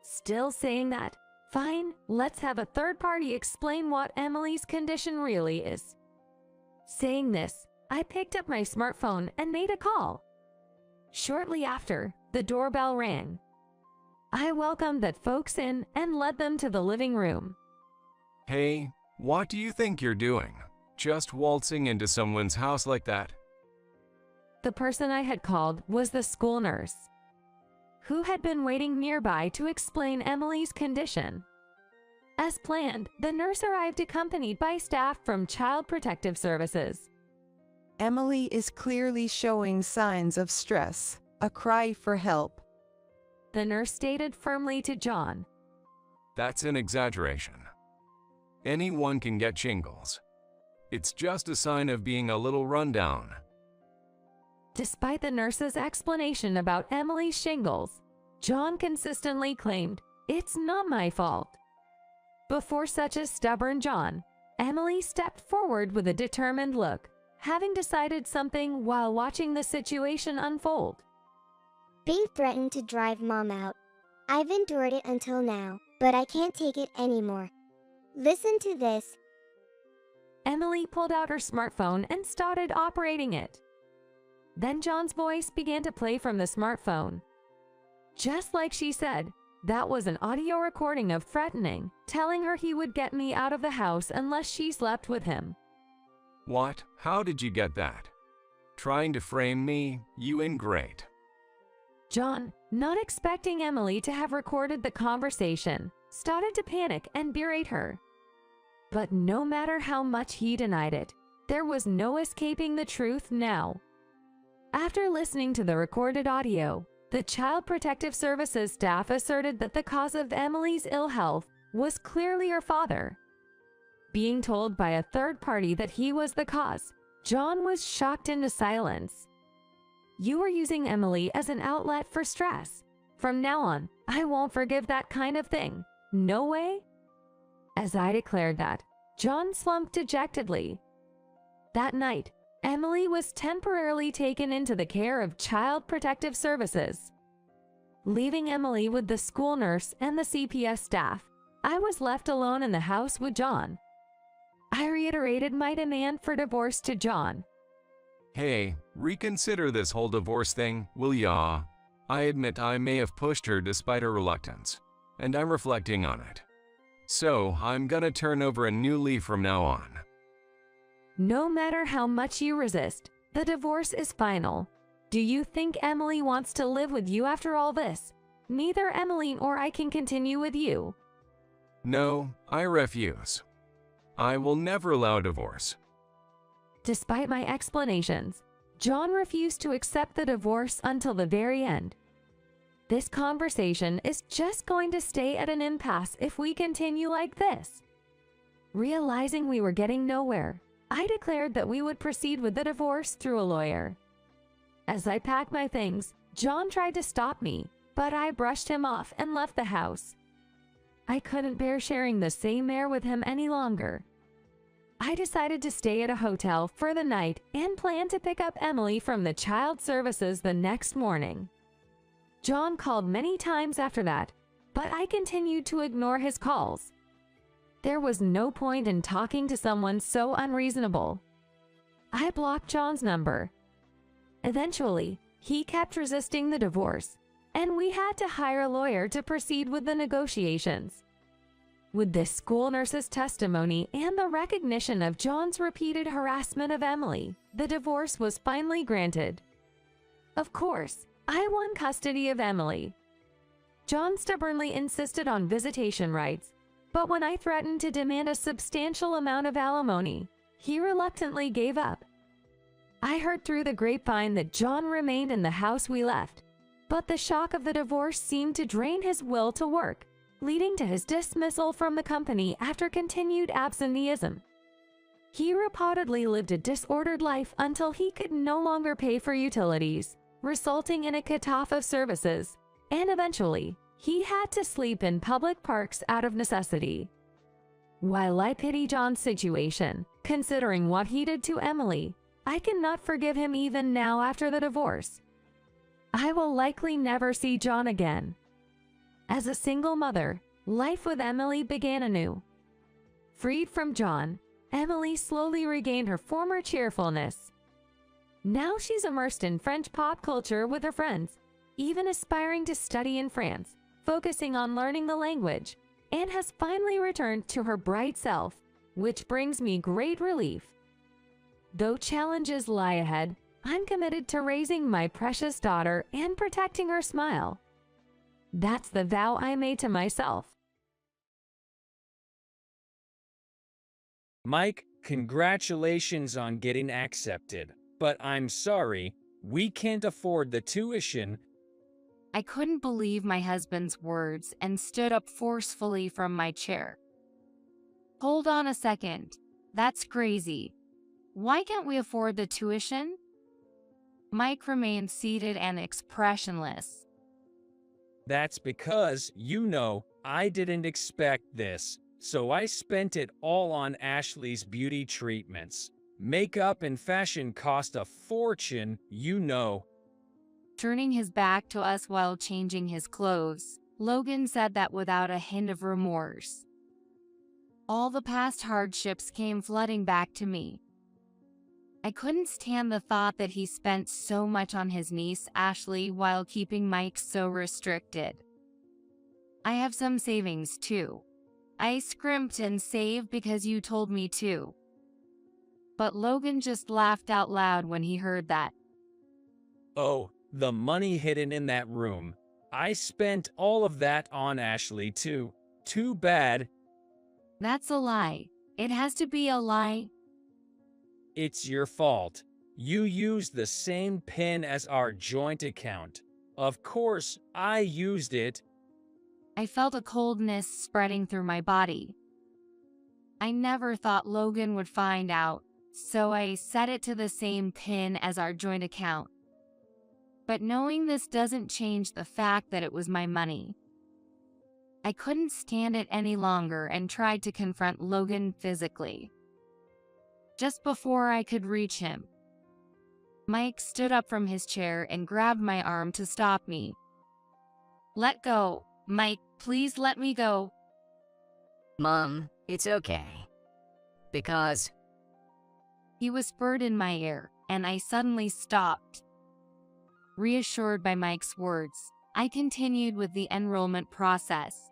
Still saying that? Fine, let's have a third party explain what Emily's condition really is. Saying this, I picked up my smartphone and made a call. Shortly after, the doorbell rang. I welcomed that folks in and led them to the living room. Hey, what do you think you're doing? Just waltzing into someone's house like that? The person I had called was the school nurse, who had been waiting nearby to explain Emily's condition. As planned, the nurse arrived accompanied by staff from Child Protective Services. Emily is clearly showing signs of stress, a cry for help. The nurse stated firmly to John. That's an exaggeration. Anyone can get shingles. It's just a sign of being a little rundown. Despite the nurse's explanation about Emily's shingles, John consistently claimed, "It's not my fault." Before such a stubborn John, Emily stepped forward with a determined look, having decided something while watching the situation unfold. Being threatened to drive Mom out. I've endured it until now, but I can't take it anymore. Listen to this. Emily pulled out her smartphone and started operating it. Then John's voice began to play from the smartphone. Just like she said, that was an audio recording of threatening, telling her he would get me out of the house unless she slept with him. What? How did you get that? Trying to frame me? You ingrate. John, not expecting Emily to have recorded the conversation, started to panic and berate her. But no matter how much he denied it, there was no escaping the truth now. After listening to the recorded audio, the Child Protective Services staff asserted that the cause of Emily's ill health was clearly her father. Being told by a third party that he was the cause, John was shocked into silence. You were using Emily as an outlet for stress. From now on, I won't forgive that kind of thing. No way? As I declared that, John slumped dejectedly. That night, Emily was temporarily taken into the care of Child Protective Services. Leaving Emily with the school nurse and the CPS staff, I was left alone in the house with John. I reiterated my demand for divorce to John. Hey, reconsider this whole divorce thing, will ya? I admit I may have pushed her despite her reluctance, and I'm reflecting on it. So, I'm gonna turn over a new leaf from now on. No matter how much you resist, the divorce is final. Do you think Emily wants to live with you after all this? Neither Emily nor I can continue with you. No, I refuse. I will never allow a divorce. Despite my explanations, John refused to accept the divorce until the very end. This conversation is just going to stay at an impasse if we continue like this. Realizing we were getting nowhere, I declared that we would proceed with the divorce through a lawyer. As I packed my things, John tried to stop me, but I brushed him off and left the house. I couldn't bear sharing the same air with him any longer. I decided to stay at a hotel for the night and planned to pick up Emily from the child services the next morning. John called many times after that, but I continued to ignore his calls. There was no point in talking to someone so unreasonable. I blocked John's number. Eventually, he kept resisting the divorce, and we had to hire a lawyer to proceed with the negotiations. With this school nurse's testimony and the recognition of John's repeated harassment of Emily, the divorce was finally granted. Of course, I won custody of Emily. John stubbornly insisted on visitation rights, but when I threatened to demand a substantial amount of alimony, he reluctantly gave up. I heard through the grapevine that John remained in the house we left, but the shock of the divorce seemed to drain his will to work, leading to his dismissal from the company after continued absenteeism. He reportedly lived a disordered life until he could no longer pay for utilities, resulting in a cut-off of services, and eventually, he had to sleep in public parks out of necessity. While I pity John's situation, considering what he did to Emily, I cannot forgive him even now after the divorce. I will likely never see John again. As a single mother, life with Emily began anew. Freed from John, Emily slowly regained her former cheerfulness. Now she's immersed in French pop culture with her friends, even aspiring to study in France, focusing on learning the language, and has finally returned to her bright self, which brings me great relief. Though challenges lie ahead, I'm committed to raising my precious daughter and protecting her smile. That's the vow I made to myself. Mike, congratulations on getting accepted, but I'm sorry, we can't afford the tuition. I couldn't believe my husband's words and stood up forcefully from my chair. Hold on a second. That's crazy. Why can't we afford the tuition? Mike remained seated and expressionless. That's because, I didn't expect this, so I spent it all on Ashley's beauty treatments. Makeup and fashion cost a fortune, Turning his back to us while changing his clothes, Logan said that without a hint of remorse. All the past hardships came flooding back to me. I couldn't stand the thought that he spent so much on his niece, Ashley, while keeping Mike so restricted. I have some savings, too. I scrimped and saved because you told me to. But Logan just laughed out loud when he heard that. Oh, the money hidden in that room. I spent all of that on Ashley, too. Too bad. That's a lie. It has to be a lie. It's your fault. You used the same PIN as our joint account. Of course, I used it. I felt a coldness spreading through my body. I never thought Logan would find out, so I set it to the same PIN as our joint account. But knowing this doesn't change the fact that it was my money. I couldn't stand it any longer and tried to confront Logan physically. Just before I could reach him, Mike stood up from his chair and grabbed my arm to stop me. Let go, Mike, please let me go. Mom, it's okay. Because... He whispered in my ear, and I suddenly stopped. Reassured by Mike's words, I continued with the enrollment process.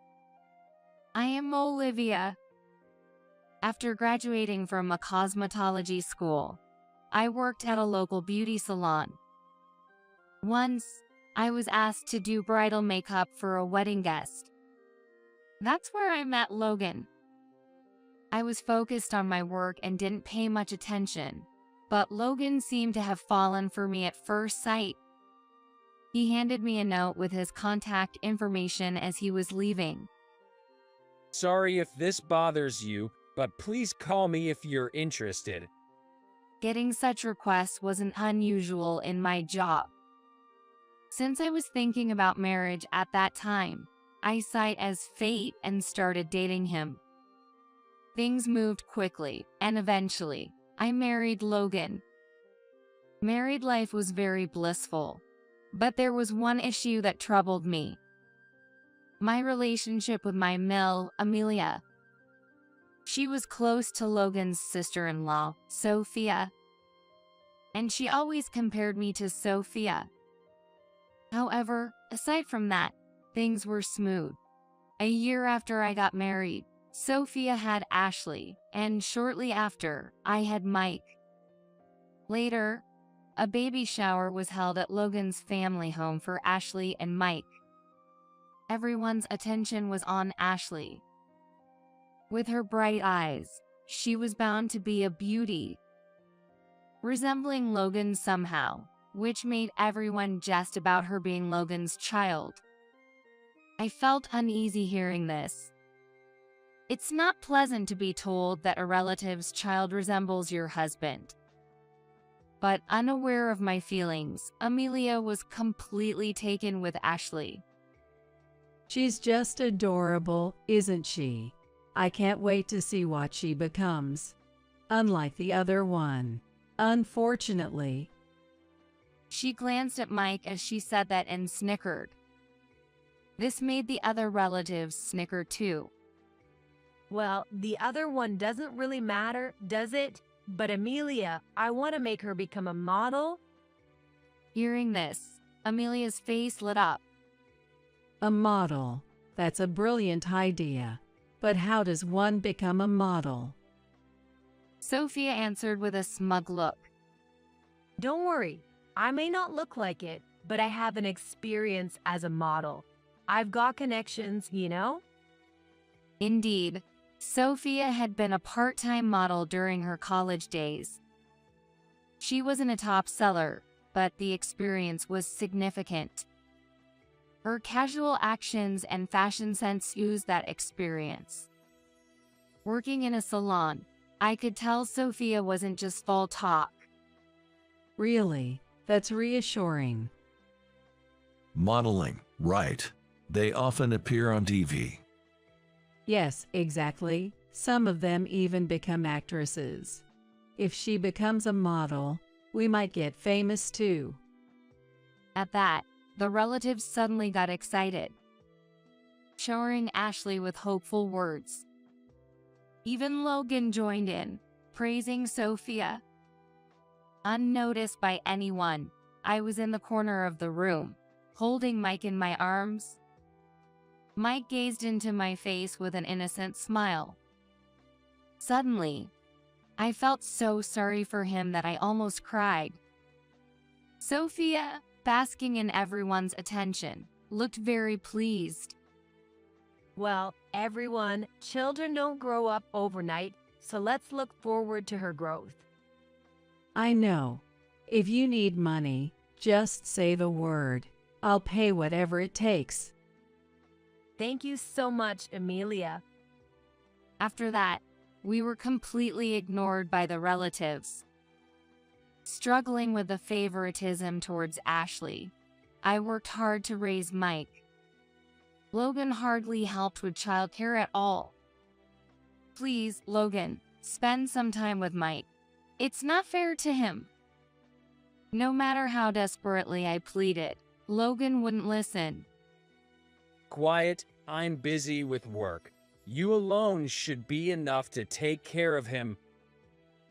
I am Olivia. After graduating from a cosmetology school, I worked at a local beauty salon. Once, I was asked to do bridal makeup for a wedding guest. That's where I met Logan. I was focused on my work and didn't pay much attention, but Logan seemed to have fallen for me at first sight. He handed me a note with his contact information as he was leaving. Sorry if this bothers you, but please call me if you're interested. Getting such requests wasn't unusual in my job. Since I was thinking about marriage at that time, I saw it as fate and started dating him. Things moved quickly, and eventually, I married Logan. Married life was very blissful, but there was one issue that troubled me. My relationship with my Mill, Amelia. She was close to Logan's sister-in-law, Sophia, and she always compared me to Sophia. However, aside from that, things were smooth. A year after I got married, Sophia had Ashley, and shortly after, I had Mike. Later, a baby shower was held at Logan's family home for Ashley and Mike. Everyone's attention was on Ashley. With her bright eyes, she was bound to be a beauty, resembling Logan somehow, which made everyone jest about her being Logan's child. I felt uneasy hearing this. It's not pleasant to be told that a relative's child resembles your husband. But unaware of my feelings, Amelia was completely taken with Ashley. She's just adorable, isn't she? I can't wait to see what she becomes. Unlike the other one, unfortunately. She glanced at Mike as she said that and snickered. This made the other relatives snicker too. Well, the other one doesn't really matter, does it? But Amelia, I want to make her become a model. Hearing this, Amelia's face lit up. A model. That's a brilliant idea. But how does one become a model? Sophia answered with a smug look. Don't worry, I may not look like it, but I have an experience as a model. I've got connections, you know? Indeed, Sophia had been a part-time model during her college days. She wasn't a top seller, but the experience was significant. Her casual actions and fashion sense used that experience. Working in a salon, I could tell Sophia wasn't just full talk. Really? That's reassuring. Modeling, right. They often appear on TV. Yes, exactly. Some of them even become actresses. If she becomes a model, we might get famous too. At that, the relatives suddenly got excited, showering Ashley with hopeful words. Even Logan joined in, praising Sophia. Unnoticed by anyone, I was in the corner of the room, holding Mike in my arms. Mike gazed into my face with an innocent smile. Suddenly, I felt so sorry for him that I almost cried. Sophia, basking in everyone's attention, looked very pleased. Well, everyone, children don't grow up overnight, so let's look forward to her growth. I know. If you need money, just say the word. I'll pay whatever it takes. Thank you so much, Amelia. After that, we were completely ignored by the relatives. Struggling with the favoritism towards Ashley, I worked hard to raise Mike. Logan hardly helped with childcare at all. Please, Logan, spend some time with Mike. It's not fair to him. No matter how desperately I pleaded, Logan wouldn't listen. Quiet, I'm busy with work. You alone should be enough to take care of him.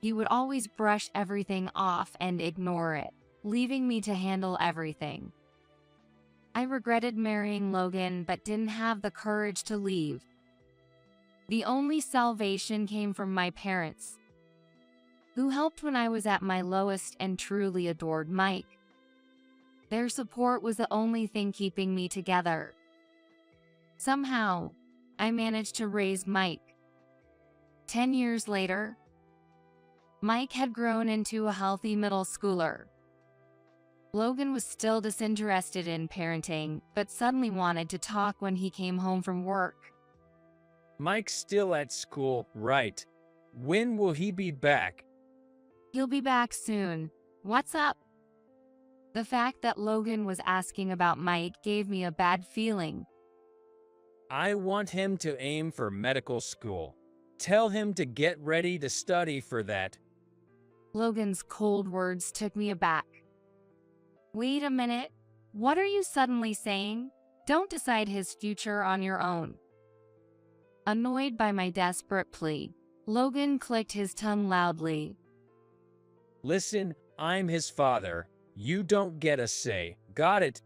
He would always brush everything off and ignore it, leaving me to handle everything. I regretted marrying Logan but didn't have the courage to leave. The only salvation came from my parents, who helped when I was at my lowest and truly adored Mike. Their support was the only thing keeping me together. Somehow, I managed to raise Mike. 10 years later, Mike had grown into a healthy middle schooler. Logan was still disinterested in parenting, but suddenly wanted to talk when he came home from work. Mike's still at school, right? When will he be back? He'll be back soon. What's up? The fact that Logan was asking about Mike gave me a bad feeling. I want him to aim for medical school. Tell him to get ready to study for that. Logan's cold words took me aback. Wait a minute. What are you suddenly saying? Don't decide his future on your own. Annoyed by my desperate plea, Logan clicked his tongue loudly. Listen, I'm his father. You don't get a say. Got it?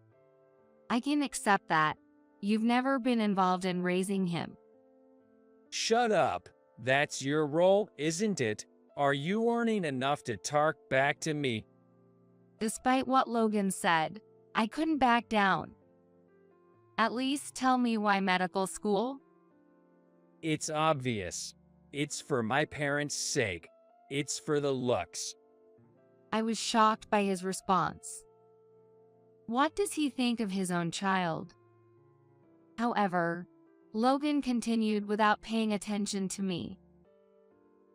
I can accept that. You've never been involved in raising him. Shut up. That's your role, isn't it? Are you earning enough to talk back to me? Despite what Logan said, I couldn't back down. At least tell me why medical school? It's obvious. It's for my parents' sake. It's for the looks. I was shocked by his response. What does he think of his own child? However, Logan continued without paying attention to me.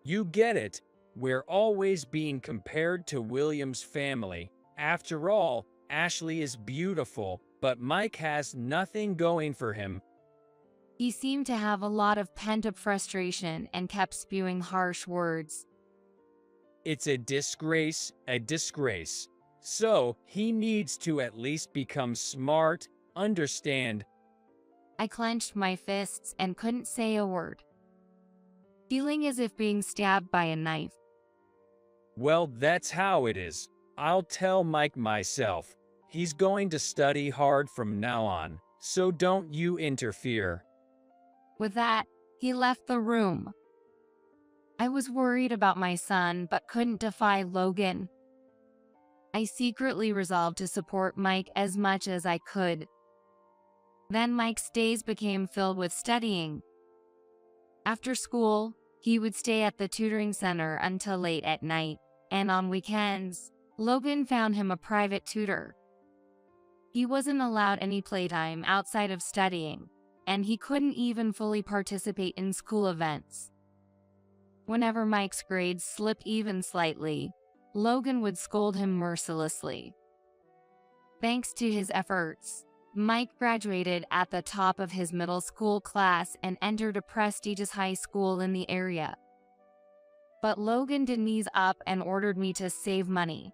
You get it. We're always being compared to William's family. After all, Ashley is beautiful, but Mike has nothing going for him. He seemed to have a lot of pent-up frustration and kept spewing harsh words. It's a disgrace, a disgrace. So, he needs to at least become smart, understand. I clenched my fists and couldn't say a word, feeling as if being stabbed by a knife. Well, that's how it is. I'll tell Mike myself. He's going to study hard from now on, so don't you interfere. With that, he left the room. I was worried about my son, but couldn't defy Logan. I secretly resolved to support Mike as much as I could. Then Mike's days became filled with studying. After school, he would stay at the tutoring center until late at night, and on weekends, Logan found him a private tutor. He wasn't allowed any playtime outside of studying, and he couldn't even fully participate in school events. Whenever Mike's grades slipped even slightly, Logan would scold him mercilessly. Thanks to his efforts, Mike graduated at the top of his middle school class and entered a prestigious high school in the area. But Logan didn't ease up and ordered me to save money.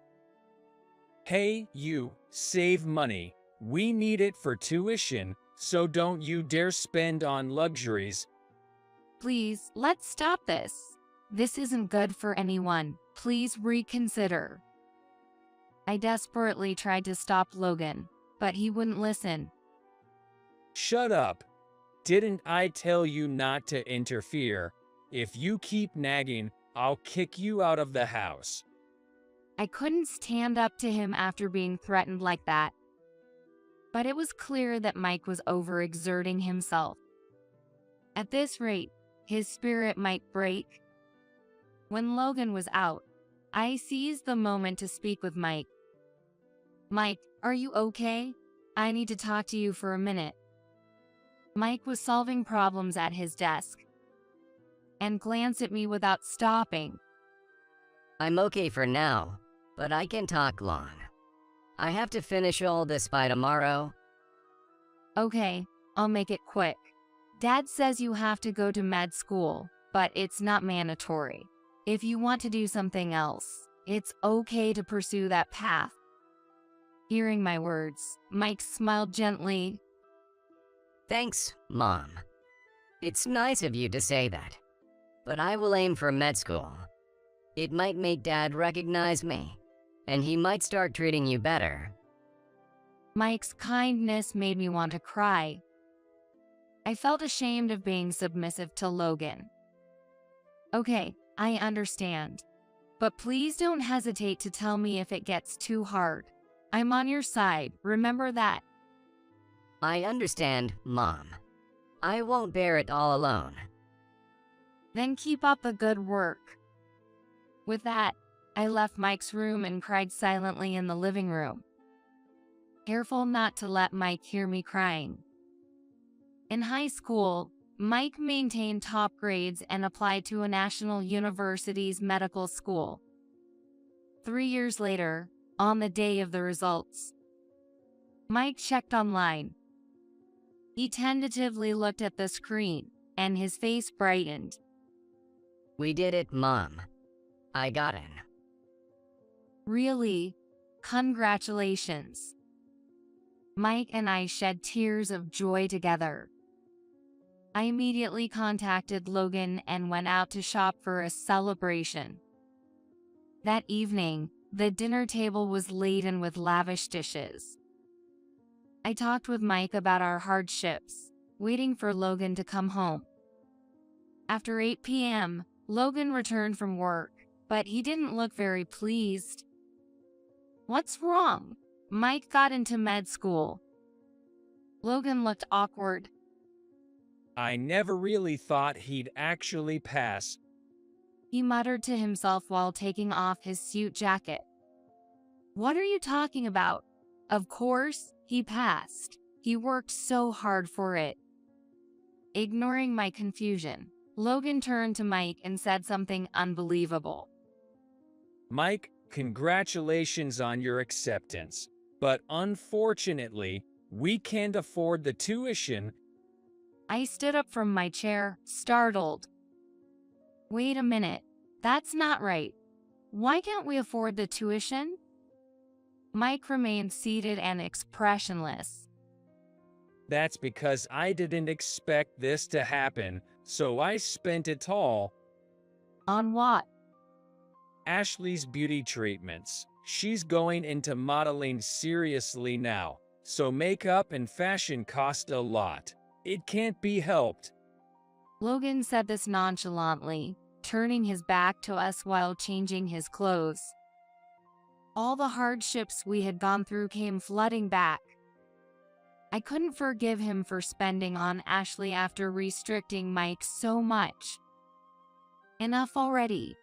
Hey, you, save money. We need it for tuition, so don't you dare spend on luxuries. Please, let's stop this. This isn't good for anyone. Please reconsider. I desperately tried to stop Logan, but he wouldn't listen. Shut up. Didn't I tell you not to interfere? If you keep nagging, I'll kick you out of the house. I couldn't stand up to him after being threatened like that. But it was clear that Mike was overexerting himself. At this rate, his spirit might break. When Logan was out, I seized the moment to speak with Mike. Mike, are you okay? I need to talk to you for a minute. Mike was solving problems at his desk and glanced at me without stopping. I'm okay for now, but I can talk long. I have to finish all this by tomorrow. Okay, I'll make it quick. Dad says you have to go to med school, but it's not mandatory. If you want to do something else, it's okay to pursue that path. Hearing my words, Mike smiled gently. Thanks, Mom. It's nice of you to say that, but I will aim for med school. It might make Dad recognize me, and he might start treating you better. Mike's kindness made me want to cry. I felt ashamed of being submissive to Logan. Okay, I understand. But please don't hesitate to tell me if it gets too hard. I'm on your side, remember that. I understand, Mom. I won't bear it all alone. Then keep up the good work. With that, I left Mike's room and cried silently in the living room, careful not to let Mike hear me crying. In high school, Mike maintained top grades and applied to a national university's medical school. 3 years later, on the day of the results, Mike checked online. He tentatively looked at the screen, and his face brightened. We did it, Mom. I got in. Really? Congratulations. Mike and I shed tears of joy together. I immediately contacted Logan and went out to shop for a celebration. That evening, the dinner table was laden with lavish dishes. I talked with Mike about our hardships, waiting for Logan to come home. After 8 p.m., Logan returned from work, but he didn't look very pleased. What's wrong? Mike got into med school. Logan looked awkward. I never really thought he'd actually pass. He muttered to himself while taking off his suit jacket. What are you talking about? Of course, he passed. He worked so hard for it. Ignoring my confusion, Logan turned to Mike and said something unbelievable. Mike, congratulations on your acceptance. But unfortunately, we can't afford the tuition. I stood up from my chair, startled. Wait a minute, that's not right. Why can't we afford the tuition? Mike remained seated and expressionless. That's because I didn't expect this to happen, so I spent it all. On what? Ashley's beauty treatments. She's going into modeling seriously now, so makeup and fashion cost a lot. It can't be helped. Logan said this nonchalantly, turning his back to us while changing his clothes. All the hardships we had gone through came flooding back. I couldn't forgive him for spending on Ashley after restricting Mike so much. Enough already.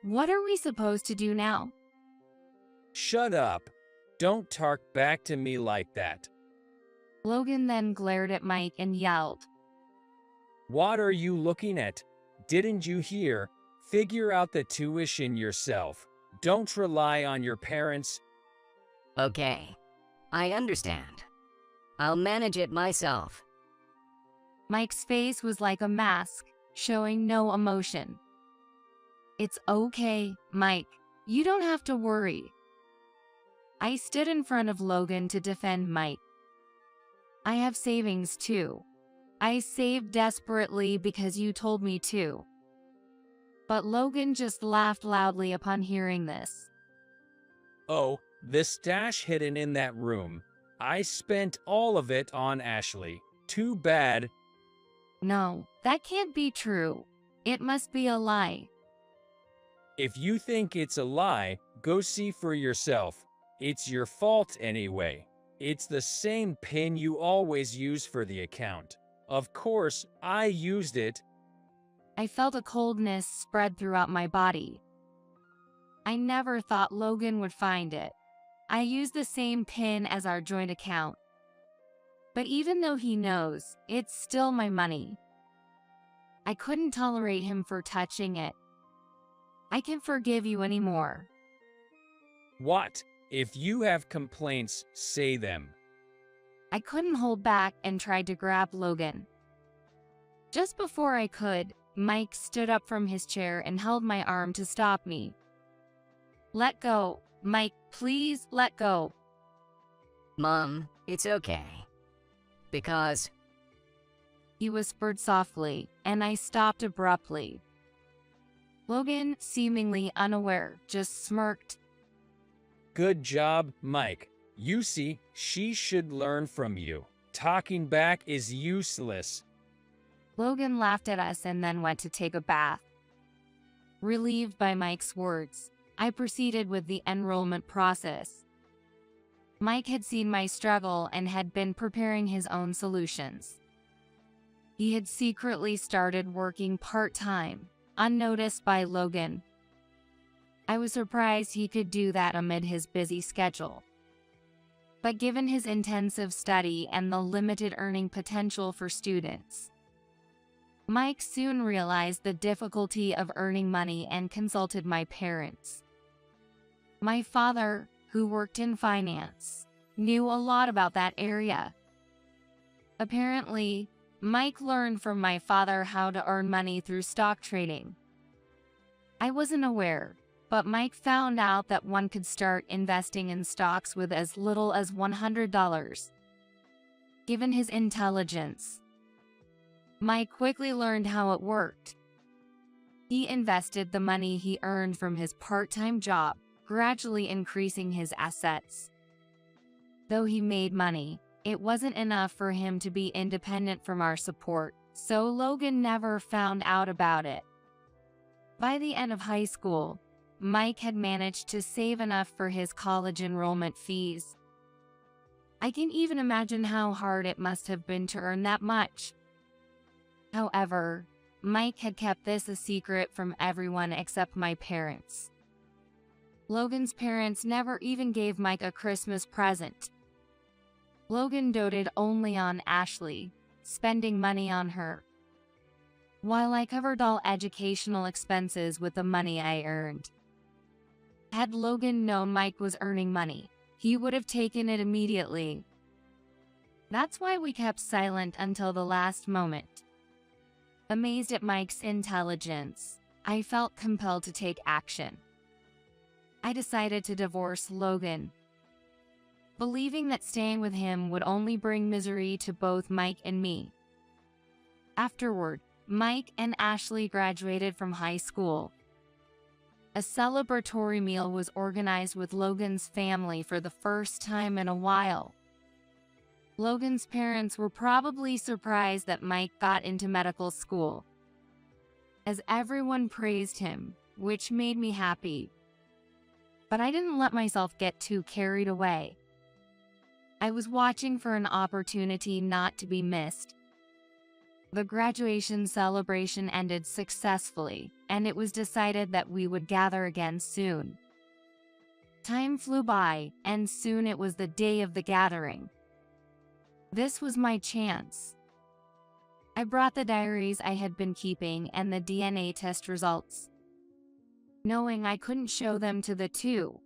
What are we supposed to do now? Shut up. Don't talk back to me like that. Logan then glared at Mike and yelled. What are you looking at? Didn't you hear? Figure out the tuition yourself. Don't rely on your parents. Okay. I understand. I'll manage it myself. Mike's face was like a mask, showing no emotion. It's okay, Mike. You don't have to worry. I stood in front of Logan to defend Mike. I have savings too. I saved desperately because you told me to. But Logan just laughed loudly upon hearing this. Oh, the stash hidden in that room. I spent all of it on Ashley. Too bad. No, that can't be true. It must be a lie. If you think it's a lie, go see for yourself. It's your fault anyway. It's the same PIN you always use for the account. Of course, I used it. I felt a coldness spread throughout my body. I never thought Logan would find it. I used the same PIN as our joint account. But even though he knows, it's still my money. I couldn't tolerate him for touching it. I can't forgive you anymore. What? If you have complaints, say them. I couldn't hold back and tried to grab Logan. Just before I could, Mike stood up from his chair and held my arm to stop me. Let go. Mike, please let go. Mom, it's okay. Because... He whispered softly, and I stopped abruptly. Logan, seemingly unaware, just smirked. Good job, Mike. You see, she should learn from you. Talking back is useless. Logan laughed at us and then went to take a bath. Relieved by Mike's words, I proceeded with the enrollment process. Mike had seen my struggle and had been preparing his own solutions. He had secretly started working part-time, unnoticed by Logan. I was surprised he could do that amid his busy schedule. But given his intensive study and the limited earning potential for students, Mike soon realized the difficulty of earning money and consulted my parents. My father, who worked in finance, knew a lot about that area. Apparently, Mike learned from my father how to earn money through stock trading. I wasn't aware, but Mike found out that one could start investing in stocks with as little as $100. Given his intelligence, Mike quickly learned how it worked. He invested the money he earned from his part-time job, gradually increasing his assets. Though he made money, it wasn't enough for him to be independent from our support, so Logan never found out about it. By the end of high school, Mike had managed to save enough for his college enrollment fees. I can even imagine how hard it must have been to earn that much. However, Mike had kept this a secret from everyone except my parents. Logan's parents never even gave Mike a Christmas present. Logan doted only on Ashley, spending money on her, while I covered all educational expenses with the money I earned. Had Logan known Mike was earning money, he would have taken it immediately. That's why we kept silent until the last moment. Amazed at Mike's intelligence, I felt compelled to take action. I decided to divorce Logan, believing that staying with him would only bring misery to both Mike and me. Afterward, Mike and Ashley graduated from high school. A celebratory meal was organized with Logan's family for the first time in a while. Logan's parents were probably surprised that Mike got into medical school, as everyone praised him, which made me happy. But I didn't let myself get too carried away. I was watching for an opportunity not to be missed. The graduation celebration ended successfully, and it was decided that we would gather again soon. Time flew by, and soon it was the day of the gathering. This was my chance. I brought the diaries I had been keeping and the DNA test results, knowing I couldn't show them to the two.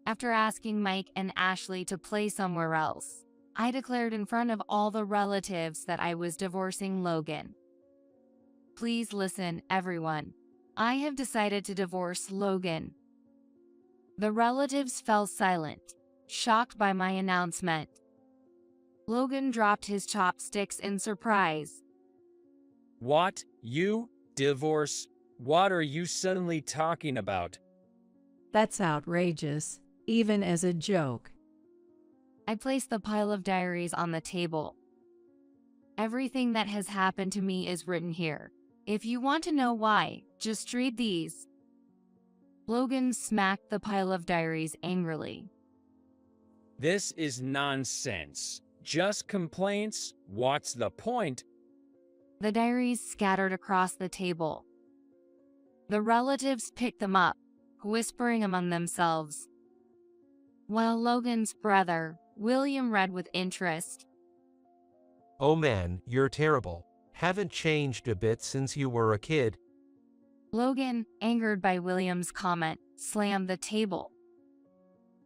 After asking Mike and Ashley to play somewhere else, I declared in front of all the relatives that I was divorcing Logan. Please listen, everyone. I have decided to divorce Logan. The relatives fell silent, shocked by my announcement. Logan dropped his chopsticks in surprise. What? You? Divorce? What are you suddenly talking about? That's outrageous, even as a joke. I placed the pile of diaries on the table. Everything that has happened to me is written here. If you want to know why, just read these. Logan smacked the pile of diaries angrily. This is nonsense. Just complaints? What's the point? The diaries scattered across the table. The relatives picked them up, whispering among themselves, while Logan's brother, William, read with interest. Oh man, you're terrible. Haven't changed a bit since you were a kid. Logan, angered by William's comment, slammed the table.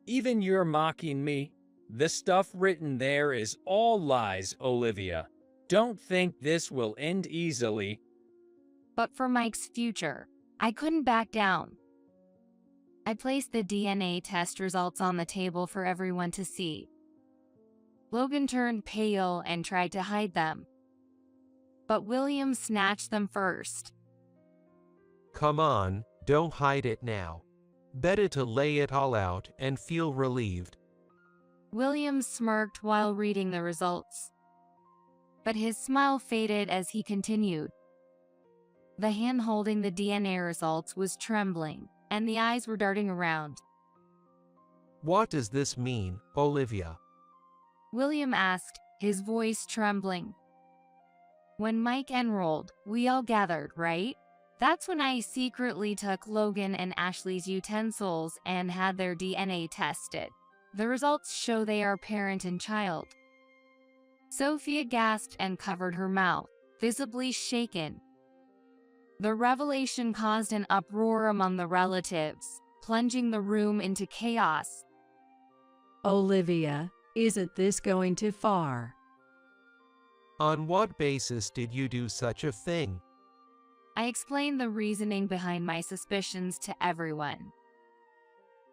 Even you're mocking me? The stuff written there is all lies, Olivia. Don't think this will end easily. But for Mike's future, I couldn't back down. I placed the DNA test results on the table for everyone to see. Logan turned pale and tried to hide them, but William snatched them first. Come on, don't hide it now. Better to lay it all out and feel relieved. William smirked while reading the results, but his smile faded as he continued. The hand holding the DNA results was trembling, and the eyes were darting around. What does this mean, Olivia? William asked, his voice trembling. When Mike enrolled, we all gathered, right? That's when I secretly took Logan and Ashley's utensils and had their DNA tested. The results show they are parent and child. Sophia gasped and covered her mouth, visibly shaken. The revelation caused an uproar among the relatives, plunging the room into chaos. Olivia, isn't this going too far? On what basis did you do such a thing? I explained the reasoning behind my suspicions to everyone.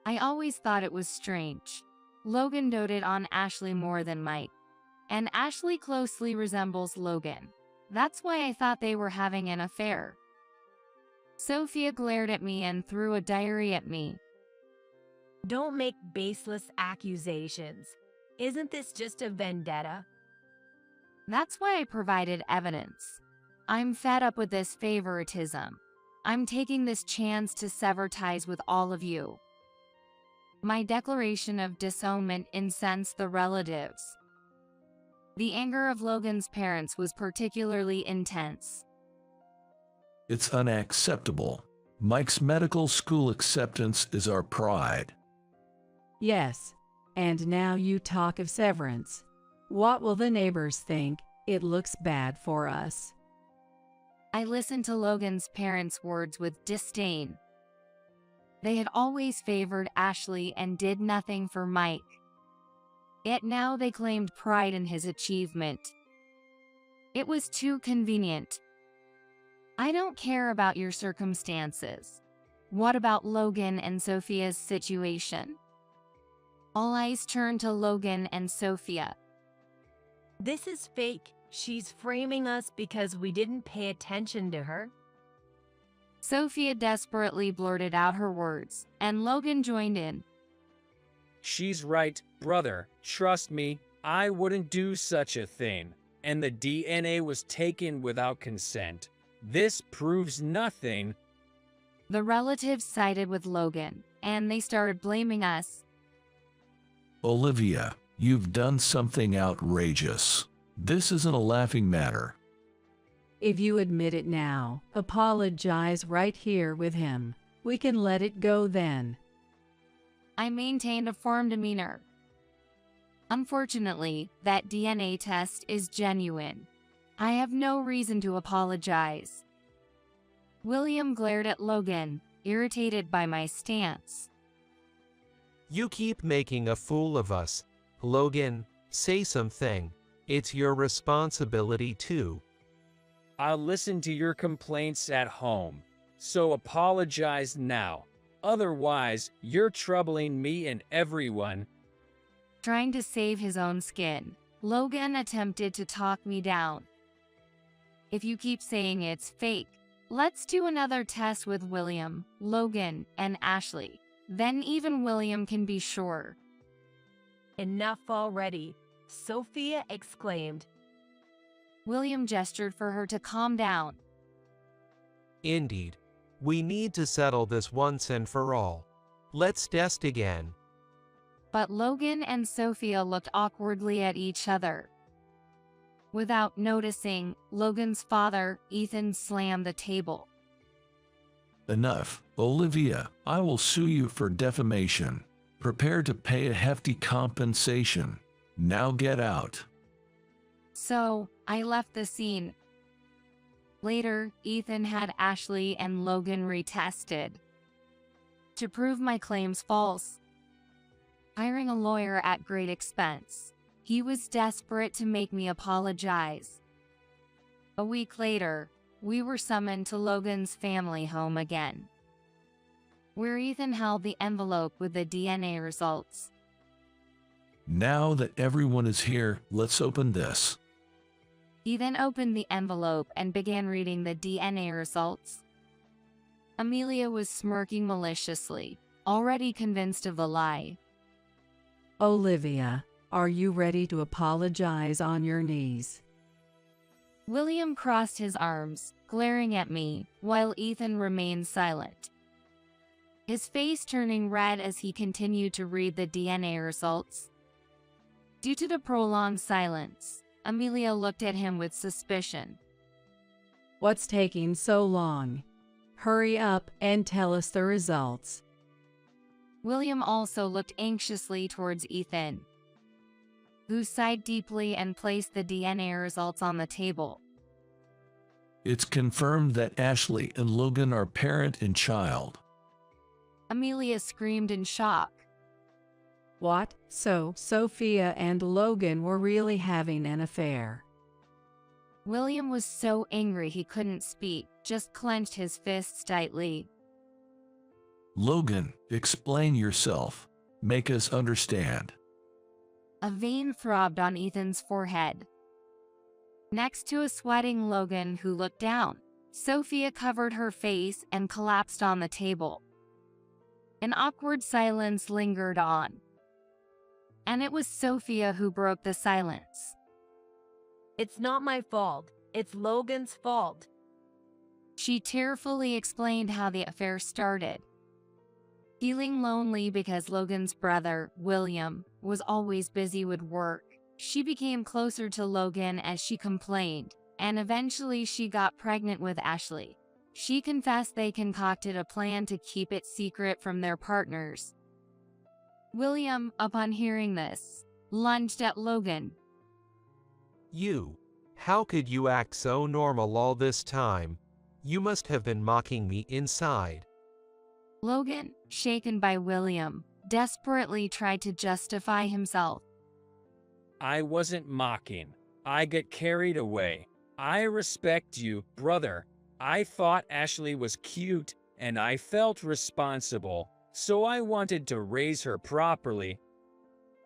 I always thought it was strange. Logan doted on Ashley more than Mike, and Ashley closely resembles Logan. That's why I thought they were having an affair. Sophia glared at me and threw a diary at me. Don't make baseless accusations. Isn't this just a vendetta? That's why I provided evidence. I'm fed up with this favoritism. I'm taking this chance to sever ties with all of you. My declaration of disownment incensed the relatives. The anger of Logan's parents was particularly intense. It's unacceptable. Mike's medical school acceptance is our pride. Yes, and now you talk of severance. What will the neighbors think? It looks bad for us. I listened to Logan's parents' words with disdain. They had always favored Ashley and did nothing for Mike. Yet now they claimed pride in his achievement. It was too convenient. I don't care about your circumstances. What about Logan and Sophia's situation? All eyes turned to Logan and Sophia. This is fake. She's framing us because we didn't pay attention to her. Sophia desperately blurted out her words, and Logan joined in. She's right, brother. Trust me, I wouldn't do such a thing. And the DNA was taken without consent. This proves nothing. The relatives sided with Logan, and they started blaming us. Olivia, you've done something outrageous. This isn't a laughing matter. If you admit it now, apologize right here with him. We can let it go then. I maintained a firm demeanor. Unfortunately, that DNA test is genuine. I have no reason to apologize. William glared at Logan, irritated by my stance. You keep making a fool of us. Logan, say something. It's your responsibility too. I'll listen to your complaints at home. So apologize now. Otherwise, you're troubling me and everyone. Trying to save his own skin, Logan attempted to talk me down. If you keep saying it's fake, let's do another test with William, Logan, and Ashley. Then even William can be sure. Enough already, Sophia exclaimed. William gestured for her to calm down. Indeed. We need to settle this once and for all. Let's test again. But Logan and Sophia looked awkwardly at each other. Without noticing, Logan's father, Ethan, slammed the table. Enough. Olivia, I will sue you for defamation. Prepare to pay a hefty compensation. Now get out. So, I left the scene. Later, Ethan had Ashley and Logan retested. To prove my claims false, hiring a lawyer at great expense, he was desperate to make me apologize. A week later, we were summoned to Logan's family home again, where Ethan held the envelope with the DNA results. Now that everyone is here, let's open this. He then opened the envelope and began reading the DNA results. Amelia was smirking maliciously, already convinced of the lie. Olivia, are you ready to apologize on your knees? William crossed his arms, glaring at me, while Ethan remained silent. His face turning red as he continued to read the DNA results. Due to the prolonged silence, Amelia looked at him with suspicion. What's taking so long? Hurry up and tell us the results. William also looked anxiously towards Ethan, who sighed deeply and placed the DNA results on the table. It's confirmed that Ashley and Logan are parent and child. Amelia screamed in shock. What? So, Sophia and Logan were really having an affair? William was so angry he couldn't speak, just clenched his fists tightly. Logan, explain yourself. Make us understand. A vein throbbed on Ethan's forehead. Next to a sweating Logan who looked down, Sophia covered her face and collapsed on the table. An awkward silence lingered on. And it was Sophia who broke the silence. It's not my fault. It's Logan's fault. She tearfully explained how the affair started. Feeling lonely because Logan's brother, William, was always busy with work, she became closer to Logan as she complained, and eventually she got pregnant with Ashley. She confessed they concocted a plan to keep it secret from their partners. William, upon hearing this, lunged at Logan. How could you act so normal all this time? You must have been mocking me inside. Logan, shaken by William, desperately tried to justify himself. I wasn't mocking. I got carried away. I respect you, brother. I thought Ashley was cute, and I felt responsible, so I wanted to raise her properly.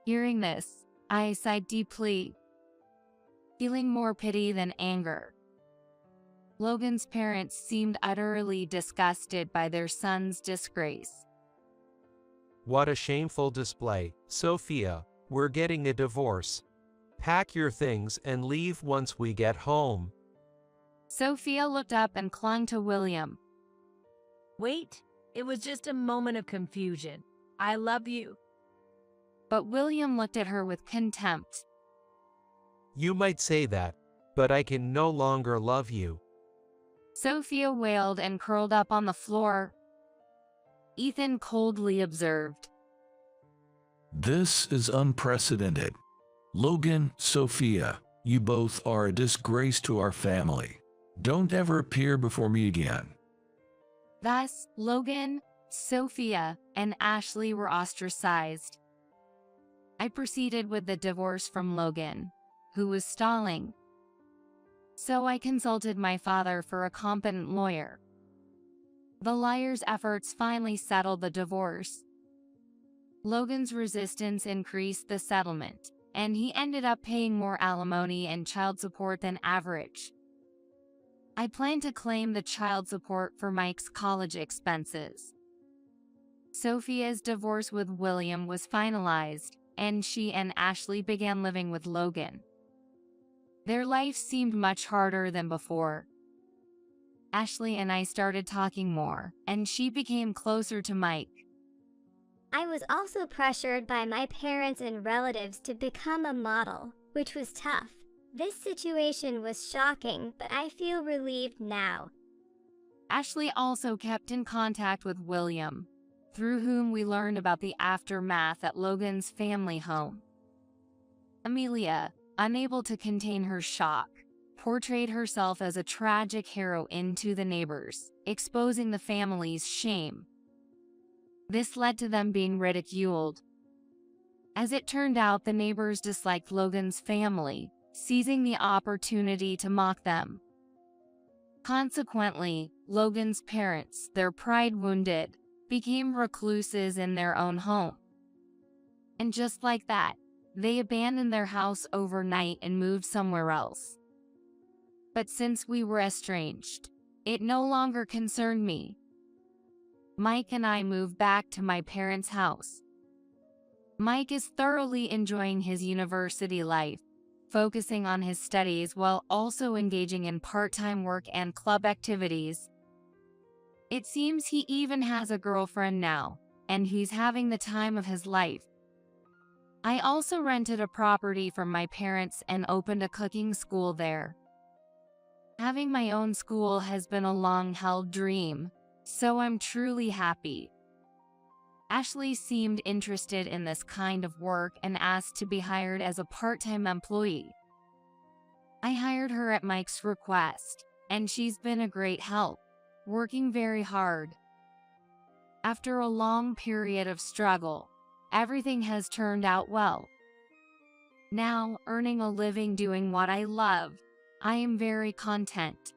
Hearing this, I sighed deeply, feeling more pity than anger. Logan's parents seemed utterly disgusted by their son's disgrace. What a shameful display. Sophia, we're getting a divorce. Pack your things and leave once we get home. Sophia looked up and clung to William. Wait, it was just a moment of confusion. I love you. But William looked at her with contempt. You might say that, but I can no longer love you. Sophia wailed and curled up on the floor. Ethan coldly observed. This is unprecedented. Logan, Sophia, you both are a disgrace to our family. Don't ever appear before me again. Thus, Logan, Sophia, and Ashley were ostracized. I proceeded with the divorce from Logan, who was stalling. So I consulted my father for a competent lawyer. The lawyer's efforts finally settled the divorce. Logan's resistance increased the settlement, and he ended up paying more alimony and child support than average. I plan to claim the child support for Mike's college expenses. Sophia's divorce with William was finalized, and she and Ashley began living with Logan. Their life seemed much harder than before. Ashley and I started talking more, and she became closer to Mike. I was also pressured by my parents and relatives to become a model, which was tough. This situation was shocking, but I feel relieved now. Ashley also kept in contact with William, through whom we learned about the aftermath at Logan's family home. Amelia, unable to contain her shock, portrayed herself as a tragic heroine to the neighbors, exposing the family's shame. This led to them being ridiculed. As it turned out, the neighbors disliked Logan's family, seizing the opportunity to mock them. Consequently, Logan's parents, their pride wounded, became recluses in their own home. And just like that, they abandoned their house overnight and moved somewhere else. But since we were estranged, it no longer concerned me. Mike and I moved back to my parents' house. Mike is thoroughly enjoying his university life, focusing on his studies while also engaging in part-time work and club activities. It seems he even has a girlfriend now, and he's having the time of his life. I also rented a property from my parents and opened a cooking school there. Having my own school has been a long-held dream, so I'm truly happy. Ashley seemed interested in this kind of work and asked to be hired as a part-time employee. I hired her at Mike's request, and she's been a great help, working very hard. After a long period of struggle, everything has turned out well. Now, earning a living doing what I love, I am very content.